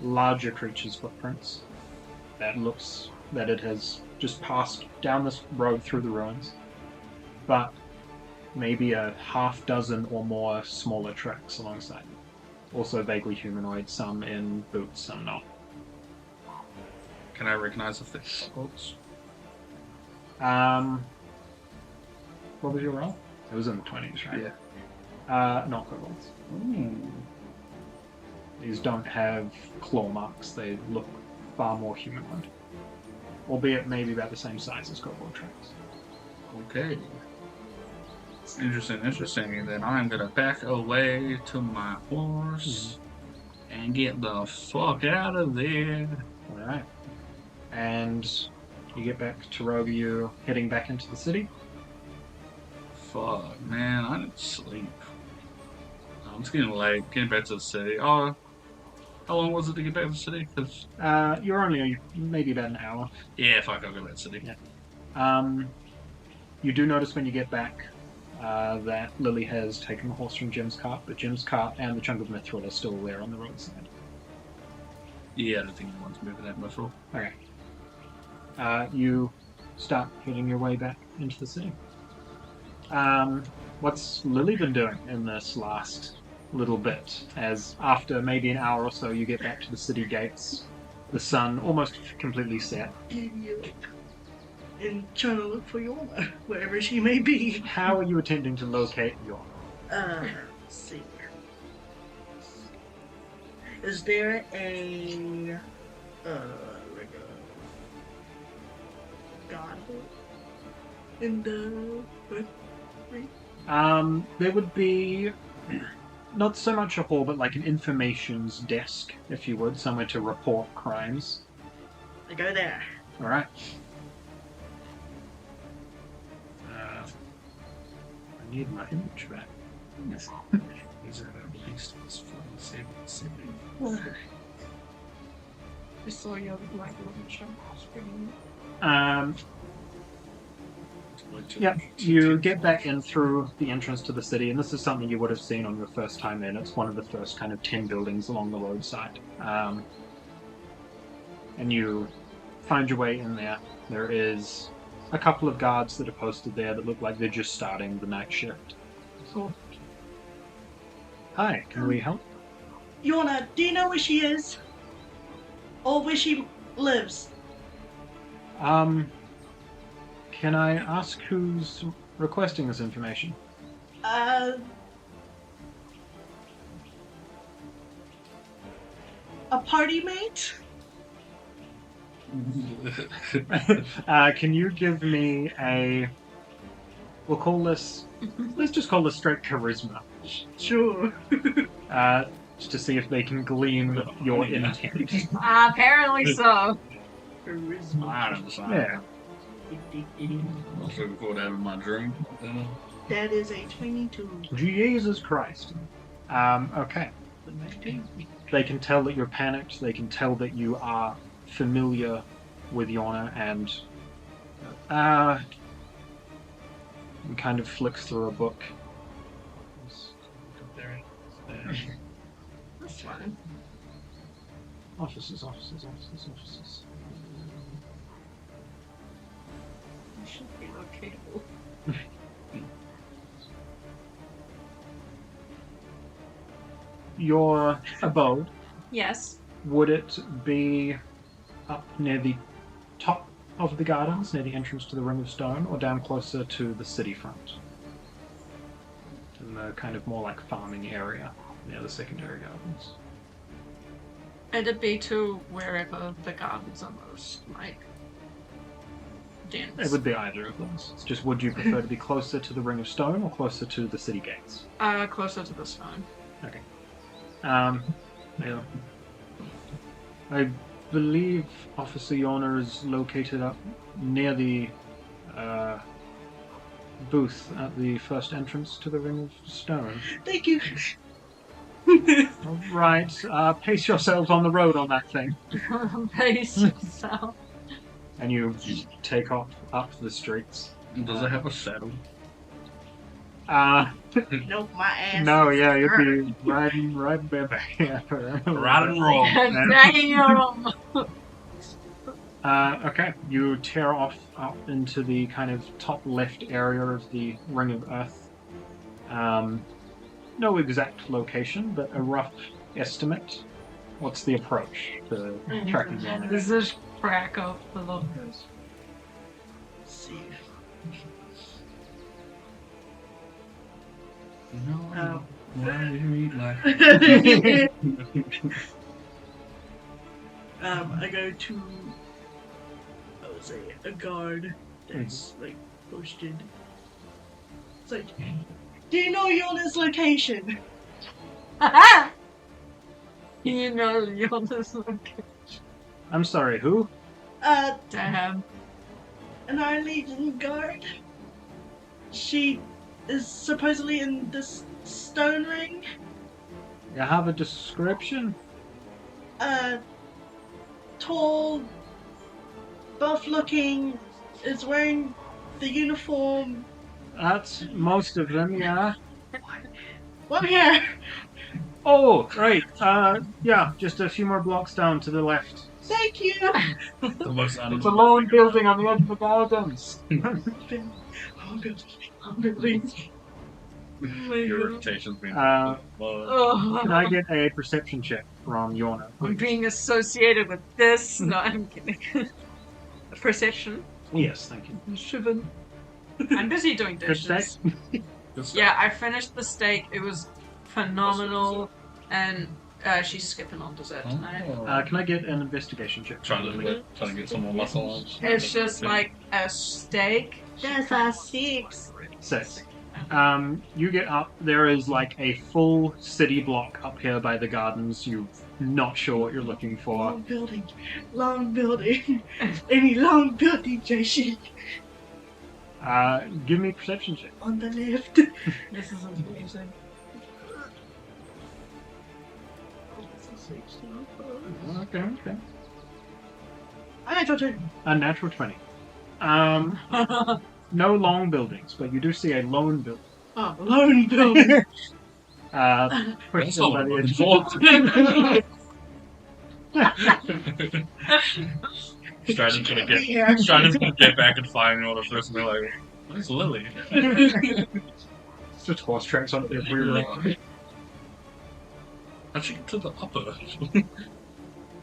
Speaker 1: larger creature's footprints that looks that it has just passed down this road through the ruins, but maybe a half dozen or more smaller tracks alongside. Also vaguely humanoid, some in boots, some not.
Speaker 3: Can I recognize if they're folks?
Speaker 1: What was your roll? It was in the 20s, right?
Speaker 3: Yeah.
Speaker 1: Not kobolds.
Speaker 3: Ooh.
Speaker 1: These don't have claw marks. They look far more humanoid. Albeit maybe about the same size as kobold tracks.
Speaker 3: Okay. Interesting. Then I'm gonna back away to my horse and get the fuck out of there.
Speaker 1: Alright. And you get back to Rogue, you heading back into the city?
Speaker 3: Fuck, man, I need to sleep. It's getting late. Getting back to the city. Oh, how long was it to get back to the city? 'Cause
Speaker 1: You're only maybe about an hour.
Speaker 3: yeah, fuck, I'll go back to the city.
Speaker 1: Yeah. You do notice when you get back that Lily has taken the horse from Jim's cart, but Jim's cart and the chunk of mithril are still there on the roadside.
Speaker 3: Yeah, I don't think anyone's moving that mithril.
Speaker 1: Okay. You start heading your way back into the city. What's Lily been doing in this last little bit? As after maybe an hour or so, you get back to the city gates. The sun almost completely set.
Speaker 4: And trying to look for Yorma, wherever she may be.
Speaker 1: How are you attempting to locate your?
Speaker 4: Let's see. Is there a like a god in the
Speaker 1: There would be not so much a hall, but like an information's desk, if you would, somewhere to report crimes.
Speaker 4: I go there.
Speaker 1: All right. I need my image back.
Speaker 3: These are the least of this fucking city.
Speaker 2: I saw your like little show screen.
Speaker 1: Yep, you get back in through the entrance to the city, and this is something you would have seen on your first time in. It's one of the first kind of 10 buildings along the roadside. And you find your way in there. There is a couple of guards that are posted there that look like they're just starting the night shift.
Speaker 4: Cool.
Speaker 1: Hi, can we help?
Speaker 4: Yorma, do you know where she is? Or where she lives?
Speaker 1: Can I ask who's requesting this information?
Speaker 4: a party mate?
Speaker 1: Can you give me a... We'll call this... Let's just call this straight charisma.
Speaker 4: Sure.
Speaker 1: Just to see if they can glean your intent.
Speaker 2: Apparently so.
Speaker 4: Charisma.
Speaker 3: I understand.
Speaker 1: Yeah.
Speaker 3: I'm looking forward to having my drink.
Speaker 4: That is a 22.
Speaker 1: Jesus Christ. Okay. They can tell that you're panicked. They can tell that you are familiar with Yona, and he kind of flicks through a book.
Speaker 2: That's fine.
Speaker 1: Officers.
Speaker 2: I should be locatable.
Speaker 1: Your abode,
Speaker 2: Yes.
Speaker 1: would it be up near the top of the gardens, near the entrance to the Ring of Stone, or down closer to the city front? In the kind of more like farming area near the secondary gardens.
Speaker 2: It'd be to wherever the gardens are most, like, dense.
Speaker 1: It would be either of those. It's just, would you prefer to be closer to the Ring of Stone or closer to the city gates?
Speaker 2: Closer to the stone.
Speaker 1: Okay. Yeah. I believe Officer Yona is located up near the booth at the first entrance to the Ring of Stone.
Speaker 4: Thank you.
Speaker 1: Right, pace yourselves on the road on that thing.
Speaker 2: Pace yourself.
Speaker 1: And you take off up the streets.
Speaker 3: Does it have a saddle?
Speaker 4: Nope, my ass.
Speaker 1: No, yeah, you'd be riding bareback. Yeah,
Speaker 3: Ride and roll.
Speaker 2: Damn.
Speaker 1: Okay, you tear off up into the kind of top left area of the Ring of Earth. No exact location, but a rough estimate. What's the approach to tracking down it?
Speaker 2: This is crack of the locals.
Speaker 4: Let's see.
Speaker 3: No. Why do you eat like
Speaker 4: I go to, I would say, a guard that's like posted. It's like, do you know Yona's location?
Speaker 2: You know you're this location.
Speaker 1: I'm sorry, who?
Speaker 2: Damn.
Speaker 4: An Iron Legion guard. She is supposedly in this stone ring.
Speaker 1: You have a description?
Speaker 4: Tall, buff looking, is wearing the uniform.
Speaker 1: That's most of them, yeah.
Speaker 4: Well, yeah.
Speaker 1: Oh, right. Yeah, just a few more blocks down to the left.
Speaker 4: Thank you.
Speaker 3: the most
Speaker 1: It's a lone building on the edge of the gardens.
Speaker 4: I'm building.
Speaker 3: Your reputation's been
Speaker 2: Oh,
Speaker 1: Can I get a perception check from Yona?
Speaker 2: I'm
Speaker 1: please?
Speaker 2: being associated with this. No, I'm kidding. Perception.
Speaker 1: Yes, thank you.
Speaker 2: Shivan. I'm busy doing
Speaker 1: Good steak?
Speaker 2: dishes. Yeah, I finished the steak. It was phenomenal. And she's skipping on dessert tonight.
Speaker 1: Can I get an investigation check?
Speaker 3: trying to get some more muscle on.
Speaker 2: It's just like a steak.
Speaker 4: That's a 6.
Speaker 1: 6. You get up, there is like a full city block up here by the gardens. You're not sure what you're looking for.
Speaker 4: Long building. Long building. Any long building, JC.
Speaker 1: Give me a perception check.
Speaker 4: On the left.
Speaker 2: This is amazing.
Speaker 1: Okay.
Speaker 4: I got your
Speaker 1: A natural 20. No long buildings, but you do see a lone building.
Speaker 4: Oh, lone building.
Speaker 1: Pushed
Speaker 3: That's all
Speaker 1: by
Speaker 3: I'm
Speaker 1: the
Speaker 3: looking
Speaker 1: edge.
Speaker 3: for. Stratton's gonna get back and find all the first and be like, where's Lily?
Speaker 1: It's just horse tracks on every road.
Speaker 3: How'd she get to the upper?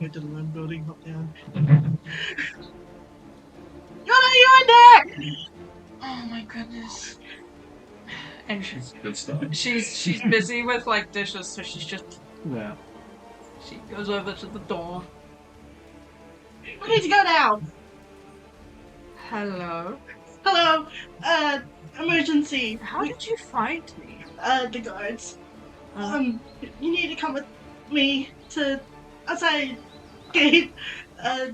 Speaker 4: Go to the lone building, hop down. Yana, you're in there!
Speaker 2: Oh my goodness. And
Speaker 3: Good stuff.
Speaker 2: she's busy with like dishes, so she's just
Speaker 1: Yeah.
Speaker 2: She goes over to the door.
Speaker 4: We need to go now.
Speaker 2: Hello.
Speaker 4: Hello. Emergency.
Speaker 2: How did you find me?
Speaker 4: The guards. You need to come with me to outside gate.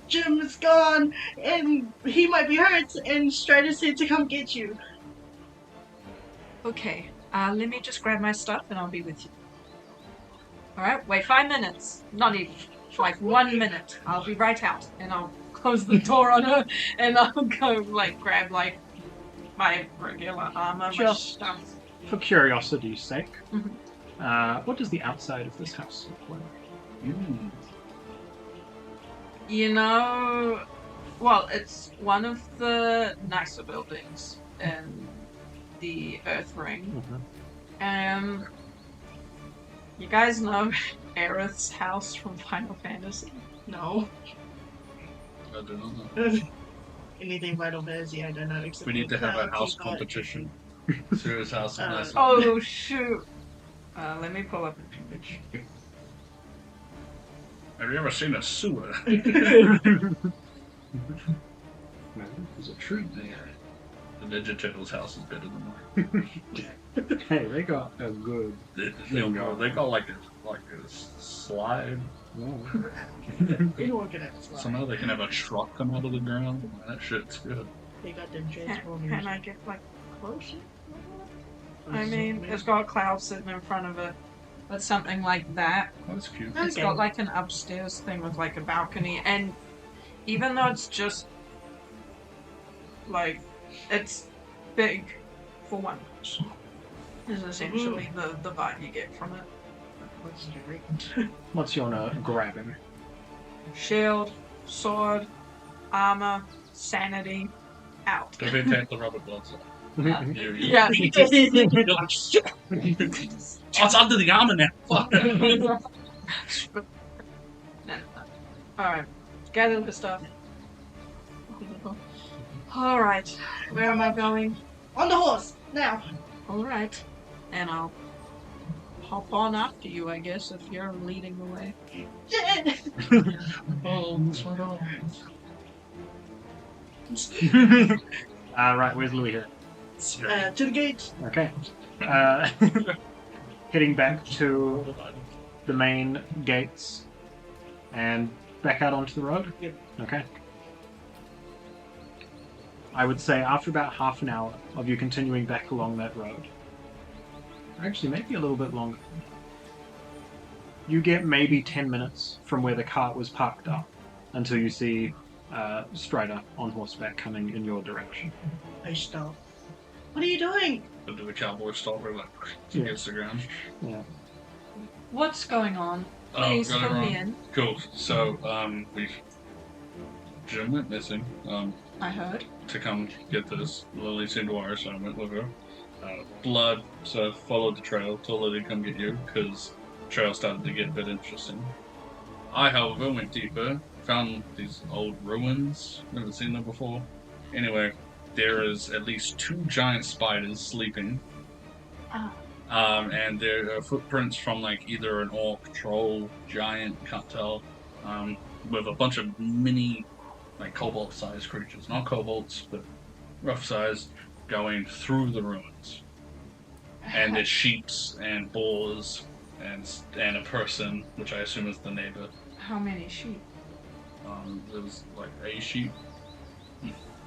Speaker 4: Jim is gone, and he might be hurt, and Strider said to come get you.
Speaker 2: Okay. Let me just grab my stuff and I'll be with you. Alright, wait 5 minutes. Not even. Like 1 minute. I'll be right out. And I'll close the door on her and I'll go like grab like my regular armor, my
Speaker 1: Just-
Speaker 2: stuff.
Speaker 1: For curiosity's sake,
Speaker 2: Mhm.
Speaker 1: what does the outside of this house look like?
Speaker 2: You know, well, it's one of the nicer buildings in the Earth Ring. You guys know Aerith's house from Final Fantasy?
Speaker 4: No.
Speaker 3: I do not know.
Speaker 4: Anything Final Fantasy, I don't know. Except
Speaker 3: We need to have a
Speaker 4: for
Speaker 3: house
Speaker 4: Teapot.
Speaker 3: competition. Serious house. Nice.
Speaker 2: Oh shoot! Let me pull up an image.
Speaker 3: Have you ever seen a sewer?
Speaker 1: No, there's a tree there.
Speaker 3: The Ninja Turtles' house is better than mine.
Speaker 1: Hey, they got a good.
Speaker 3: They got like a slide.
Speaker 4: Anyone can have a slide.
Speaker 3: Somehow they can have a truck come out of the ground. That shit's good.
Speaker 4: They got them
Speaker 2: Can
Speaker 4: Transformers.
Speaker 2: I get like closer? I mean, it's got a cloud sitting in front of it, but something like that.
Speaker 3: That's cute.
Speaker 2: It's got like an upstairs thing with like a balcony, and even though it's just like it's big for one person, is essentially the vibe you get from it.
Speaker 4: What's great.
Speaker 1: What's your grabbing?
Speaker 2: Shield, sword, armor, sanity, out.
Speaker 3: If they take the rubber gloves off. You-
Speaker 2: Yeah.
Speaker 3: You're like, shit. Oh, it's under the armor now. Fuck.
Speaker 2: Alright, gather the stuff. Alright, where am I going?
Speaker 4: On the horse now.
Speaker 2: Alright, and I'll hop on after you, I guess, if you're leading the way.
Speaker 4: Yeah.
Speaker 3: Oh, that's right on.
Speaker 1: Right, where's Louis here?
Speaker 4: To the gate.
Speaker 1: Okay. Heading back to the main gates and back out onto the road?
Speaker 4: Yep.
Speaker 1: Okay. I would say after about half an hour of you continuing back along that road, actually maybe a little bit longer, you get maybe 10 minutes from where the cart was parked up until you see Strider on horseback coming in your direction.
Speaker 4: I stop. What are you doing?
Speaker 3: But do the cowboy stop where like
Speaker 1: Yeah.
Speaker 3: against the ground?
Speaker 1: Yeah.
Speaker 2: What's going on?
Speaker 3: Oh,
Speaker 2: Please
Speaker 3: got it
Speaker 2: fill me
Speaker 3: wrong.
Speaker 2: in.
Speaker 3: Cool. So, Jim went missing.
Speaker 2: I heard.
Speaker 3: To come get this. Lily seemed to worry, so I went with her. Blood, so followed the trail, told Lily to come get you, because the trail started to get a bit interesting. I, however, went deeper, found these old ruins, never seen them before. Anyway, there is at least 2 giant spiders sleeping. And there are footprints from like either an orc, troll, giant, can't tell, with a bunch of mini, like cobalt-sized creatures, not kobolds, but rough size, going through the ruins. And there's sheeps and boars and a person, which I assume is the neighbor.
Speaker 2: How many sheep?
Speaker 3: There was like a sheep.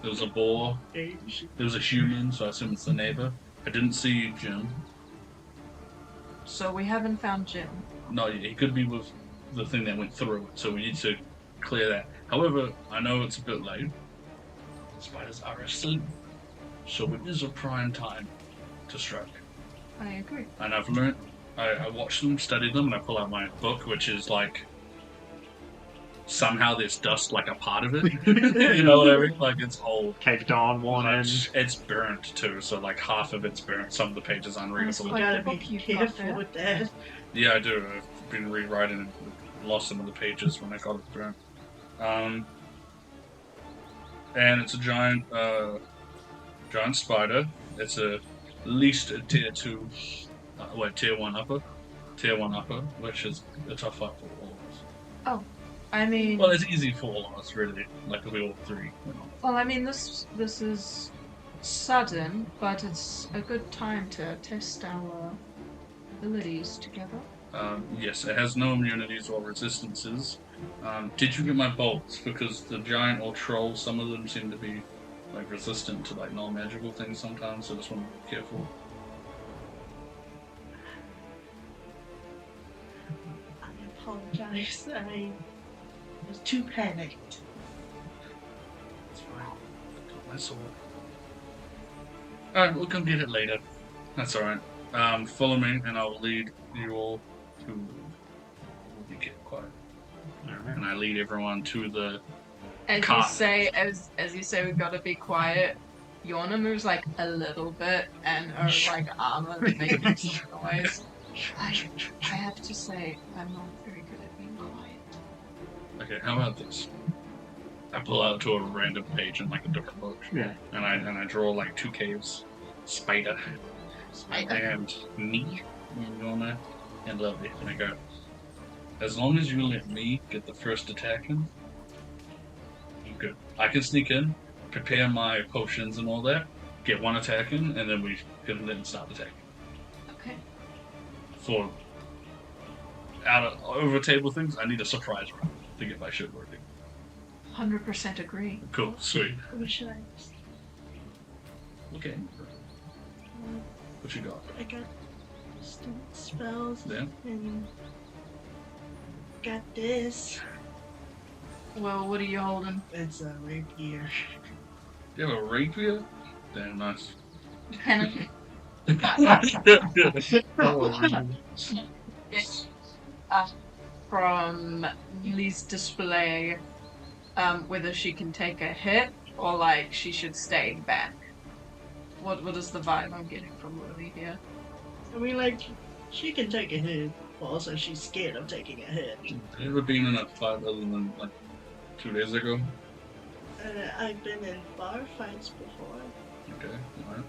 Speaker 3: There was a boar. There was a human, so I assume it's the neighbor. I didn't see Jim.
Speaker 2: So we haven't found Jim.
Speaker 3: No, he could be with the thing that went through it, so we need to clear that. However, I know it's a bit late. The spiders are asleep, so it is a prime time to strike.
Speaker 2: I agree.
Speaker 3: And I've learned, I watched them, studied them, and I pull out my book, which is like, somehow there's dust like a part of it. You know what I mean? Like it's old.
Speaker 1: Caked on one end.
Speaker 3: It's burnt too, so like half of it's burnt. Some of the pages aren't
Speaker 2: Nice.
Speaker 3: readable.
Speaker 4: You gotta
Speaker 2: Like the
Speaker 4: be
Speaker 2: book you've got
Speaker 4: careful
Speaker 2: there.
Speaker 4: with that.
Speaker 3: Yeah, I do. I've been rewriting and lost some of the pages when I got it burnt. And it's a giant spider. It's at least a tier 2, tier 1 upper, which is a tough fight for all of us.
Speaker 2: I mean,
Speaker 3: Well, it's easy for all of us, really. Like, we all three.
Speaker 2: well, I mean, this is sudden, but it's a good time to test our abilities together.
Speaker 3: Yes, it has no immunities or resistances. Did you get my bolts? Because the giant or troll, some of them seem to be like resistant to like non-magical things sometimes, so I just want to be careful.
Speaker 4: I apologize. I was too panicked.
Speaker 3: It's fine. I got my sword. Alright, we'll come get it later. That's alright. Follow me and I'll lead you all to... You get quiet.
Speaker 1: Alright.
Speaker 3: And I lead everyone to the...
Speaker 2: As
Speaker 3: Cont.
Speaker 2: you say, we've got to be quiet. Yona moves like a little bit, and her like armor making some noise. I have to say, I'm not very good at being quiet.
Speaker 3: Okay, how about this? I pull out to a random page in like a different book.
Speaker 1: Yeah.
Speaker 3: And I draw like 2 caves. Spider. And me. And Yona. And Lovely. And I go, as long as you let me get the first attack in, I'm good. I can sneak in, prepare my potions and all that, get 1 attack in, and then we can then start attacking.
Speaker 2: Okay.
Speaker 3: For over table things, I need a surprise round to get my shit working.
Speaker 2: 100% agree.
Speaker 3: Cool, sweet.
Speaker 4: What should I?
Speaker 3: Okay. What you got?
Speaker 4: I got instant spells
Speaker 3: Yeah.
Speaker 4: and got this.
Speaker 2: Well, what are you holding?
Speaker 4: It's a rapier.
Speaker 3: You have a rapier? Damn nice.
Speaker 2: Pen. From Lily's display, whether she can take a hit or like she should stay back. What is the vibe I'm getting from Lily here?
Speaker 4: I mean, like, she can take a hit, but also she's scared of taking a hit.
Speaker 3: Have you ever been in a fight other than like 2 days ago?
Speaker 4: I've been in bar fights before.
Speaker 3: Okay, alright.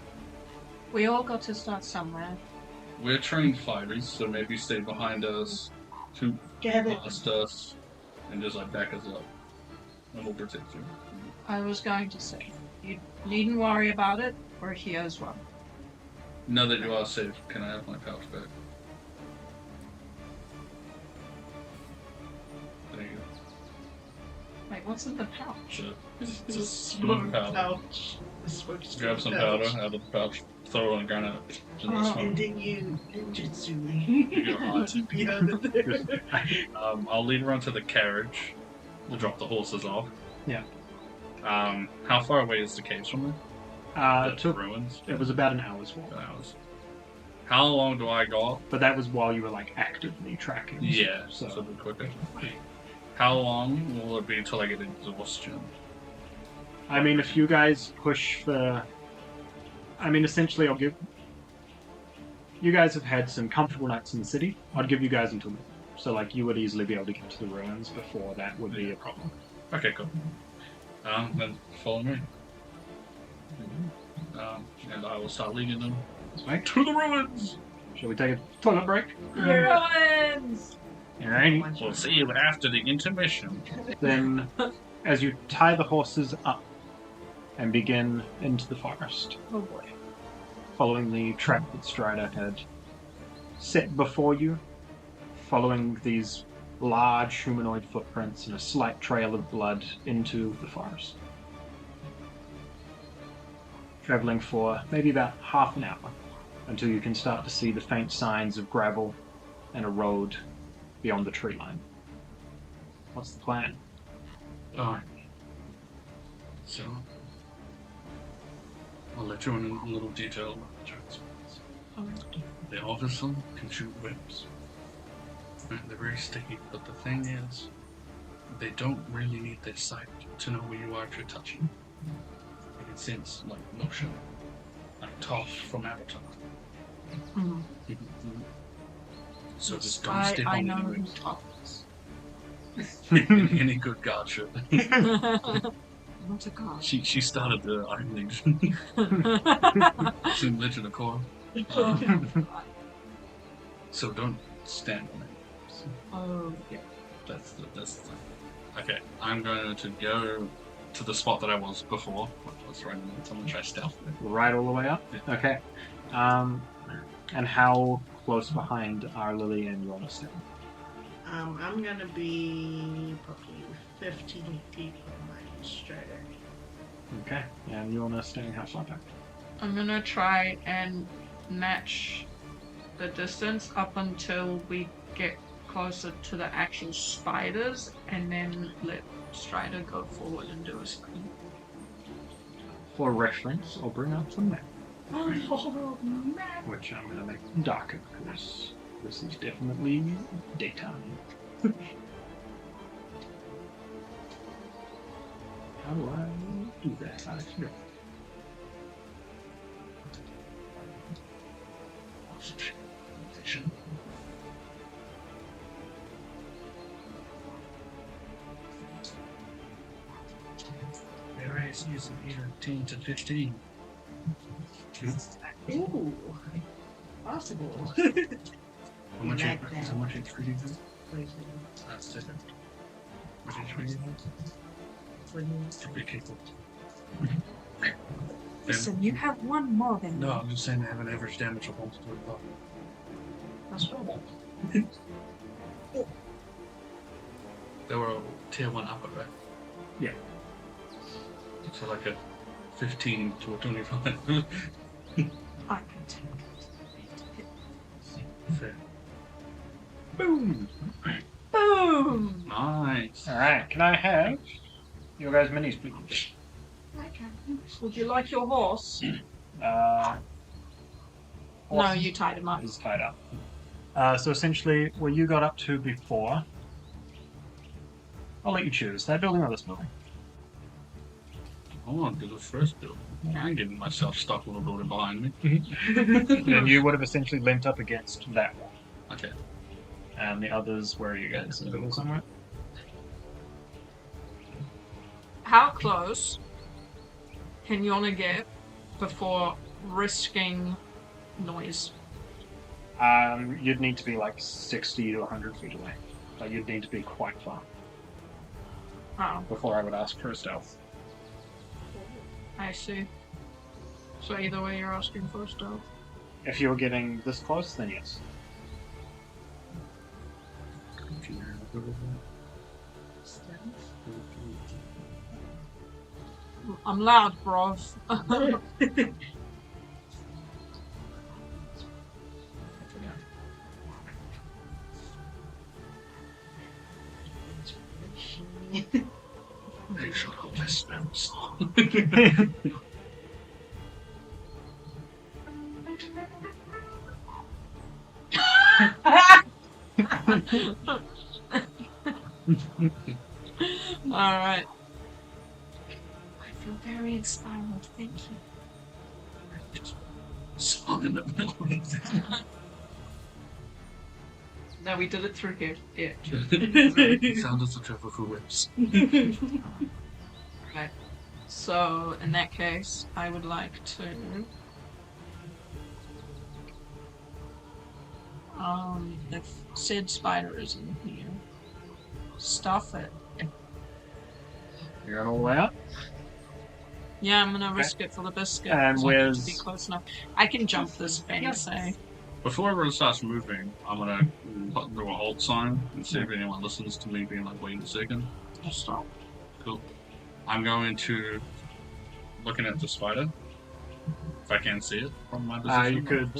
Speaker 2: We all got to start somewhere.
Speaker 3: We're trained fighters, so maybe stay behind us, shoot
Speaker 4: Get it?
Speaker 3: past us, and just like back us up. And we'll protect you.
Speaker 2: I was going to say, you needn't worry about it. We're here as well.
Speaker 3: Now that you are safe, can I have my pouch back? There you go.
Speaker 2: Wait, what's in the pouch?
Speaker 3: It's a smoke powder.
Speaker 4: Pouch. The smoke
Speaker 3: Grab some
Speaker 4: pouch.
Speaker 3: powder out of the pouch, throw it on the ground, and just smoke.
Speaker 4: And then you ninjutsu
Speaker 3: You go hide.
Speaker 4: to be under there.
Speaker 3: I'll lead her onto the carriage to drop the horses off.
Speaker 1: Yeah.
Speaker 3: How far away is the caves from there?
Speaker 1: It took,
Speaker 3: ruins.
Speaker 1: it was about an hour's walk.
Speaker 3: Hours. How long do I go?
Speaker 1: But that was while you were like actively tracking.
Speaker 3: Yeah,
Speaker 1: So
Speaker 3: so a bit quicker. How long will it be until I get exhaustion?
Speaker 1: I mean, if you guys push for... I mean, essentially, I'll give... You guys have had some comfortable nights in the city. I'd give you guys until midnight. So, like, you would easily be able to get to the ruins before that would be a problem.
Speaker 3: Okay, cool. Then follow me. And I will start leading them
Speaker 1: Right?
Speaker 3: to the ruins!
Speaker 1: Shall we take a toilet break?
Speaker 2: Ruins!
Speaker 1: Alrighty.
Speaker 3: We'll see you after the intermission.
Speaker 1: Then, as you tie the horses up and begin into the forest,
Speaker 2: Oh boy.
Speaker 1: following the track that Strider had set before you, following these large humanoid footprints and a slight trail of blood into the forest. Traveling for maybe about half an hour until you can start to see the faint signs of gravel and a road beyond the tree line. What's the plan?
Speaker 3: Alright. So, I'll let you in a little detail about the transplants. The officer can shoot webs. And they're very sticky, but the thing is, they don't really need their sight to know where you are if you're touching. They can sense, like, motion. Like Toph from Avatar.
Speaker 2: Hmm.
Speaker 3: So just don't step
Speaker 2: I
Speaker 3: on
Speaker 2: know who
Speaker 3: anyways.
Speaker 2: talks.
Speaker 3: Any good god should.
Speaker 2: Not a god.
Speaker 3: She started the Iron Legion. It's in Legend of Korra. So don't stand on it.
Speaker 2: Oh, yeah.
Speaker 3: That's the thing. Okay, I'm going to go to the spot that I was before. Let's run and someone try stealth.
Speaker 1: Right all the way up?
Speaker 3: Yeah.
Speaker 1: Okay. And how close behind are Lily and Lorna staying?
Speaker 4: I'm gonna be probably 15 feet from my strider.
Speaker 1: Okay. And Lorna staying how far back?
Speaker 2: I'm gonna try and match the distance up until we get closer to the actual spiders, and then let Strider go forward and do a screen.
Speaker 1: For reference, I'll bring up the map,
Speaker 2: Oh, man.
Speaker 1: which I'm going to make darker because this is definitely daytime. How do I do that? I forget.
Speaker 3: Their race is 18 to 15.
Speaker 4: Ooh, possible.
Speaker 3: How much
Speaker 4: Like
Speaker 3: HP
Speaker 4: that.
Speaker 3: how much HP do you have? That's it. How much HP do you have? To be capable.
Speaker 2: Listen, you have one more than
Speaker 3: No,
Speaker 2: me.
Speaker 3: I'm just saying they have an average damage of 1 to 25.
Speaker 2: That's right.
Speaker 3: They were tier 1 upper, right?
Speaker 1: Yeah.
Speaker 3: So like a 15 to a 25.
Speaker 2: I can take
Speaker 3: Fair.
Speaker 1: Boom!
Speaker 2: it. Boom!
Speaker 3: Nice.
Speaker 1: Alright, can I have your guys' minis, please?
Speaker 2: Would you like your horse?
Speaker 1: No,
Speaker 2: No, you tied him up.
Speaker 1: is tied up. So essentially, where you got up to before, I'll let you choose. That building or this building?
Speaker 3: I want to do the first build. I'm getting myself stuck with a building behind me.
Speaker 1: And you would have essentially linked up against that one.
Speaker 3: Okay.
Speaker 1: And the others, where are you guys? In the middle somewhere?
Speaker 2: How close can Yona get before risking noise?
Speaker 1: You'd need to be like 60 to 100 feet away. Like, you'd need to be quite far
Speaker 2: Oh,
Speaker 1: before I would ask for a stealth.
Speaker 2: I see. So either way, you're asking for a stealth.
Speaker 1: If you're getting this close, then yes.
Speaker 2: I'm loud, brov.
Speaker 3: They shut up their spells.
Speaker 2: Alright. I feel very inspired, thank you.
Speaker 3: Song in the middle of it.
Speaker 2: No, we did it through here. Yeah.
Speaker 3: Sound of the Trevor who whips.
Speaker 2: Right. So, in that case, I would like to... if said spider is in here, stuff it.
Speaker 1: You're going all the way up?
Speaker 2: Yeah, I'm gonna risk it for the biscuit.
Speaker 1: And
Speaker 2: 'cause I need
Speaker 1: where's-
Speaker 2: to be close enough. I can jump this fence, eh?
Speaker 3: Before everyone starts moving, I'm gonna put through a halt sign and see if anyone listens to me being like, wait a second.
Speaker 2: I'll stop.
Speaker 3: Cool. I'm going to looking at the spider. If I can see it from my position.
Speaker 1: You could.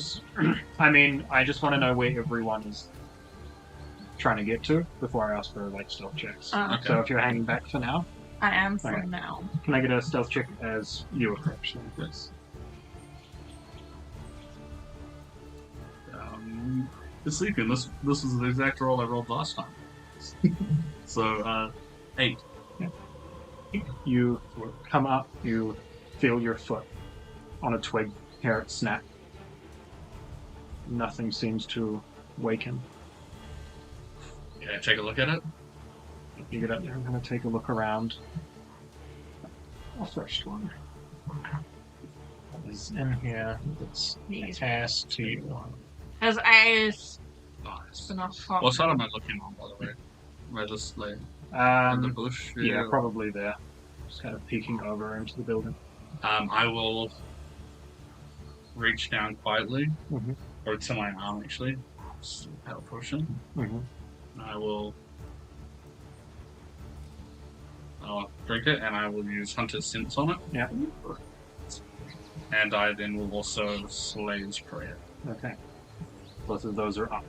Speaker 1: I mean, I just want to know where everyone is trying to get to before I ask for like stealth checks.
Speaker 3: Okay.
Speaker 1: So if you're hanging back for now,
Speaker 2: I am for
Speaker 1: Okay.
Speaker 2: now.
Speaker 1: can I get a stealth check as you approach them, please?
Speaker 3: It's sleeping. This is the exact roll I rolled last time. So 8.
Speaker 1: You come up, you feel your foot on a twig, hear it snap. Nothing seems to waken.
Speaker 3: Can I take a look at it?
Speaker 1: You get up there, I'm going to take a look around. The first one is in here. It's attached to you.
Speaker 2: As ass.
Speaker 3: Nice.
Speaker 2: Enough hot.
Speaker 3: What side am I looking on, by the way? Where the sleigh? In the bush?
Speaker 1: Yeah, probably there. Just kind of peeking over into the building.
Speaker 3: I will reach down quietly,
Speaker 1: Mm-hmm.
Speaker 3: or to my arm actually. Just a power potion.
Speaker 1: Mm-hmm.
Speaker 3: I'll drink it, and I will use Hunter's Sense on it.
Speaker 1: Yeah.
Speaker 3: And I then will also Slay's Prayer.
Speaker 1: Okay. Both of those are up.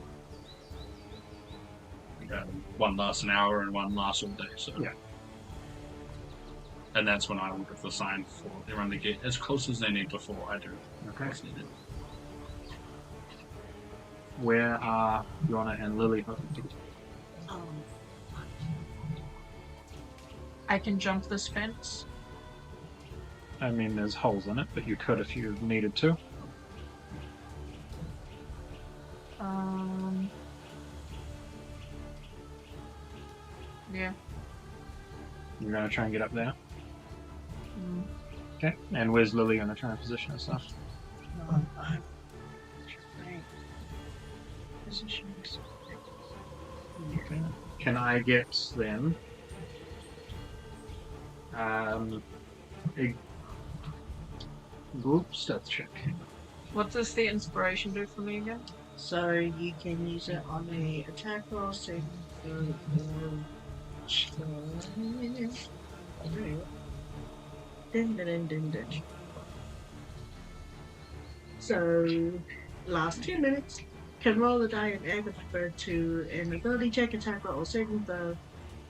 Speaker 3: One lasts an hour and one lasts all day. So.
Speaker 1: Yeah.
Speaker 3: And that's when I will give the sign for everyone to get as close as they need before I do.
Speaker 1: Okay.
Speaker 3: What's needed.
Speaker 1: Where are Yona and Lily hoping to get?
Speaker 2: I can jump this fence.
Speaker 1: I mean, there's holes in it, but you could if you needed to.
Speaker 2: Yeah.
Speaker 1: You're gonna try and get up there.
Speaker 2: Mm.
Speaker 1: Okay. And where's Lily gonna try and position herself? Okay. Can I get then a group stealth check?
Speaker 2: What does the inspiration do for me again?
Speaker 4: So you can use it on a attack roll, saving throw, or Dun. So last 2 minutes, can roll the die and add refer to an ability check, attack roll, or saving throw,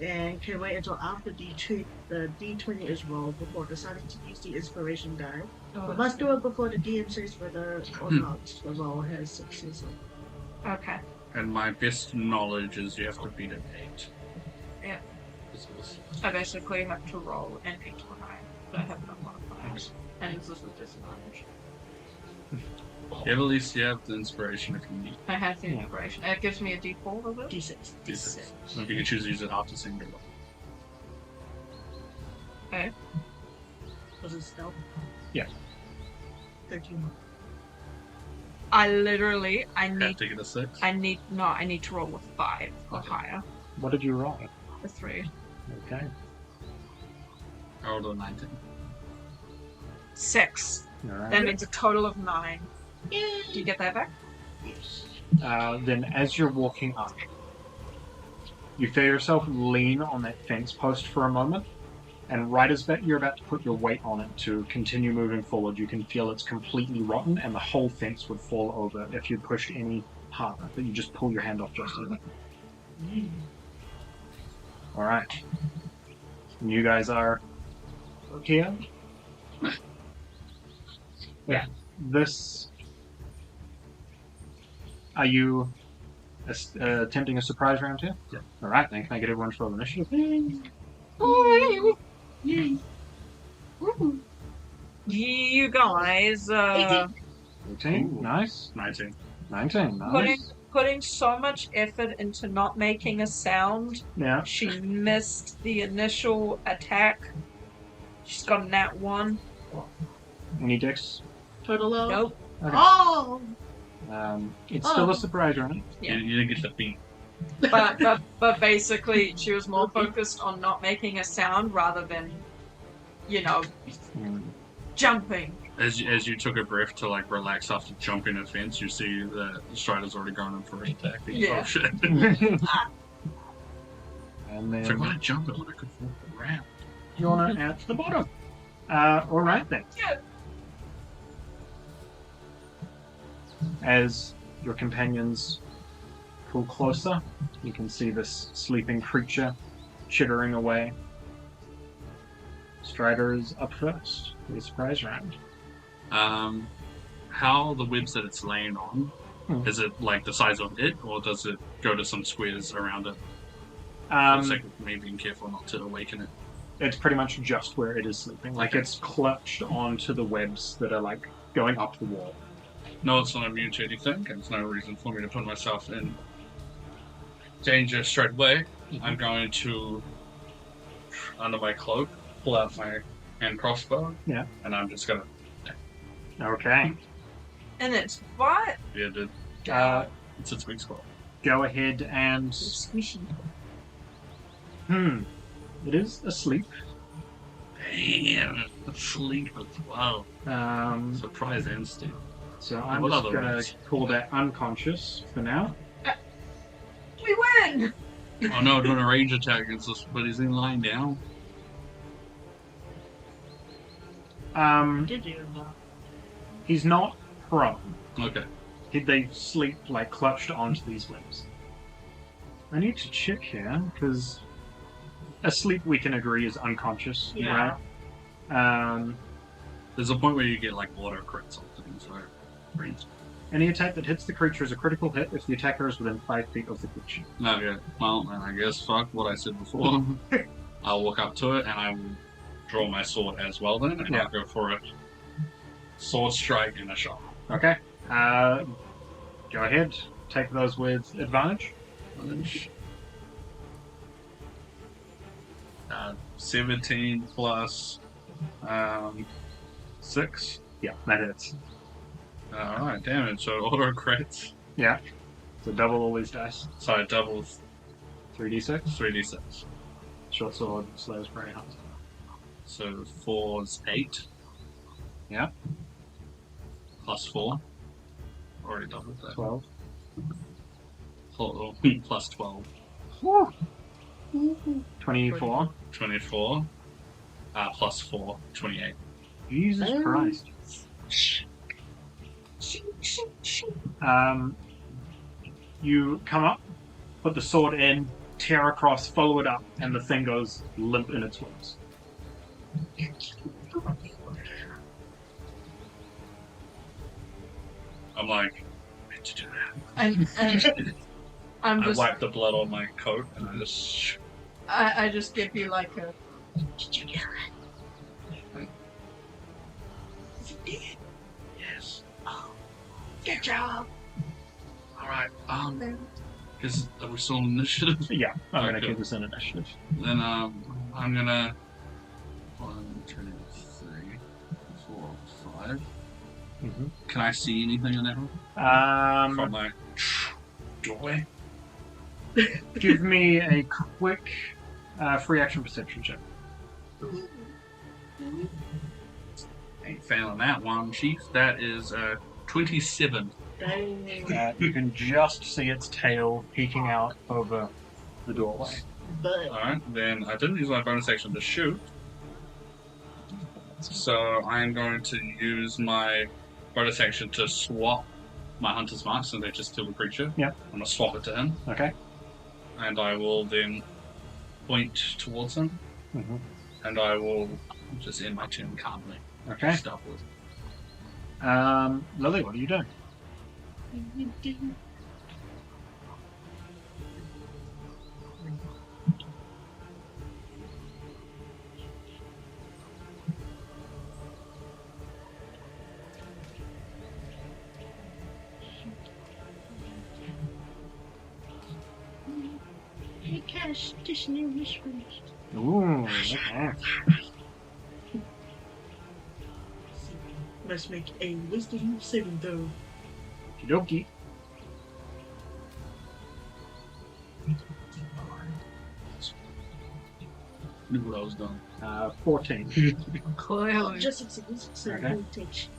Speaker 4: and can wait until after the D20 is rolled before deciding to use the inspiration die. But must do it before the DM says whether or not the roll has success.
Speaker 2: Okay.
Speaker 3: And my best knowledge is you have to beat an 8.
Speaker 2: Yeah.
Speaker 3: This is-
Speaker 2: I basically have to roll an 8 or 9, but I have no modifiers. And this is a disadvantage.
Speaker 3: Yeah, at least you have the inspiration if you need.
Speaker 2: I have the inspiration. It gives me a D4 of it?
Speaker 4: D6.
Speaker 3: D6. So you can choose to use it after single.
Speaker 2: Okay.
Speaker 4: Was it stealth?
Speaker 1: Yeah.
Speaker 4: 13.
Speaker 2: I literally, I
Speaker 3: Have
Speaker 2: need
Speaker 3: to get a 6.
Speaker 2: I need to roll with 5 or
Speaker 3: Okay.
Speaker 2: higher.
Speaker 1: What did you roll?
Speaker 2: A 3.
Speaker 1: Okay.
Speaker 3: I rolled a 19.
Speaker 2: 6.
Speaker 1: Alright.
Speaker 2: That means a total of 9.
Speaker 4: Yay!
Speaker 2: Do you get that back?
Speaker 4: Yes.
Speaker 1: Then as you're walking up, you feel yourself lean on that fence post for a moment, and right as you're about to put your weight on it to continue moving forward, you can feel it's completely rotten and the whole fence would fall over if you pushed any harder, but you just pull your hand off just a little. Alright. And you guys are here?
Speaker 2: Yeah.
Speaker 1: This... Are you attempting a surprise round here?
Speaker 3: Yeah.
Speaker 1: Alright, then can I get everyone to roll initiative?
Speaker 2: You guys,
Speaker 1: 18.
Speaker 3: Ooh.
Speaker 1: Nice.
Speaker 3: 19.
Speaker 1: 19. Nice.
Speaker 2: putting so much effort into not making a sound,
Speaker 1: Yeah.
Speaker 2: she missed the initial attack. She's got a nat 1.
Speaker 1: Any dex?
Speaker 4: Total of?
Speaker 2: Nope.
Speaker 1: Okay.
Speaker 4: Oh!
Speaker 1: It's still a surprise round.
Speaker 2: Yeah.
Speaker 3: You didn't get the beat.
Speaker 2: But basically, she was more focused on not making a sound rather than, jumping.
Speaker 3: As you took a breath to like relax after jumping a fence, you see that Strider's already gone in for an attack.
Speaker 2: Yeah.
Speaker 3: Oh shit.
Speaker 1: And
Speaker 3: If I
Speaker 1: then
Speaker 3: want to jump, I could walk around.
Speaker 1: Yona at the bottom. Alright then.
Speaker 2: Yeah.
Speaker 1: As your companions pull closer, you can see this sleeping creature chittering away. Strider is up first for the surprise round.
Speaker 3: How the webs that it's laying on,
Speaker 1: Hmm.
Speaker 3: is it like the size of it, or does it go to some squares around it? It's like me being careful not to awaken it.
Speaker 1: It's pretty much just where it is sleeping. Like it's clutched onto the webs that are like going up the wall.
Speaker 3: No, it's not immune to anything, and there's no reason for me to put myself in danger straight away. I'm going to, under my cloak, pull out my hand crossbow.
Speaker 1: Yeah.
Speaker 3: And I'm just gonna,
Speaker 1: Okay.
Speaker 2: And it's what?
Speaker 3: yeah, dude,
Speaker 1: Uh,
Speaker 3: it's a sweet spot.
Speaker 1: go ahead and
Speaker 2: Squishy.
Speaker 1: It is asleep.
Speaker 3: Damn, asleep as well. Surprise instinct.
Speaker 1: So I'm
Speaker 3: What
Speaker 1: just
Speaker 3: other
Speaker 1: going to
Speaker 3: ones?
Speaker 1: call that unconscious for now.
Speaker 2: We win!
Speaker 3: Oh no, doing a range attack against us, but he's in lying down.
Speaker 4: Did you know?
Speaker 1: He's not prone.
Speaker 3: Okay.
Speaker 1: They sleep like clutched onto these limbs. I need to check here because asleep we can agree is unconscious,
Speaker 4: Yeah.
Speaker 1: right?
Speaker 3: There's a point where you get like water crits on things, right? Great.
Speaker 1: Any attack that hits the creature is a critical hit if the attacker is within 5 feet of the creature.
Speaker 3: Okay. Well, then I guess fuck what I said before. I'll walk up to it and I will draw my sword as well then, and
Speaker 1: Yeah.
Speaker 3: I'll go for a sword strike and a shot.
Speaker 1: Okay. Go ahead. Take those with advantage.
Speaker 3: 17 plus 6.
Speaker 1: Yeah, that hits.
Speaker 3: Alright, damage. So auto crits.
Speaker 1: Yeah. So double all these dice.
Speaker 3: So I double
Speaker 1: 3d6.
Speaker 3: 3d6.
Speaker 1: Short sword slows very hard.
Speaker 3: So 4's 8.
Speaker 1: Yeah.
Speaker 3: Plus 4. Already doubled that.
Speaker 1: 12.
Speaker 3: Plus 12.
Speaker 1: Woo. 24.
Speaker 3: 24. Plus 4. 28.
Speaker 1: Jesus Christ. You come up, put the sword in, tear across, follow it up, and the thing goes limp in its wings.
Speaker 3: I'm like, why'd you do that?
Speaker 2: And I'm
Speaker 3: I
Speaker 2: just,
Speaker 3: wipe the blood on my coat and I just.
Speaker 2: I just give you like a.
Speaker 5: Did you get it?
Speaker 4: Is it dead?
Speaker 3: Yes.
Speaker 5: Oh, good job.
Speaker 3: Alright, because we're still in initiative.
Speaker 1: Yeah, I'm going to
Speaker 3: Okay.
Speaker 1: keep this in initiative.
Speaker 3: Then I'm gonna 1, 2, 3, 4, 5.
Speaker 1: Mm-hmm.
Speaker 3: Can I see anything in that room? From my doorway?
Speaker 1: Give me a quick free action perception check.
Speaker 3: Ain't failing that one, Chief. That is 27.
Speaker 4: Dang.
Speaker 1: You can just see its tail peeking out over the doorway.
Speaker 4: But
Speaker 3: Alright, then I didn't use my bonus action to shoot. So I'm going to use my bonus action to swap my Hunter's Mark, so they just kill a creature.
Speaker 1: Yep.
Speaker 3: I'm going to swap it to him,
Speaker 1: Okay.
Speaker 3: and I will then point towards him,
Speaker 1: Mm-hmm.
Speaker 3: and I will just end my turn calmly.
Speaker 1: Okay.
Speaker 3: Stuff with.
Speaker 1: Lily, what are you doing?
Speaker 4: I cast Dictionary Whispers.
Speaker 1: Ooh, okay.
Speaker 4: Let's make a wisdom saving throw.
Speaker 1: Okie
Speaker 3: Knew what I was doing.
Speaker 1: 14.
Speaker 2: Clearly.
Speaker 4: Just succeeds, so
Speaker 1: Okay.
Speaker 4: we'll take.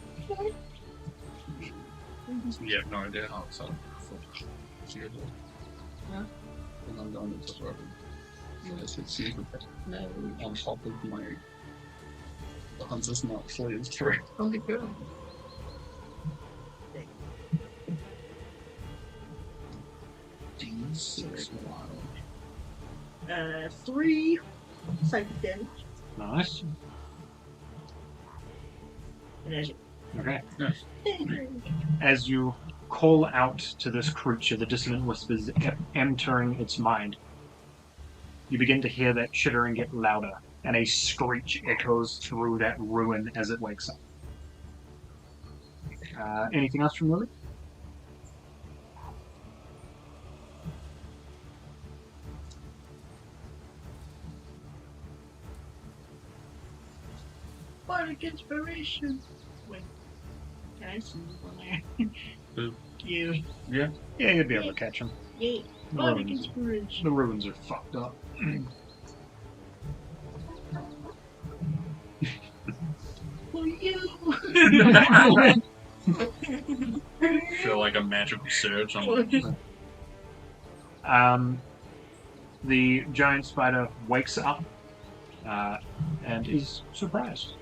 Speaker 3: You have no idea how excited she is.
Speaker 2: Huh?
Speaker 3: When I'm going into Urban. Yes, it's super.
Speaker 2: No.
Speaker 3: On top of my. The Hunter's Mark sleeves through.
Speaker 2: Okay, good.
Speaker 3: D6 wild.
Speaker 4: 3 psychic damage.
Speaker 1: Nice.
Speaker 4: And as
Speaker 1: Okay.
Speaker 3: Yes.
Speaker 1: As you call out to this creature, the dissonant whispers entering its mind, you begin to hear that chittering get louder, and a screech echoes through that ruin as it wakes up. Anything else from Lily?
Speaker 4: Bardic inspiration. Wait. Can I see you on there?
Speaker 3: Who?
Speaker 4: You.
Speaker 3: Yeah.
Speaker 1: Yeah, you'd be able to catch him.
Speaker 4: Yeah.
Speaker 1: The
Speaker 4: Bardic
Speaker 1: ruins,
Speaker 4: inspiration.
Speaker 1: the ruins are fucked up.
Speaker 3: Feel like a magical surge.
Speaker 1: The giant spider wakes up and is surprised.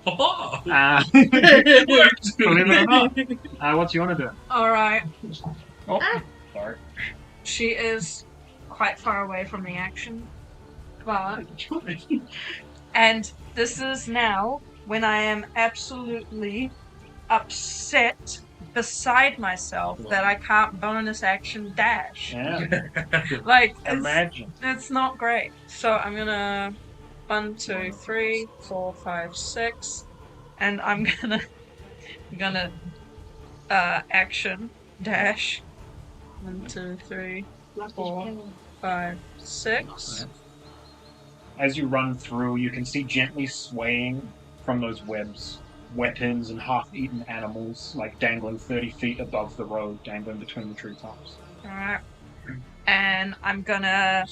Speaker 3: It worked!
Speaker 1: Believe it or not. What do you want to do?
Speaker 2: Alright.
Speaker 1: Oh, sorry.
Speaker 2: She is quite far away from the action. But and this is now when I am absolutely upset beside myself that I can't bonus action dash.
Speaker 1: Yeah.
Speaker 2: Like,
Speaker 1: Imagine.
Speaker 2: it's not great. So I'm gonna 1, 2, 3, 4, 5, 6, and I'm gonna action dash 1, 2, 3, 4, 5, 6.
Speaker 1: As you run through, you can see gently swaying from those webs, weapons and half-eaten animals, like dangling 30 feet above the road, dangling between the treetops.
Speaker 2: Alright. And I'm gonna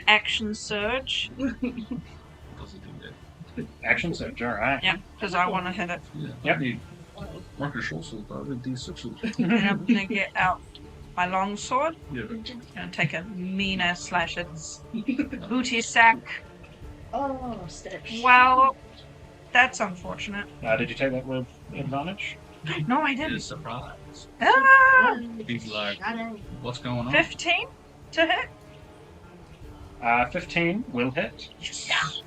Speaker 2: action surge.
Speaker 1: Action surge, alright.
Speaker 2: Yeah, because I want to hit it.
Speaker 1: Yep.
Speaker 3: Rocket shoulders, D6s.
Speaker 2: And I'm gonna get out my longsword
Speaker 3: Yeah.
Speaker 2: and take a mean ass slash at its booty sack.
Speaker 4: Oh, steps.
Speaker 2: Well, that's unfortunate.
Speaker 1: Did you take that with advantage?
Speaker 2: No, I
Speaker 3: It is
Speaker 2: didn't.
Speaker 3: surprise.
Speaker 2: Ah!
Speaker 3: He's like, what's going on?
Speaker 2: 15 to hit.
Speaker 1: 15 will hit.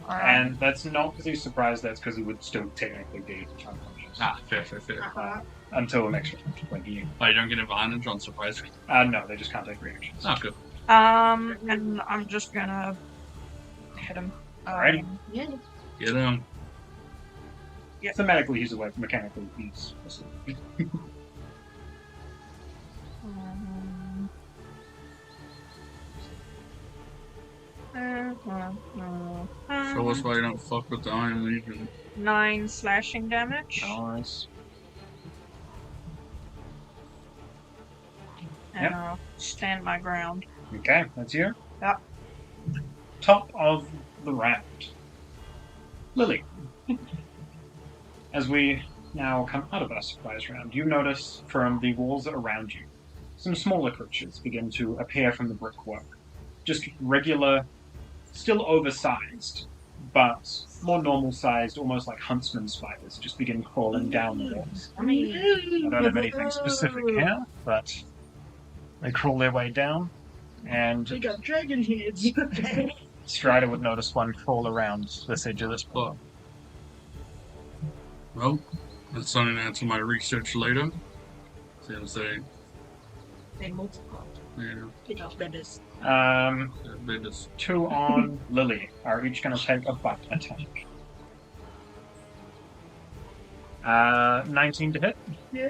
Speaker 2: Alright.
Speaker 1: And that's not because he's surprised, that's because he would still technically be unconscious.
Speaker 3: Fair.
Speaker 1: Until the next round, when he...
Speaker 3: Oh, you don't get advantage on surprise?
Speaker 1: no, they just can't take reactions.
Speaker 3: Oh, good.
Speaker 2: And I'm just gonna hit him.
Speaker 1: Alrighty.
Speaker 4: Yeah.
Speaker 3: Get him.
Speaker 1: Thematically, he's awake. Mechanically, he's asleep.
Speaker 3: Show us why you don't fuck with the Iron Legion.
Speaker 2: 9 slashing damage.
Speaker 1: Nice.
Speaker 2: And
Speaker 1: Yep.
Speaker 2: I'll stand my ground.
Speaker 1: Okay, that's you.
Speaker 2: Yep.
Speaker 1: Top of the round. Lily. As we now come out of our surprise round, you notice from the walls around you, some smaller creatures begin to appear from the brickwork. Just regular, still oversized, but more normal-sized, almost like huntsman spiders, just begin crawling down the walls. I don't have anything specific here, but they crawl their way down, and
Speaker 4: We got dragon heads.
Speaker 1: Strider would notice one crawl around this edge of this block.
Speaker 3: Well, that's something to answer my research later. Seems
Speaker 4: They multiply. Pick up feathers.
Speaker 3: they just
Speaker 1: 2 on Lily are each going to take a butt attack. 19 to hit.
Speaker 4: Yeah.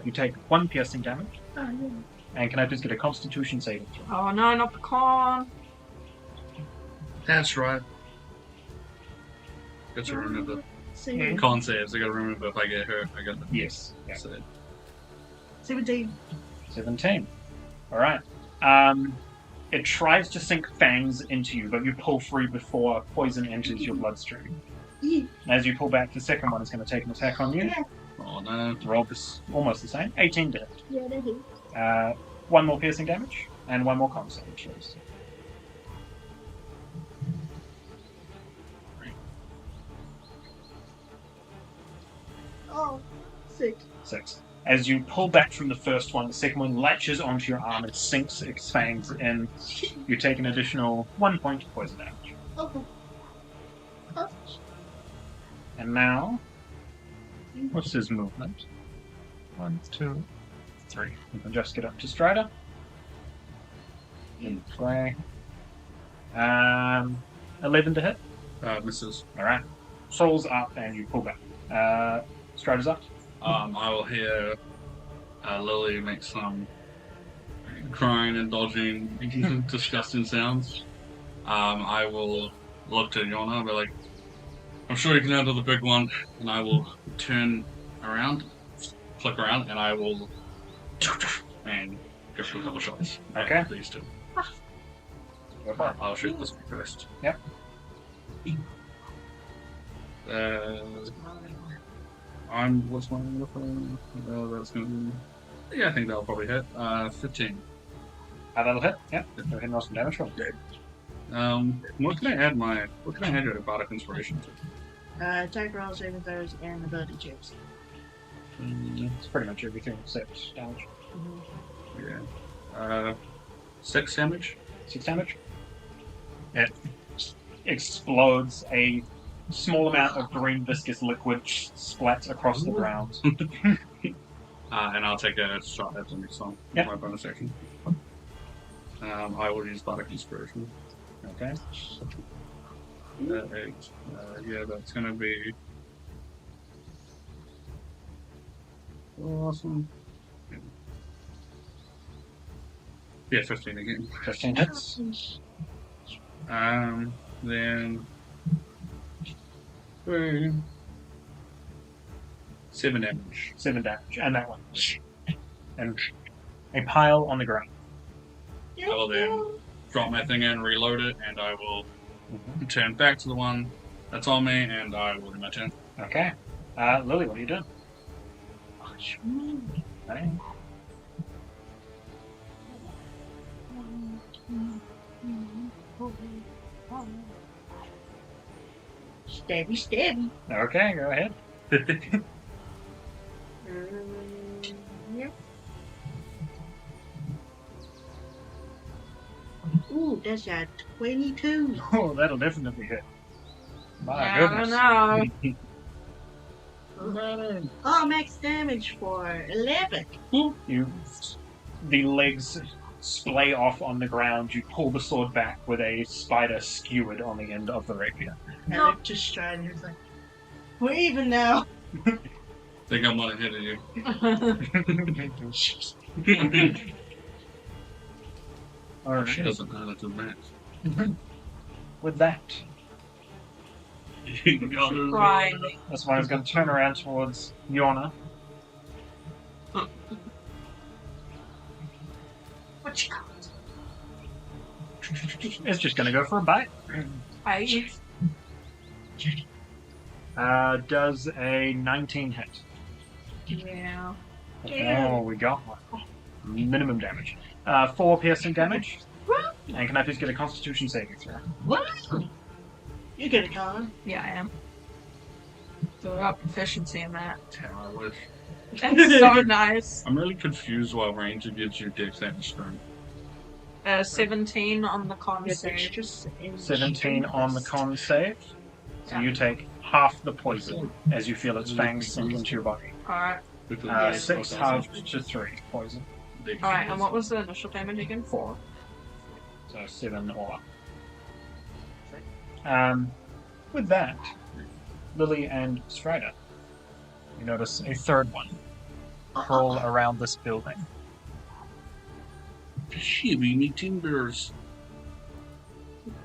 Speaker 1: You take 1 piercing damage.
Speaker 4: Oh, yeah.
Speaker 1: And can I please get a Constitution saving throw?
Speaker 2: Oh no, not the con.
Speaker 3: That's right. Got to remember.
Speaker 4: See,
Speaker 3: Con saves. I got to remember if I get hurt. I got the
Speaker 1: Yes. Yeah.
Speaker 3: save.
Speaker 4: 17.
Speaker 1: 17. Alright. It tries to sink fangs into you, but you pull free before poison enters your bloodstream.
Speaker 4: Yeah.
Speaker 1: As you pull back, the second one is going to take an attack on you.
Speaker 4: Yeah.
Speaker 3: Oh no.
Speaker 1: Roll this almost the same. 18 to hit.
Speaker 4: Yeah, they do.
Speaker 1: 1 more piercing damage, and 1 more con save, please.
Speaker 4: Oh, 6.
Speaker 1: 6. As you pull back from the first one, the second one latches onto your arm and sinks its fangs in. You take an additional 1 point of poison damage.
Speaker 4: Okay. Oh.
Speaker 1: And now, what's his movement? 1, 2, 3. You can just get up to Strider. In play. 11 to hit.
Speaker 3: Misses.
Speaker 1: Alright. Soul's up and you pull back. Strider's up.
Speaker 3: I will hear Lily make some crying and dodging, disgusting sounds. I will look to Yona and be like, I'm sure you can handle the big one. And I will turn around, click around, and I will and go for a couple shots.
Speaker 1: Okay.
Speaker 3: These two.
Speaker 1: Go for it.
Speaker 3: I'll shoot this one first.
Speaker 1: Yep.
Speaker 3: What's my number? That's gonna be. Yeah, I think that'll probably hit. 15.
Speaker 1: That'll hit. Yep. Go ahead and roll some damage roll.
Speaker 3: What can I add to Bardic Inspiration to?
Speaker 4: Attack rolls, saving throws, and ability checks.
Speaker 1: It's pretty much everything except damage.
Speaker 3: Yeah. 6 damage.
Speaker 1: 6 damage. It explodes. A small amount of green viscous liquid splats across the ground.
Speaker 3: And I'll take a shot at the next one.
Speaker 1: Yep.
Speaker 3: My bonus action. I will use Bardic Inspiration.
Speaker 1: Okay.
Speaker 3: 8. Yeah, that's gonna be awesome. Yeah, 15 again.
Speaker 1: 15 hits.
Speaker 3: Then 3, 7 damage.
Speaker 1: 7 damage. And that one. And a pile on the ground.
Speaker 3: I will then drop my thing in, reload it, and I will turn back to the one that's on me, and I will do my turn.
Speaker 1: Okay. Lily, what are you doing? Okay.
Speaker 4: Stabby, stabby.
Speaker 1: Okay, go ahead.
Speaker 4: Yep. Ooh, that's a 22.
Speaker 1: Oh, that'll definitely hit. My
Speaker 2: I
Speaker 1: goodness.
Speaker 2: don't know.
Speaker 4: Oh, max damage for 11.
Speaker 1: The legs splay off on the ground. You pull the sword back with a spider skewered on the end of the rapier.
Speaker 4: I look to Stride and he's like, we're even now.
Speaker 3: Think I'm not hitting you.
Speaker 1: Alright.
Speaker 3: She doesn't know that to match.
Speaker 1: With that,
Speaker 2: Crying.
Speaker 1: this one is going to turn around towards Yona.
Speaker 2: What you got?
Speaker 1: It's just going to go for a bite.
Speaker 2: I
Speaker 1: Does a 19 hit.
Speaker 2: yeah.
Speaker 1: Oh, we got one. Minimum damage. 4 piercing damage. And can I please get a Constitution saving throw?
Speaker 4: What? You get it, Colin.
Speaker 2: Yeah, I am. So I got proficiency in that.
Speaker 3: Damn, I wish.
Speaker 2: That's so nice.
Speaker 3: I'm really confused why Ranger gives you dex and strength.
Speaker 2: 17 on the con
Speaker 4: Yes,
Speaker 2: save.
Speaker 4: extra save.
Speaker 1: 17 on the con save. So you take half the poison as you feel its fangs sink into your body.
Speaker 2: Alright.
Speaker 1: 6 halved to 3 poison.
Speaker 2: Alright, and what was the initial damage again? 4.
Speaker 1: So 7 all up. With that, Lily and Strider, you notice a third one crawl around this building.
Speaker 3: Shivy timbers.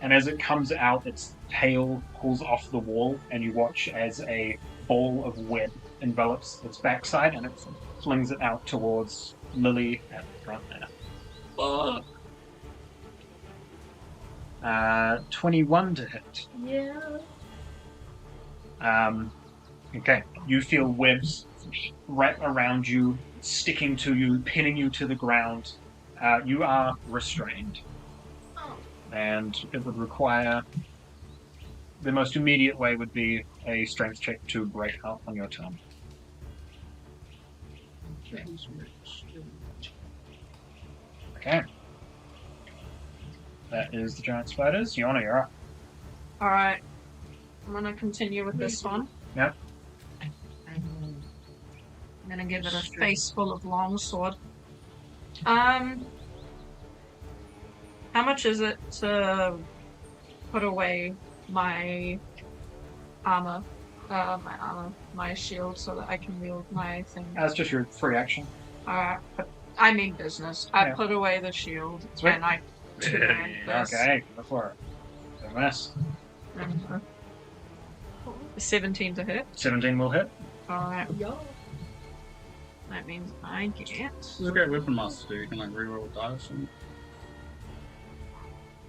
Speaker 1: And as it comes out, its tail pulls off the wall, and you watch as a ball of web envelops its backside, and it flings it out towards Lily at the front there.
Speaker 3: Fuck.
Speaker 1: 21 to hit.
Speaker 4: Yeah.
Speaker 1: Okay, you feel webs wrap around you, sticking to you, pinning you to the ground. You are restrained.
Speaker 4: Oh.
Speaker 1: And it would require... The most immediate way would be a strength check to break out on your turn. Okay. That is the giant spiders. Yona, you're up.
Speaker 2: Alright. I'm gonna continue with this one.
Speaker 1: Yep.
Speaker 2: I'm gonna give it a face full of longsword. How much is it to put away my armor? My shield, so that I can wield my thing.
Speaker 1: That's just your free action.
Speaker 2: Alright, I mean business. I
Speaker 1: Yeah.
Speaker 2: put away the shield,
Speaker 1: Sweet.
Speaker 2: and I two-hand this.
Speaker 1: Okay, go for it. Don't mess.
Speaker 2: 17 to hit.
Speaker 1: 17 will hit.
Speaker 2: Alright. That means I get...
Speaker 3: This is a great weapon master, so you can like reroll dice and...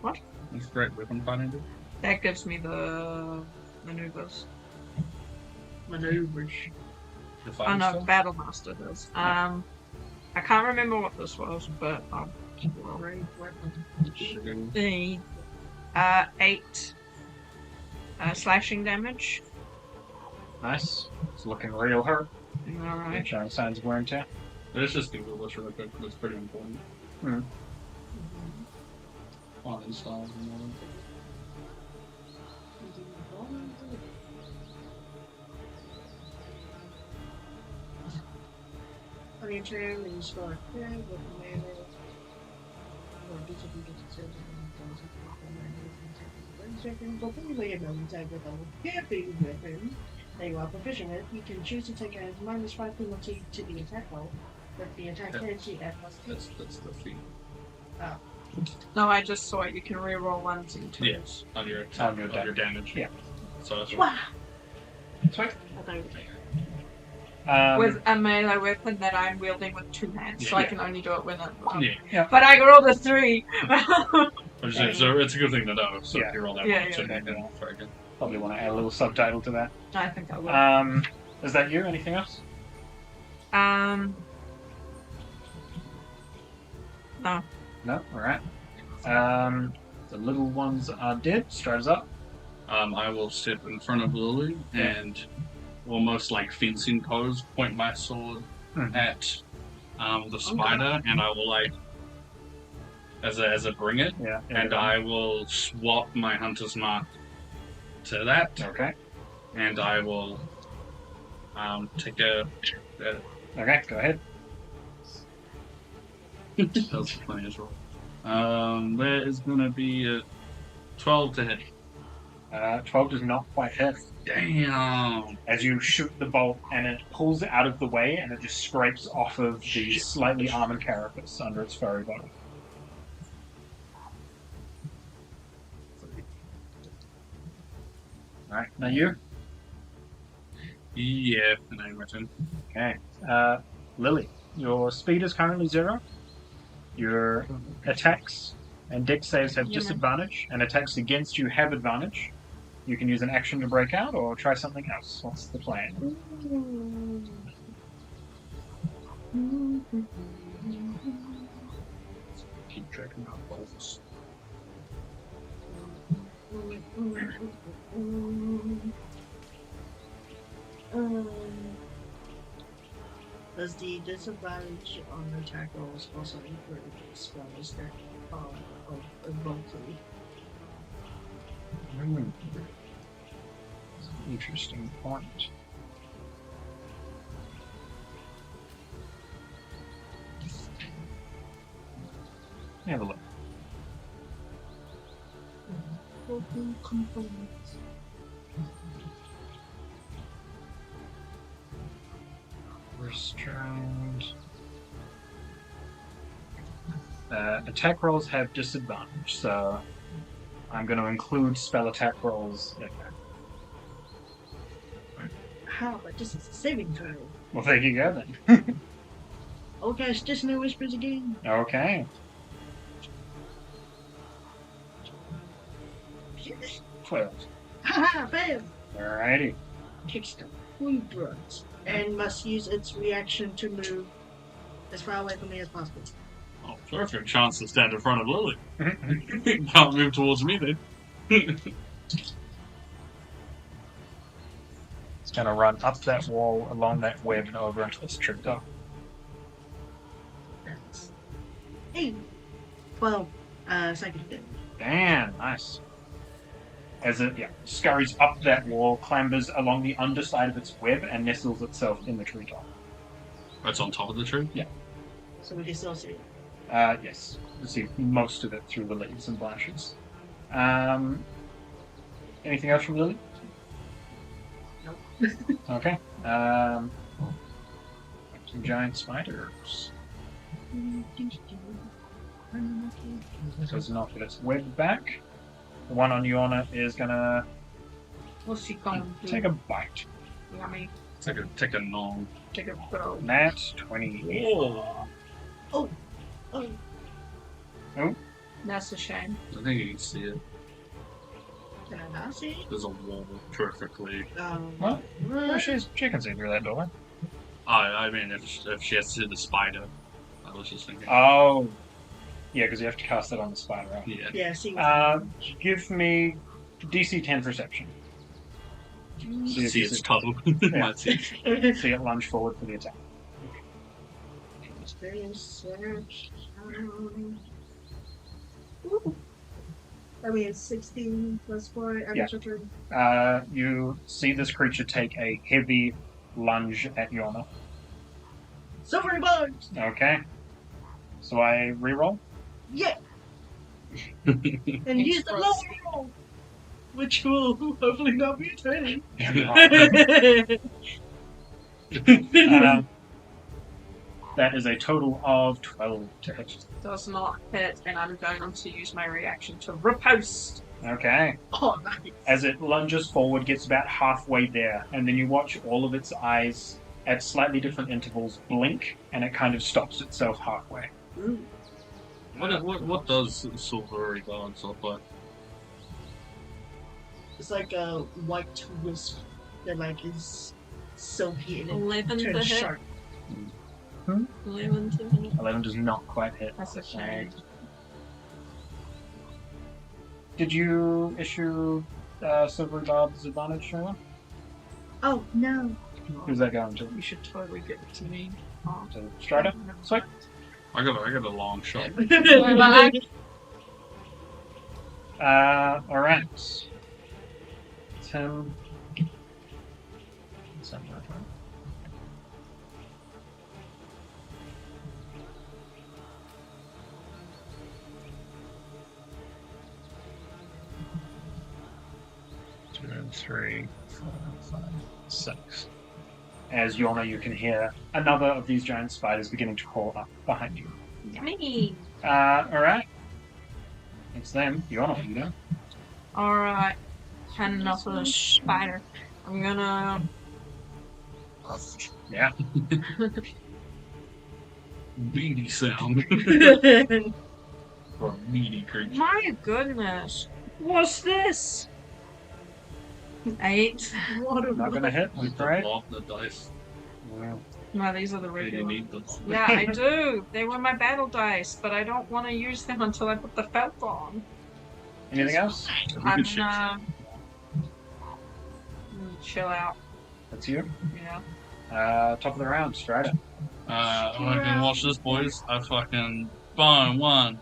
Speaker 2: What?
Speaker 3: That's great weapon finding. Do.
Speaker 2: That gives me the maneuvers.
Speaker 4: Maneuvers.
Speaker 3: The
Speaker 2: Oh
Speaker 3: fighting
Speaker 2: no,
Speaker 3: stuff?
Speaker 2: Battle Master does. I can't remember what this was, but
Speaker 4: Great weapon.
Speaker 2: the 8 slashing damage.
Speaker 1: Nice. It's looking real hurt.
Speaker 2: Alright.
Speaker 1: Showing signs of wear and tear.
Speaker 3: Let's just Google this really quick. It's pretty important. On installs and all that.
Speaker 4: On your turn, you spell a crit with melee. Or disadvantage to save weapon that you are proficient with, you can choose to take a -5 penalty to the attack roll, but the attack penalty at +2.
Speaker 3: That's the feat.
Speaker 2: No, I just saw it. You can reroll 1s and 2s.
Speaker 3: Yes, on your attack,
Speaker 1: On your
Speaker 3: on your damage.
Speaker 1: Yeah.
Speaker 3: So that's
Speaker 4: Wow!
Speaker 1: Sweet.
Speaker 4: I thought it was
Speaker 2: With a melee weapon that I'm wielding with 2 hands, so I
Speaker 1: Yeah.
Speaker 2: can only do it with it.
Speaker 3: yeah.
Speaker 2: But I rolled a 3!
Speaker 3: So it's a good thing to know. So
Speaker 1: Yeah.
Speaker 3: if you roll that
Speaker 2: Yeah,
Speaker 3: one, so
Speaker 2: yeah.
Speaker 3: you can very good.
Speaker 1: Probably want to add a little subtitle to that.
Speaker 2: I think I will.
Speaker 1: Is that you? Anything else?
Speaker 2: No.
Speaker 1: No? Alright. The little ones are dead. Straighters up.
Speaker 3: I will step in front of Lily and almost like fencing pose, point my sword at the spider, and I will like as a bring it,
Speaker 1: Yeah.
Speaker 3: and I will swap my hunter's mark to that,
Speaker 1: Okay.
Speaker 3: and I will take a.
Speaker 1: Okay, go ahead.
Speaker 3: That was funny as well. There is gonna be a 12 to hit.
Speaker 1: 12 does not quite hit.
Speaker 3: Damn.
Speaker 1: As you shoot the bolt and it pulls out of the way and it just scrapes off of the slightly armored carapace under its furry body. Alright, now you?
Speaker 3: Yeah, and I imagine.
Speaker 1: Okay. Lily, your speed is currently 0. Your attacks and dex saves have
Speaker 2: Yeah.
Speaker 1: disadvantage, and attacks against you have advantage. You can use an action to break out or try something else. What's the plan?
Speaker 3: Keep checking out bolts.
Speaker 4: Does the disadvantage on attack rolls also include spells that of bulky?
Speaker 1: Interesting point. Have a look. Restrained. Attack rolls have disadvantage, so I'm going to include spell attack rolls in there.
Speaker 4: How? But this is a saving throw.
Speaker 1: Well, there you go then.
Speaker 4: Oh gosh, just no whispers again.
Speaker 1: Okay. 12.
Speaker 4: Haha, bam!
Speaker 1: Alrighty.
Speaker 4: Kicks the food drugs and must use its reaction to move as far away from me as possible.
Speaker 3: Oh, perfect chance to stand in front of Lily. Can't move towards me then.
Speaker 1: It's going to run up that wall, along that web, and over into this triptych.
Speaker 4: That's 8. 12 psychic damage.
Speaker 1: Damn, nice. As it scurries up that wall, clambers along the underside of its web, and nestles itself in the treetop.
Speaker 3: That's on top of the tree?
Speaker 1: Yeah.
Speaker 4: So we can still see it.
Speaker 1: Yes. You see most of it through the leaves and branches. Anything else from Lily?
Speaker 4: Nope.
Speaker 1: Okay. Some giant spiders. Does not get its web back. The one on Yona is gonna
Speaker 2: What's she gonna do?
Speaker 1: take a bite.
Speaker 2: Yummy.
Speaker 3: Take a long.
Speaker 2: Take a throw.
Speaker 1: Nat 20.
Speaker 3: Oh.
Speaker 4: Oh.
Speaker 1: Oh.
Speaker 2: That's a shame.
Speaker 3: I think you can see it.
Speaker 4: Can I not see it?
Speaker 3: There's a wall perfectly.
Speaker 1: What? Oh, she can see through that doorway.
Speaker 3: I mean, if she has to see the spider, I was just thinking.
Speaker 1: Oh. Yeah, because you have to cast it on the spider, right?
Speaker 3: Yeah.
Speaker 4: Yeah, see.
Speaker 1: Give me DC 10 perception.
Speaker 3: See its toe.
Speaker 1: Yeah.
Speaker 3: See
Speaker 1: See it lunge forward for the attack.
Speaker 4: I mean, 16 plus 4.
Speaker 1: You see this creature take a heavy lunge at Yorna.
Speaker 4: Silvery bugs!
Speaker 1: Okay. So I reroll?
Speaker 4: Yeah! And use the lower roll! Which will hopefully not be a 20.
Speaker 1: That is a total of 12 to hit.
Speaker 2: Does not hit, and I'm going to use my reaction to riposte.
Speaker 1: Okay.
Speaker 4: Oh, nice.
Speaker 1: As it lunges forward, gets about halfway there, and then you watch all of its eyes at slightly different intervals blink, and it kind of stops itself halfway.
Speaker 4: Ooh.
Speaker 3: What does silvery bugs look like?
Speaker 4: It's like a white wisp that like is silky and it
Speaker 2: 11 to
Speaker 4: turns
Speaker 2: hit.
Speaker 4: sharp.
Speaker 2: 11 to hit.
Speaker 1: 11 does not quite hit.
Speaker 2: That's a shame.
Speaker 1: Did you issue Silvery Barb's advantage, Shayla?
Speaker 4: Oh, no.
Speaker 1: Who's that going to?
Speaker 2: You should totally give it to me. Oh.
Speaker 1: To Strider? Sweet.
Speaker 3: I got a long shot.
Speaker 1: Alright. Tim. Two, 3, 4, 5, 6. As Yorna, you can hear another of these giant spiders beginning to crawl up behind you.
Speaker 2: Yummy!
Speaker 1: Alright. It's them. Yorna, you know.
Speaker 2: Alright. Had enough of the spider. I'm gonna...
Speaker 1: Yeah.
Speaker 3: Beady sound. For a meaty creature.
Speaker 2: My goodness! What's this? 8.
Speaker 1: Not gonna hit, I'm afraid.
Speaker 3: Off the dice.
Speaker 1: Yeah.
Speaker 2: No, these are the
Speaker 3: Do you
Speaker 2: regular.
Speaker 3: need them?
Speaker 2: Yeah, I do. They were my battle dice, but I don't want to use them until I put the felt on.
Speaker 1: Anything else?
Speaker 3: We
Speaker 2: I'm
Speaker 3: could shift.
Speaker 2: gonna chill out.
Speaker 1: That's you.
Speaker 2: Yeah.
Speaker 1: Top of the round, Strider.
Speaker 3: Fucking watch this, boys. I fucking burn 1,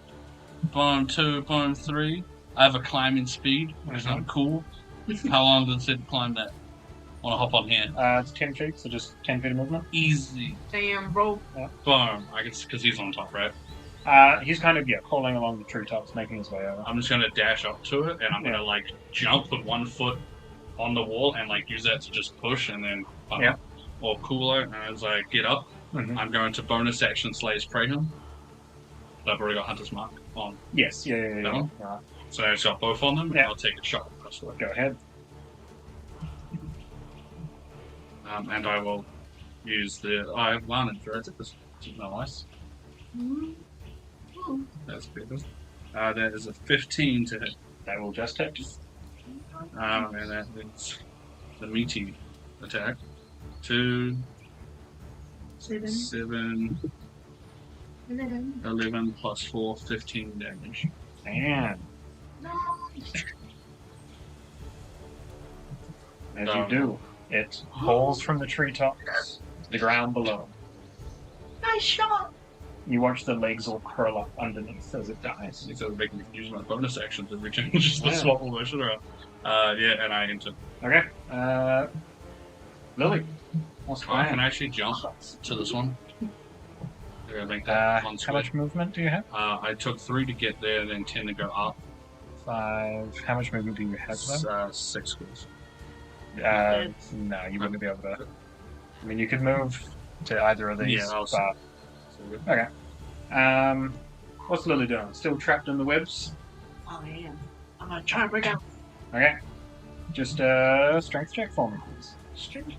Speaker 3: burn 2, burn 3. I have a climbing speed, which is not cool. How long does it climb that? Wanna hop on here?
Speaker 1: It's 10 feet, so just 10 feet of movement.
Speaker 3: Easy.
Speaker 2: Damn, roll.
Speaker 3: Boom. I guess because he's on top, right?
Speaker 1: He's kind of, crawling along the treetops, making his way over.
Speaker 3: I'm just gonna dash up to it, and I'm gonna like jump with 1 foot on the wall, and like use that to just push, and then or cooler. And as I get up, I'm going to bonus action Slay's Prey him. So I've already got Hunter's Mark on.
Speaker 1: Yes, yeah.
Speaker 3: That one?
Speaker 1: Right.
Speaker 3: So I shot both on them, and
Speaker 1: Yeah.
Speaker 3: I'll take a shot across the way.
Speaker 1: Go ahead.
Speaker 3: And I will use the I have advantage, right? This is nice. That's good. That is a 15 to hit.
Speaker 1: That will just hit.
Speaker 3: And that is the meaty attack. 2, 7, 11 plus 4, 15 damage.
Speaker 1: And as you do, it falls from the treetops to the ground below.
Speaker 4: Nice shot!
Speaker 1: You watch the legs all curl up underneath as it dies.
Speaker 3: Instead of making me use my bonus action to rechange the swap motion around. And I enter.
Speaker 1: Okay. Lily. What's
Speaker 3: I
Speaker 1: going
Speaker 3: can
Speaker 1: on?
Speaker 3: actually jump to this one. I think
Speaker 1: How much movement do you have?
Speaker 3: I took 3 to get there, then 10 to go up.
Speaker 1: 5. How much movement do you have though?
Speaker 3: 6 squares.
Speaker 1: No, you wouldn't be able to. I mean, you could move to either of these.
Speaker 3: Yeah, I'll
Speaker 1: but... Okay. What's Lily doing? Still trapped in the webs?
Speaker 4: Oh, I am. I'm gonna try and break out.
Speaker 1: Okay. Just a strength check for me, please.
Speaker 4: Strength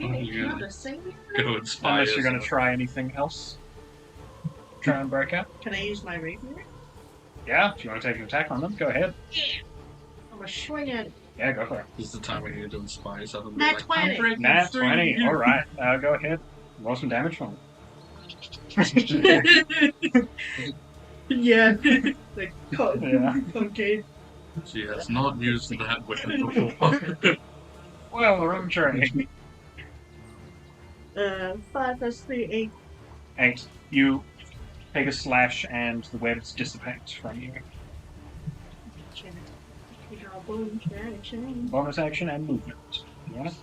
Speaker 3: Oh, yeah.
Speaker 4: Not the same.
Speaker 3: Go inspire.
Speaker 1: Unless you're going to try anything else. Try and break out.
Speaker 4: Can I use my rapier?
Speaker 1: Yeah, if you want to take an attack on them, go ahead.
Speaker 4: I'm a swing at
Speaker 1: Yeah, go for it.
Speaker 3: This is the time when you're doing spies. I don't
Speaker 4: Nat
Speaker 3: like,
Speaker 4: 20.
Speaker 3: I'm breaking
Speaker 1: Nat
Speaker 3: free.
Speaker 1: 20. All right. Go ahead. Roll some damage for me.
Speaker 4: Yeah. Like,
Speaker 1: Yeah.
Speaker 4: okay.
Speaker 3: She has not used that weapon before.
Speaker 1: Well, room train.
Speaker 4: 5 plus 3, 8.
Speaker 1: 8. You take a slash and the webs dissipate from you. Bonus action and movement. You want it?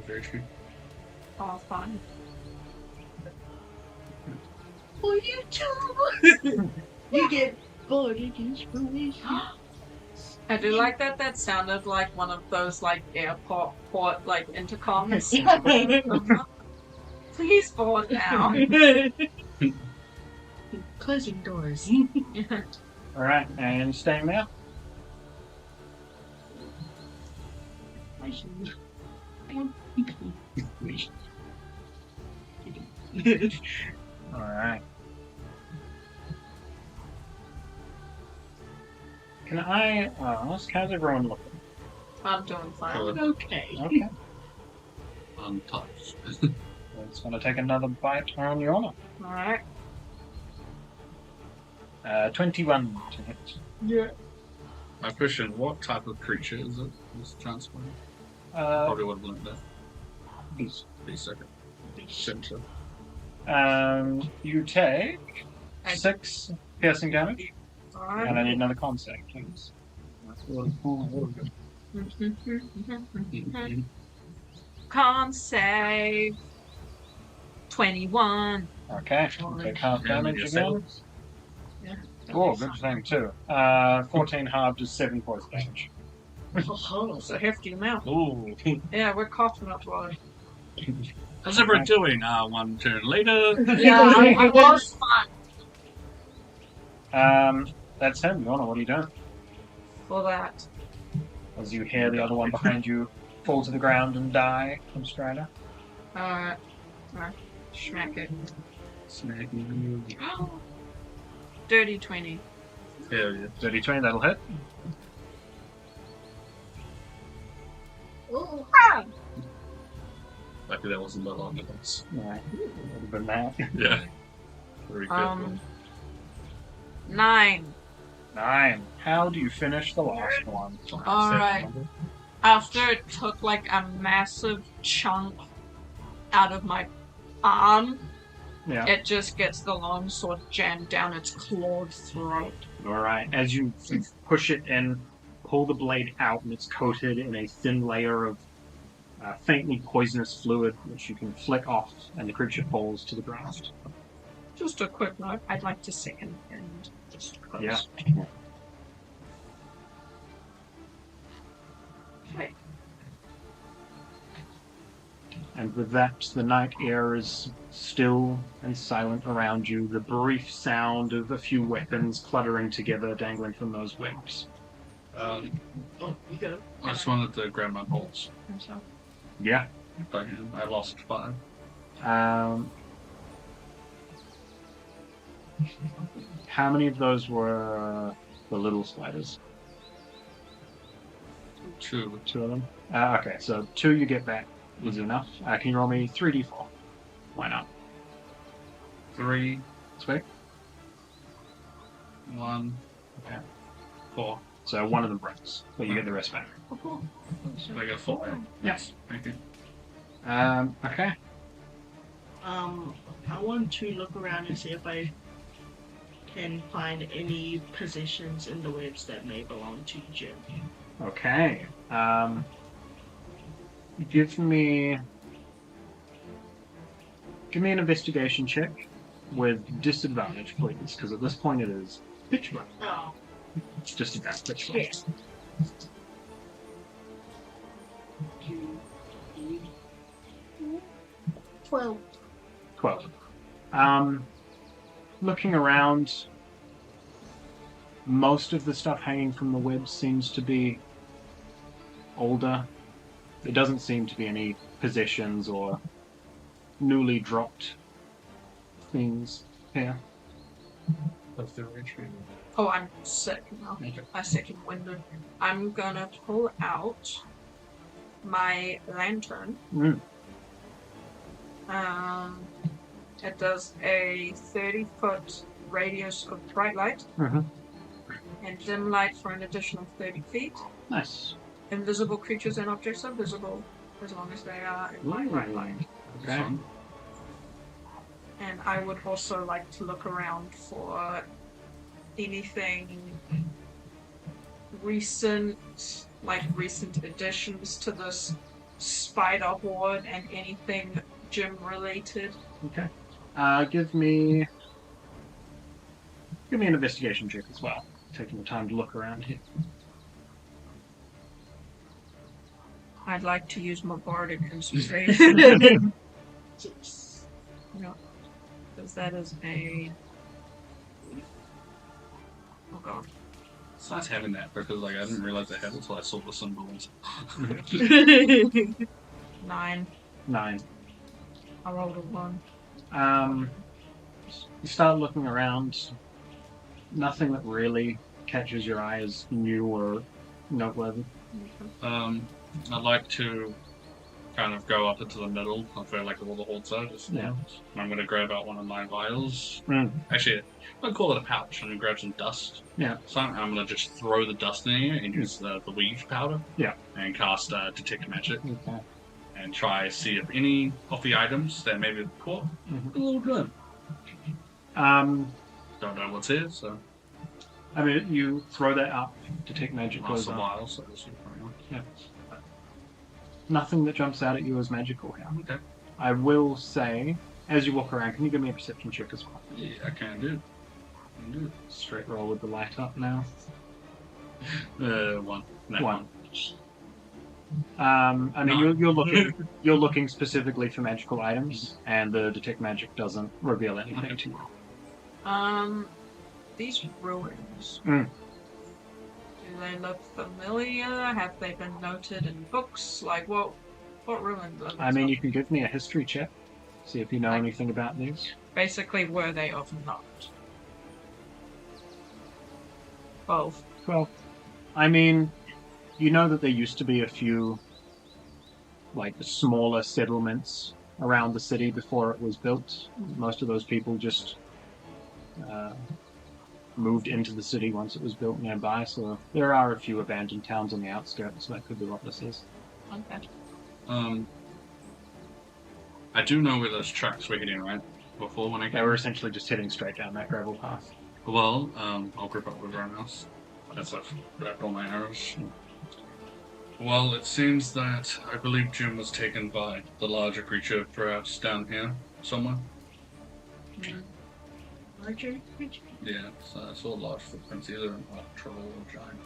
Speaker 3: Very true.
Speaker 2: Oh, fun.
Speaker 4: For you too! You get bored against police.
Speaker 2: I do like that. That sounded like one of those like airport port like intercoms. Please board now.
Speaker 4: Closing doors.
Speaker 1: Alright, and staying there. Alright. Can I ask, how's everyone looking?
Speaker 2: I'm doing fine.
Speaker 4: Okay.
Speaker 1: Okay.
Speaker 3: Untouched.
Speaker 1: Let's want to take another bite on your honor.
Speaker 2: Alright.
Speaker 1: 21 to hit.
Speaker 4: Yeah.
Speaker 3: My question, what type of creature is it? This transplant? Probably would have learned that.
Speaker 1: Beast.
Speaker 3: Beast, okay. Center.
Speaker 1: You take 6 piercing damage,
Speaker 2: Alright.
Speaker 1: and I need another con save, please.
Speaker 2: Con save 21.
Speaker 1: Okay, take half damage
Speaker 3: Yeah,
Speaker 1: again.
Speaker 2: Yeah.
Speaker 1: Oh, good thing too. 14 halved is 7 points damage.
Speaker 2: It's a hefty amount.
Speaker 3: Ooh.
Speaker 2: Yeah, we're coughing up blood.
Speaker 3: How's everyone doing? One turn later.
Speaker 2: Yeah, I was fine
Speaker 1: That's him. Yona, what are you doing?
Speaker 2: for that.
Speaker 1: As you hear the other one behind you fall to the ground and die from Strider.
Speaker 2: Alright. Smack it.
Speaker 3: Smack you.
Speaker 2: Dirty 20.
Speaker 3: Hell yeah.
Speaker 1: 30 20, that'll hit.
Speaker 3: Lucky that wasn't that long of us.
Speaker 1: Alright, would have been that.
Speaker 3: Yeah. Very good.
Speaker 2: 9.
Speaker 1: 9. How do you finish the last one?
Speaker 2: Alright. After it took like a massive chunk out of my arm,
Speaker 1: Yeah.
Speaker 2: it just gets the long sword jammed down its clawed throat.
Speaker 1: Alright, as you push it in, pull the blade out, and it's coated in a thin layer of faintly poisonous fluid, which you can flick off, and the creature falls to the ground.
Speaker 2: Just a quick note, I'd like to second and just close.
Speaker 1: Yeah.
Speaker 2: Right.
Speaker 1: And with that, the night air is still and silent around you, the brief sound of a few weapons cluttering together, dangling from those webs.
Speaker 3: Oh, you go. I just wanted to grab my bolts.
Speaker 2: So,
Speaker 1: Yeah.
Speaker 3: But I lost 5.
Speaker 1: How many of those were the little spiders?
Speaker 3: 2.
Speaker 1: 2 of them? Okay, so 2 you get back is enough. Can you roll me 3d4? Why not?
Speaker 3: 3,
Speaker 1: Sweet.
Speaker 3: 1,
Speaker 1: Okay.
Speaker 3: 4.
Speaker 1: So one of them breaks, but you get the rest back.
Speaker 3: So I got 4.
Speaker 1: Yes.
Speaker 3: Thank you.
Speaker 1: Okay.
Speaker 4: I want to look around and see if I can find any positions in the webs that may belong to Jim.
Speaker 1: Okay. Give me an investigation check with disadvantage, please, because at this point it is pitch black.
Speaker 4: Oh,
Speaker 1: It's just about pitch black.
Speaker 4: yeah. 12.
Speaker 1: 12. Looking around, most of the stuff hanging from the web seems to be older. There doesn't seem to be any possessions or newly dropped things here.
Speaker 3: That's the retreat.
Speaker 2: Oh, I'm sick now.
Speaker 3: Okay.
Speaker 2: My second window. I'm gonna pull out my lantern.
Speaker 1: Mm.
Speaker 2: It does a 30-foot radius of bright light
Speaker 1: Mm-hmm.
Speaker 2: and dim light for an additional 30 feet.
Speaker 1: Nice.
Speaker 2: Invisible creatures and objects are visible as long as they are in my bright light.
Speaker 1: Okay.
Speaker 2: And I would also like to look around for anything recent additions to this spider horde and anything gym related.
Speaker 1: Okay. Give me an investigation check as well. Taking the time to look around here.
Speaker 2: I'd like to use my bardic inspiration. No, because that is a. Oh god.
Speaker 3: It's nice having that because I didn't realize I had it until I saw the symbols.
Speaker 2: 9.
Speaker 1: 9.
Speaker 2: I rolled a 1.
Speaker 1: You start looking around. Nothing that really catches your eye as new or noteworthy.
Speaker 3: I'd like to kind of go up into the middle of where all the holds are.
Speaker 1: Yeah.
Speaker 3: I'm going to grab out one of my vials.
Speaker 1: Mm.
Speaker 3: Actually, I'll call it a pouch. I'm going to grab some dust.
Speaker 1: Yeah.
Speaker 3: So I'm going to just throw the dust in here and use the weave powder.
Speaker 1: Yeah.
Speaker 3: And cast Detect Magic.
Speaker 1: Okay.
Speaker 3: And try see if any of the items that maybe caught a little good. Don't know what's here, so.
Speaker 1: I mean, you throw that up, Detect Magic
Speaker 3: Last
Speaker 1: goes
Speaker 3: a
Speaker 1: up.
Speaker 3: while, so this will probably not.
Speaker 1: Yeah. Nothing that jumps out at you as magical here.
Speaker 3: Okay.
Speaker 1: I will say, as you walk around, can you give me a perception check as well?
Speaker 3: Yeah, I can do.
Speaker 1: Straight roll with the light up now.
Speaker 3: 1. No,
Speaker 1: 1. I mean, you're looking specifically for magical items, and the Detect Magic doesn't reveal anything to you.
Speaker 2: These ruins.
Speaker 1: Mm.
Speaker 2: Do they look familiar? Have they been noted in books? Like, what ruins are these?
Speaker 1: I mean, you can give me a history check, see if you know anything about these.
Speaker 2: Basically, were they of note? 12.
Speaker 1: 12. I mean, you know that there used to be a few, smaller settlements around the city before it was built. Most of those people just moved into the city once it was built nearby, so there are a few abandoned towns on the outskirts, so that could be what this is.
Speaker 2: Okay.
Speaker 3: I do know where those tracks were hitting, right? Before when I
Speaker 1: They
Speaker 3: came.
Speaker 1: were essentially just heading straight down that gravel path.
Speaker 3: Well, I'll grip up with everyone else. That's I've grabbed all my arrows. Well, it seems that I believe Jim was taken by the larger creature, perhaps down here somewhere.
Speaker 4: Larger creature?
Speaker 3: Yeah, so I saw large footprints, either a troll or giant.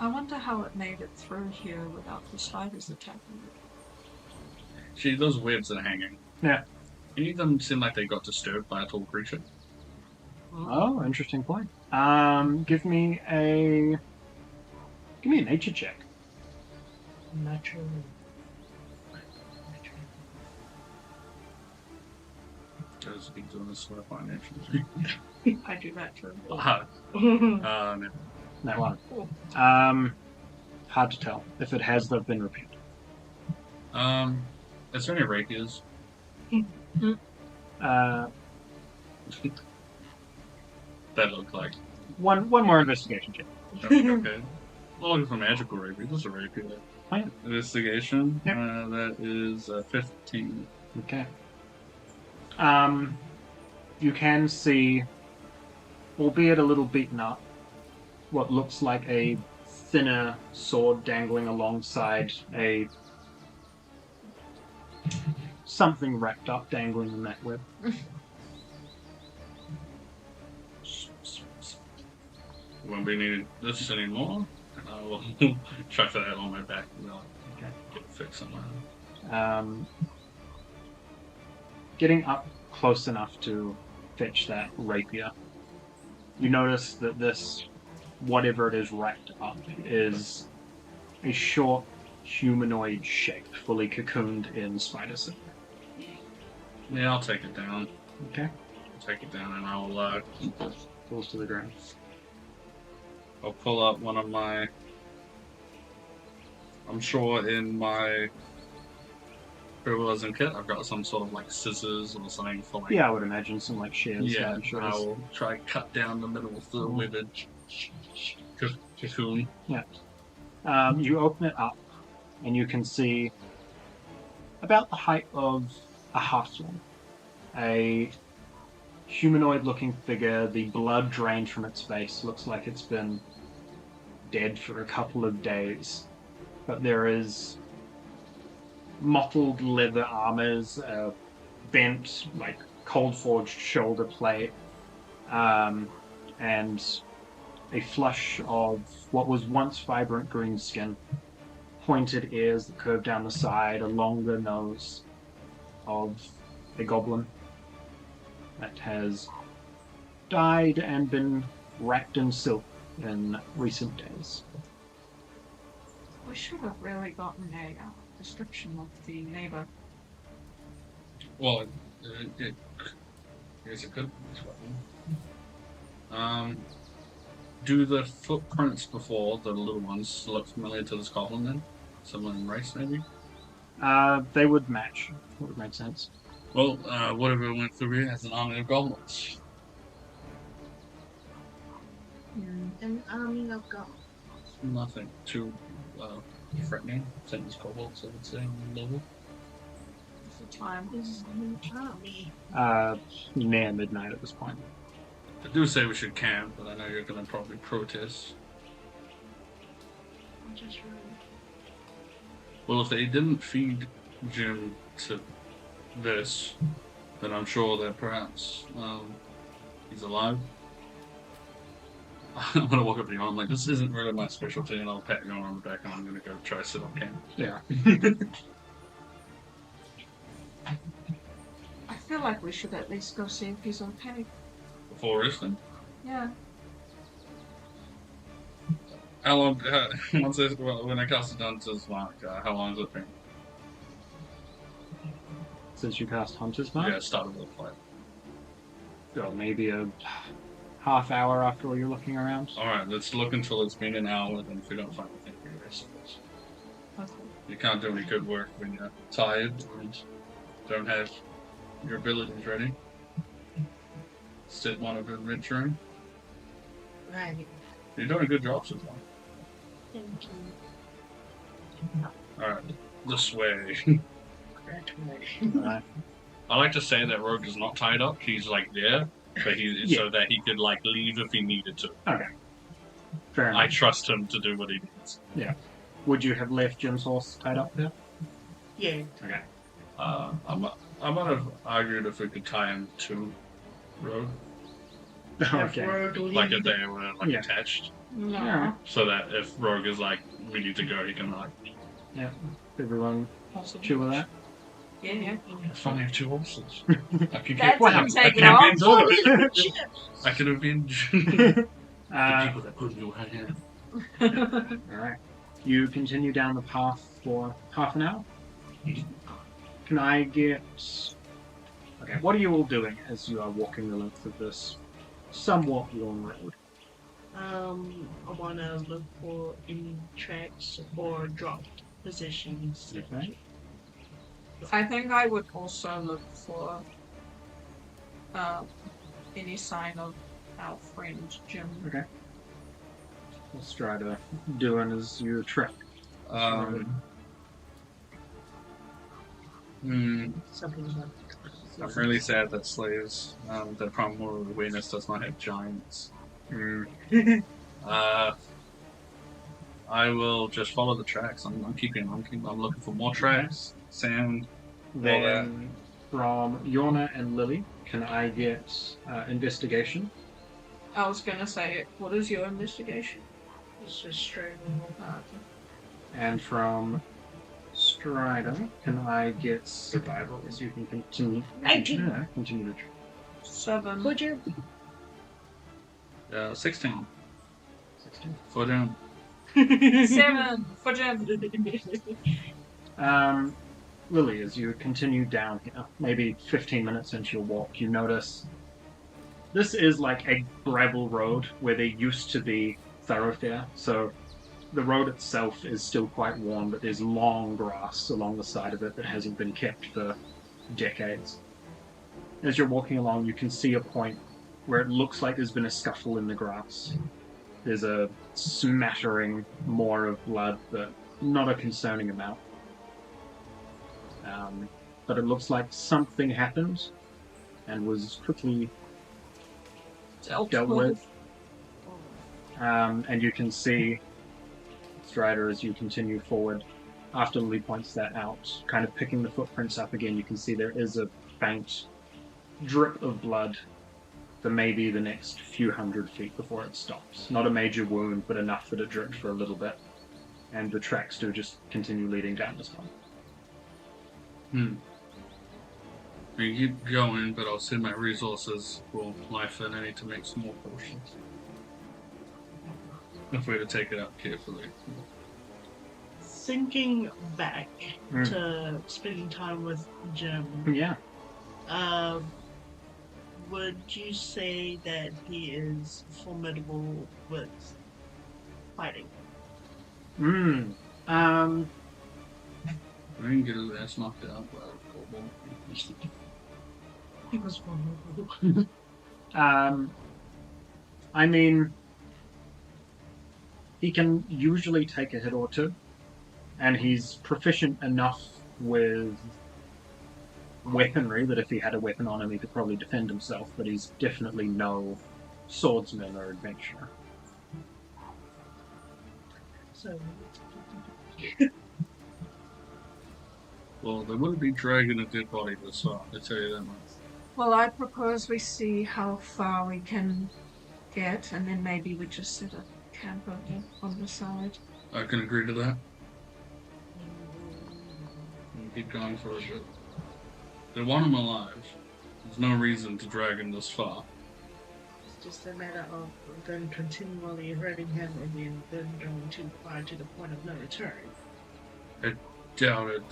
Speaker 2: I wonder how it made it through here without the spiders attacking it.
Speaker 3: See, those webs that are hanging.
Speaker 1: Yeah.
Speaker 3: Any of them seem like they got disturbed by a tall creature?
Speaker 1: Oh, interesting point. Give me a nature check.
Speaker 4: Natural.
Speaker 3: Because he's doing this sort of financial.
Speaker 2: I do that too.
Speaker 3: No.
Speaker 1: That one.
Speaker 2: Cool.
Speaker 1: Hard to tell. If it has, they've been repeated.
Speaker 3: Is there any rapiers? That look like.
Speaker 1: One more investigation check.
Speaker 3: Okay. Well, looking for magical rapier. This is a rapier.
Speaker 1: Oh, yeah.
Speaker 3: Investigation.
Speaker 1: Yep.
Speaker 3: That is 15.
Speaker 1: Okay. You can see, albeit a little beaten up, what looks like a thinner sword dangling alongside a something wrapped up dangling in that web.
Speaker 3: Won't be needing this anymore. And I will chuck that on my back and
Speaker 1: Okay.
Speaker 3: get it fixed somewhere.
Speaker 1: Getting up close enough to fetch that rapier, you notice that this, whatever it is wrapped up, is a short humanoid shape, fully cocooned in spider silk.
Speaker 3: Yeah, I'll take it down.
Speaker 1: Okay.
Speaker 3: I'll take it down, and I'll
Speaker 1: Falls to the ground.
Speaker 3: I'll pull up one of my. I'm sure in my fertilizer kit, I've got some sort of like scissors or something for like.
Speaker 1: Yeah, I would imagine some like shears.
Speaker 3: Yeah,
Speaker 1: I'm sure.
Speaker 3: I'll try to cut down the middle of the withered cocoon.
Speaker 1: You open it up, and you can see about the height of a halfling, a humanoid-looking figure. The blood drained from its face, looks like it's been dead for a couple of days. But there is mottled leather armors, bent, like cold-forged shoulder plate, and a flush of what was once vibrant green skin, pointed ears that curve down the side, a longer nose of a goblin that has died and been wrapped in silk in recent days.
Speaker 2: We should have really gotten a description of the neighbor.
Speaker 3: Well, here's a good one. Do the footprints before, the little ones, look familiar to this goblin then? Similar in race, maybe?
Speaker 1: They would match. That would make sense.
Speaker 3: Well, whatever went through here has an army of goblins.
Speaker 4: An army of goblins.
Speaker 3: Nothing too threatening. Same as kobolds, I would say, on the level.
Speaker 2: What's the time?
Speaker 4: This is an army.
Speaker 1: Near midnight at this point.
Speaker 3: I do say we should camp, but I know you're going to probably protest.
Speaker 4: I'm just really.
Speaker 3: Well, if they didn't feed Jim to this, then I'm sure that perhaps he's alive. I'm going to walk up to you and I'm like, this isn't really my specialty, and I'll pat you on the back and I'm going to go try to sit on camp.
Speaker 1: Yeah.
Speaker 2: I feel like we should at least go see if he's okay.
Speaker 3: Before resting?
Speaker 2: Yeah.
Speaker 3: How long, when I cast it down to his mark, how long has it been?
Speaker 1: Since you cast Hunter's Mark?
Speaker 3: Yeah, it started with a fight.
Speaker 1: Well, maybe a half hour after all you're looking around.
Speaker 3: Alright, let's look until it's been an hour, then if we don't find anything, we rest of us.
Speaker 2: Okay.
Speaker 3: You can't do any good work when you're tired and don't have your abilities ready. Sit one of adventuring.
Speaker 4: Right.
Speaker 3: You're doing a good job so far.
Speaker 4: Thank you.
Speaker 3: Alright, this way.
Speaker 1: Right.
Speaker 3: I like to say that Rogue is not tied up, he's like there, but so that he could like leave if he needed to.
Speaker 1: Okay. Fair enough.
Speaker 3: I trust him to do what he needs.
Speaker 1: Yeah. Would you have left Jim's horse tied up there?
Speaker 4: Yeah.
Speaker 1: Okay.
Speaker 3: I might have argued if we could tie him to Rogue.
Speaker 1: Okay.
Speaker 3: Like if they were like attached.
Speaker 2: No.
Speaker 1: Alright.
Speaker 3: So that if Rogue is like, we need to go, he can like...
Speaker 1: Yeah. Everyone chill with that?
Speaker 2: Yeah.
Speaker 3: If I only have two horses. I could
Speaker 2: That
Speaker 3: get
Speaker 2: didn't take
Speaker 3: I
Speaker 2: long.
Speaker 3: could have been the
Speaker 1: Uh,
Speaker 3: people that put your hand.
Speaker 1: Alright. You continue down the path for half an hour? Can I get... Okay, what are you all doing as you are walking the length of this somewhat worn road?
Speaker 4: I want to look for any tracks or dropped positions.
Speaker 1: Okay.
Speaker 2: I think I would also look for any sign of our friend Jim.
Speaker 1: Okay. Let's try to do it as you trek.
Speaker 4: Something about
Speaker 3: I'm really sad that slaves, that Primal Awareness does not have giants. I will just follow the tracks. I'm looking for more tracks. Sand.
Speaker 1: Then from Yorna and Lily, can I get investigation?
Speaker 2: I was gonna say, what is your investigation?
Speaker 4: it's just straight.
Speaker 1: And from Strider, can I get survival as you can continue?
Speaker 4: 19.
Speaker 1: Yeah, continue to
Speaker 2: 7.
Speaker 4: Would you?
Speaker 3: 16.
Speaker 1: 16.
Speaker 3: For them.
Speaker 2: 7 for Jim.
Speaker 1: Lily, as you continue down here, maybe 15 minutes into your walk, you notice this is like a gravel road where there used to be thoroughfare. So the road itself is still quite worn, but there's long grass along the side of it that hasn't been kept for decades. As you're walking along, you can see a point where it looks like there's been a scuffle in the grass. There's a smattering more of blood, but not a concerning amount. But it looks like something happened and was quickly dealt with. And you can see Strider as you continue forward. After Lily points that out, kind of picking the footprints up again, you can see there is a faint drip of blood for maybe the next few hundred feet before it stops. Not a major wound, but enough that it dripped for a little bit. And the tracks do just continue leading down this one.
Speaker 3: We keep going, but I'll save my resources for life, and I need to make some more potions. If we were to take it out carefully.
Speaker 4: Thinking back to spending time with Jim.
Speaker 1: Yeah.
Speaker 4: Would you say that he is formidable with fighting?
Speaker 3: I didn't get his ass knocked out by a kobold.
Speaker 4: He was formidable.
Speaker 1: I mean, he can usually take a hit or two, and he's proficient enough with weaponry that if he had a weapon on him, he could probably defend himself, but he's definitely no swordsman or adventurer.
Speaker 4: So,
Speaker 3: Well, they wouldn't be dragging a dead body this far, I tell you that much.
Speaker 2: Well, I propose we see how far we can get, and then maybe we just set a camp over on the side.
Speaker 3: I can agree to that. We'll keep going for a bit. They want him alive. There's no reason to drag him this far.
Speaker 4: it's just a matter of them continually hurting him and then going too far to the point of no return.
Speaker 3: I doubt it.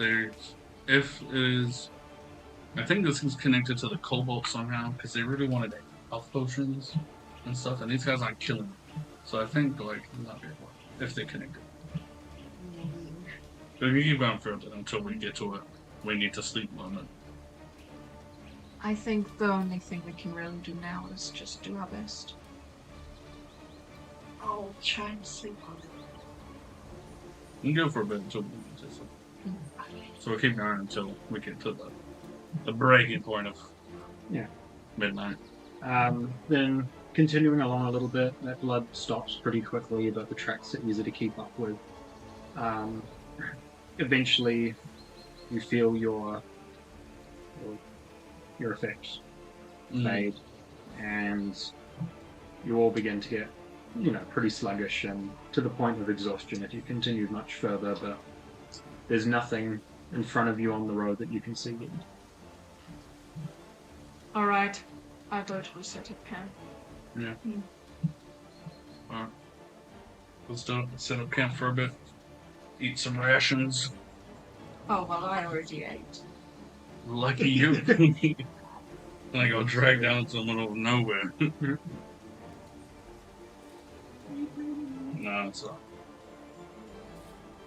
Speaker 3: If it is, I think this is connected to the cobalt somehow, because they really wanted health potions and stuff, and these guys aren't killing them. So I think, like, not very well, if they connected. But we keep going further until we get to it. We need to sleep moment.
Speaker 2: I think the only thing we can really do now is just do our best.
Speaker 4: I'll try and sleep on it.
Speaker 3: We can go for a bit until we get to sleep. So we'll keep going until we get to the breaking point of midnight.
Speaker 1: Then continuing along a little bit, that blood stops pretty quickly, but the tracks are easy to keep up with. Eventually, you feel your effects fade, and you all begin to get, pretty sluggish and to the point of exhaustion if you continue much further, but there's nothing in front of you on the road that you can see yet.
Speaker 2: Alright, I'll go to the set of camp.
Speaker 3: Yeah. Alright. Let's set up camp for a bit. Eat some rations.
Speaker 2: Oh, well, I already ate.
Speaker 3: Lucky you. Then I go drag down to the middle of nowhere. No, it's not.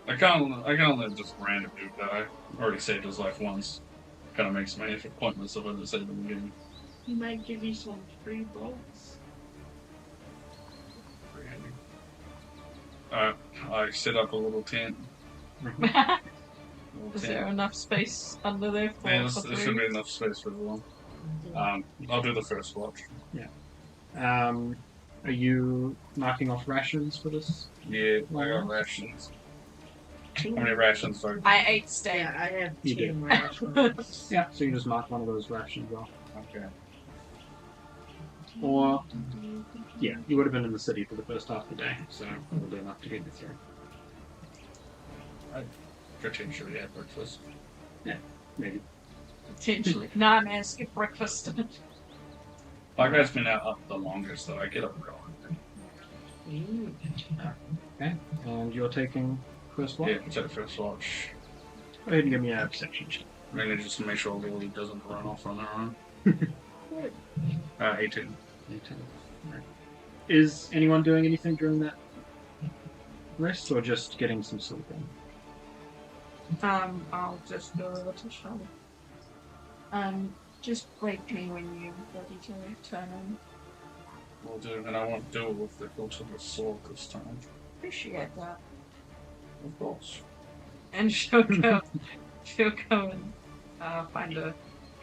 Speaker 3: I can't let just random dude die. Already saved his life once. Kind of makes me pointless of it to say at the beginning.
Speaker 4: He might give you some free bolts.
Speaker 3: Pretty handy. I set up a little tent.
Speaker 2: Is there enough space under there for
Speaker 3: Yeah,
Speaker 2: for
Speaker 3: there
Speaker 2: three?
Speaker 3: should be enough space for everyone. I'll do the first watch.
Speaker 1: Are you marking off rations for this?
Speaker 3: Yeah, I got rations. How many rations are
Speaker 2: I ate steak.
Speaker 4: Yeah, I have
Speaker 1: You
Speaker 4: 2
Speaker 1: do.
Speaker 4: rations.
Speaker 1: Yeah, so you just mark one of those rations off.
Speaker 3: okay?
Speaker 1: Or, you would have been in the city for the first half of the day, so probably enough to get you through.
Speaker 3: I potentially had breakfast.
Speaker 1: Maybe.
Speaker 2: Potentially. Nah, man, skip breakfast.
Speaker 3: My guy's been out up the longest, though. I get up early.
Speaker 1: Okay, and you're taking first watch?
Speaker 3: Yeah, take first watch.
Speaker 1: Go ahead and give me a perception check.
Speaker 3: Mainly just to make sure Lily doesn't run off on her own. 18.
Speaker 1: 18. Right. Is anyone doing anything during that rest, or just getting some sleep in?
Speaker 2: I'll just go over to Charlotte. Just wake me when you're ready to turn in.
Speaker 3: Will do, and I won't deal with the hilt of the sword this time.
Speaker 2: Appreciate that.
Speaker 3: Of course.
Speaker 2: And she'll go and find a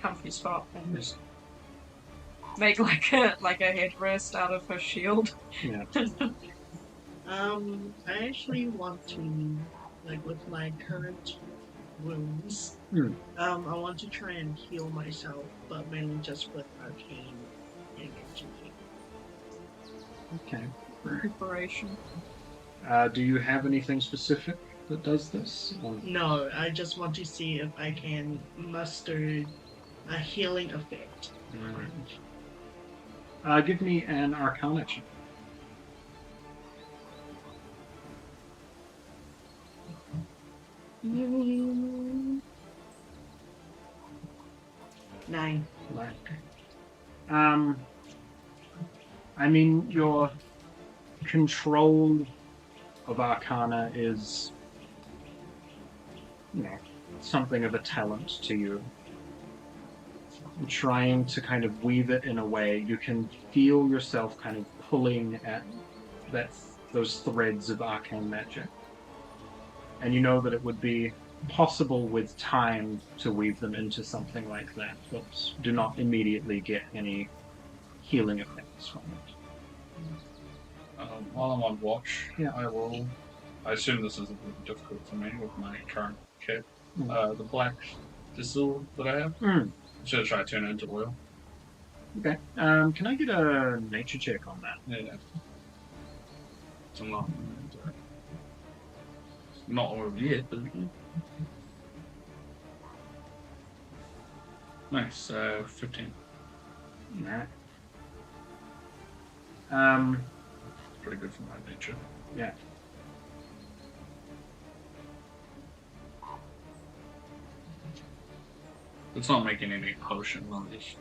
Speaker 2: comfy spot and just make like a headrest out of her shield.
Speaker 1: Yeah.
Speaker 4: I actually want to, like, with my current wounds, I want to try and heal myself, but mainly just with arcane energy.
Speaker 1: Okay.
Speaker 2: Recuperation.
Speaker 1: Do you have anything specific that does this? Or...
Speaker 4: No, I just want to see if I can muster a healing effect.
Speaker 1: Give me an Arcana check.
Speaker 4: Nine.
Speaker 1: I mean, your control of Arcana is, something of a talent to you. Trying to kind of weave it in a way, you can feel yourself kind of pulling at those threads of arcane magic. And you know that it would be possible with time to weave them into something like that, but do not immediately get any healing effects from it.
Speaker 3: While I'm on watch,
Speaker 1: Yeah.
Speaker 3: I assume this isn't really difficult for me with my current kit. The black distill that I have, I'm going to try to turn it into oil.
Speaker 1: Okay. Can I get a nature check on that?
Speaker 3: Yeah. So not oil yet, but... Nice, 15.
Speaker 1: Alright.
Speaker 3: Pretty good for my nature.
Speaker 1: Yeah.
Speaker 3: It's not making any potion, it's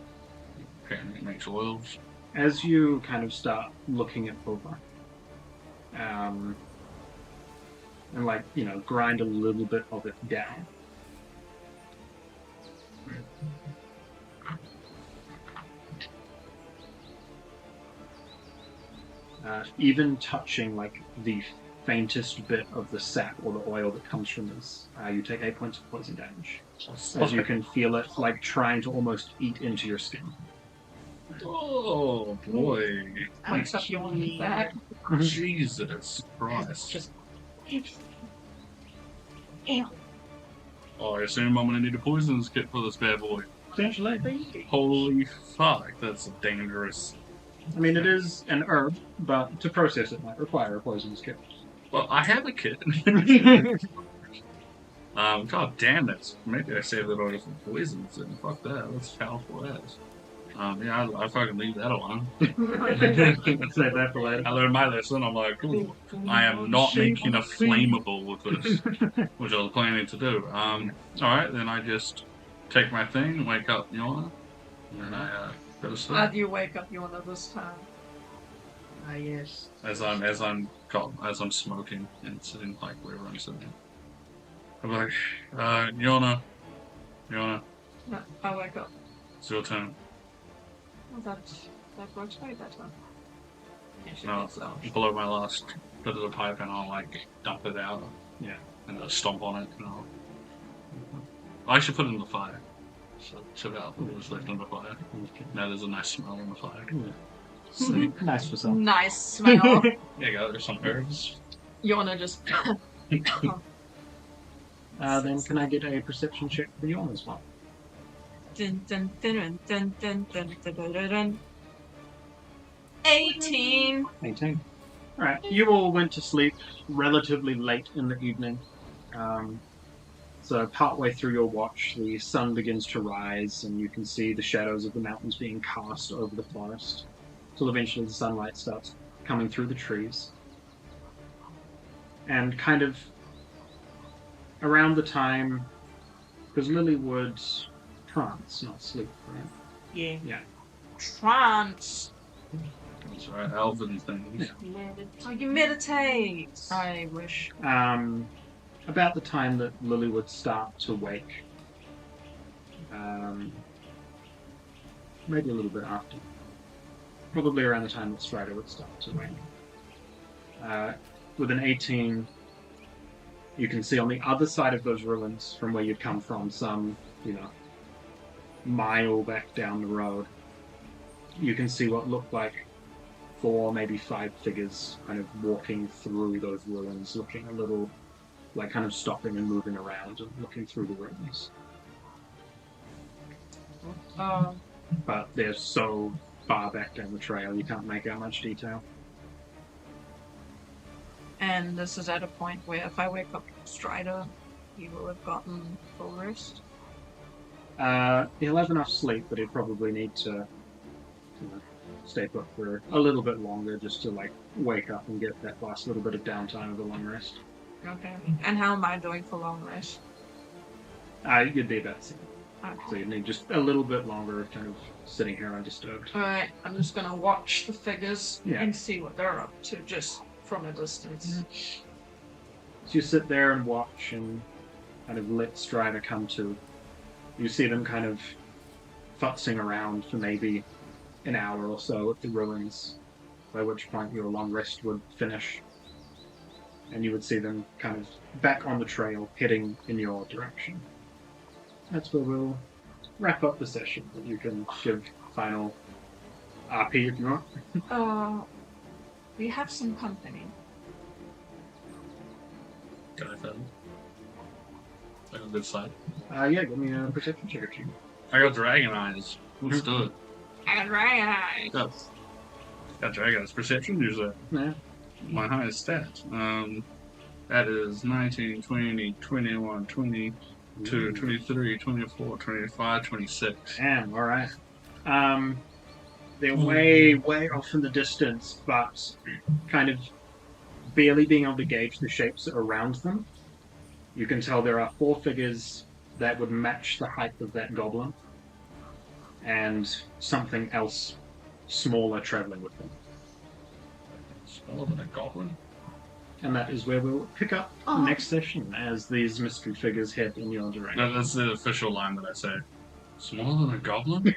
Speaker 3: apparently it makes oils.
Speaker 1: As you kind of start looking it over, and grind a little bit of it down. Even touching the faintest bit of the sap or the oil that comes from this, you take 8 points of poison damage. As you can feel it trying to almost eat into your skin.
Speaker 3: Oh boy.
Speaker 2: Wakes up you want that.
Speaker 3: Jesus Christ.
Speaker 2: Just
Speaker 3: Oh, I assume I'm gonna need a poisons kit for this bad boy.
Speaker 1: Potentially.
Speaker 3: Holy fuck, that's dangerous.
Speaker 1: I mean, it is an herb, but to process it might require a poisonous kit.
Speaker 3: Well, I have a kit. God damn it. Maybe I saved that order for poisons and fuck that. That's powerful ass. Yeah, I fucking leave that alone.
Speaker 1: Save that for later.
Speaker 3: I learned my lesson. I'm like, ooh, I am not making a flammable with this, which I was planning to do. Alright, then I just take my thing and wake up Yona, and I go to sleep.
Speaker 2: Glad you wake up Yona this time.
Speaker 4: Ah, yes.
Speaker 3: As I'm smoking and sitting wherever I'm sitting. I'm like, Yona.
Speaker 2: No, I wake up.
Speaker 3: It's your turn.
Speaker 2: Well, that works very better.
Speaker 3: No, below my last bit of the pipe and I'll dump it out.
Speaker 1: Yeah.
Speaker 3: And I'll stomp on it and I should put it in the fire. So check out what was left in the fire. Now there's a nice smell in the fire.
Speaker 1: See? Nice for some.
Speaker 2: Nice smell.
Speaker 3: There you go, there's some herbs.
Speaker 2: Yona just
Speaker 1: Then can I get a perception check for you as well?
Speaker 2: dun, dun, dun, dun, dun, dun, dun, dun, dun, dun. 18.
Speaker 1: 18. Alright, you all went to sleep relatively late in the evening. So partway through your watch, the sun begins to rise and you can see the shadows of the mountains being cast over the forest, till eventually the sunlight starts coming through the trees. And kind of around the time, because Lily would trance, not sleep, right?
Speaker 4: Yeah.
Speaker 1: Yeah.
Speaker 2: Trance.
Speaker 3: That's right, elven things.
Speaker 2: Oh, you meditate. I wish.
Speaker 1: About the time that Lily would start to wake, maybe a little bit after, probably around the time that Strider would start to wake. With an 18, you can see on the other side of those ruins from where you'd come from, some, mile back down the road, you can see what looked like 4, maybe 5 figures kind of walking through those ruins, looking a little like kind of stopping and moving around and looking through the ruins. But they're so far back down the trail, you can't make out much detail.
Speaker 2: And this is at a point where if I wake up Strider, he will have gotten full rest.
Speaker 1: He'll have enough sleep, but he'd probably need to stay put for a little bit longer just to wake up and get that last little bit of downtime of a long rest.
Speaker 2: Okay. And how am I doing for long rest?
Speaker 1: You'd be about the same.
Speaker 2: Okay.
Speaker 1: So you'd need just a little bit longer of kind of sitting here undisturbed.
Speaker 2: Alright, I'm just gonna watch the figures
Speaker 1: Yeah.
Speaker 2: and see what they're up to just from a distance.
Speaker 1: So you sit there and watch and kind of let Strider come to. You see them kind of futzing around for maybe an hour or so at the ruins, by which point your long rest would finish. And you would see them kind of back on the trail, heading in your direction. That's where we'll wrap up the session. You can give final RP if you want.
Speaker 2: We have some company.
Speaker 3: Can I tell? Like a good side.
Speaker 1: Yeah, give me a perception check or two.
Speaker 3: I got dragon eyes. Who's good?
Speaker 2: And dragon eye.
Speaker 3: Got dragon eyes. Perception usually
Speaker 1: Yeah.
Speaker 3: my highest stat. That is 19, 20, 21, 22, 23, 24, 25, 26.
Speaker 1: Damn, alright. They're way, way off in the distance, but kind of barely being able to gauge the shapes around them. You can tell there are 4 figures that would match the height of that goblin, and something else smaller traveling with them.
Speaker 3: Smaller than a goblin?
Speaker 1: And that is where we'll pick up next session as these mystery figures head in your direction.
Speaker 3: That's the official line that I say. Smaller than a goblin?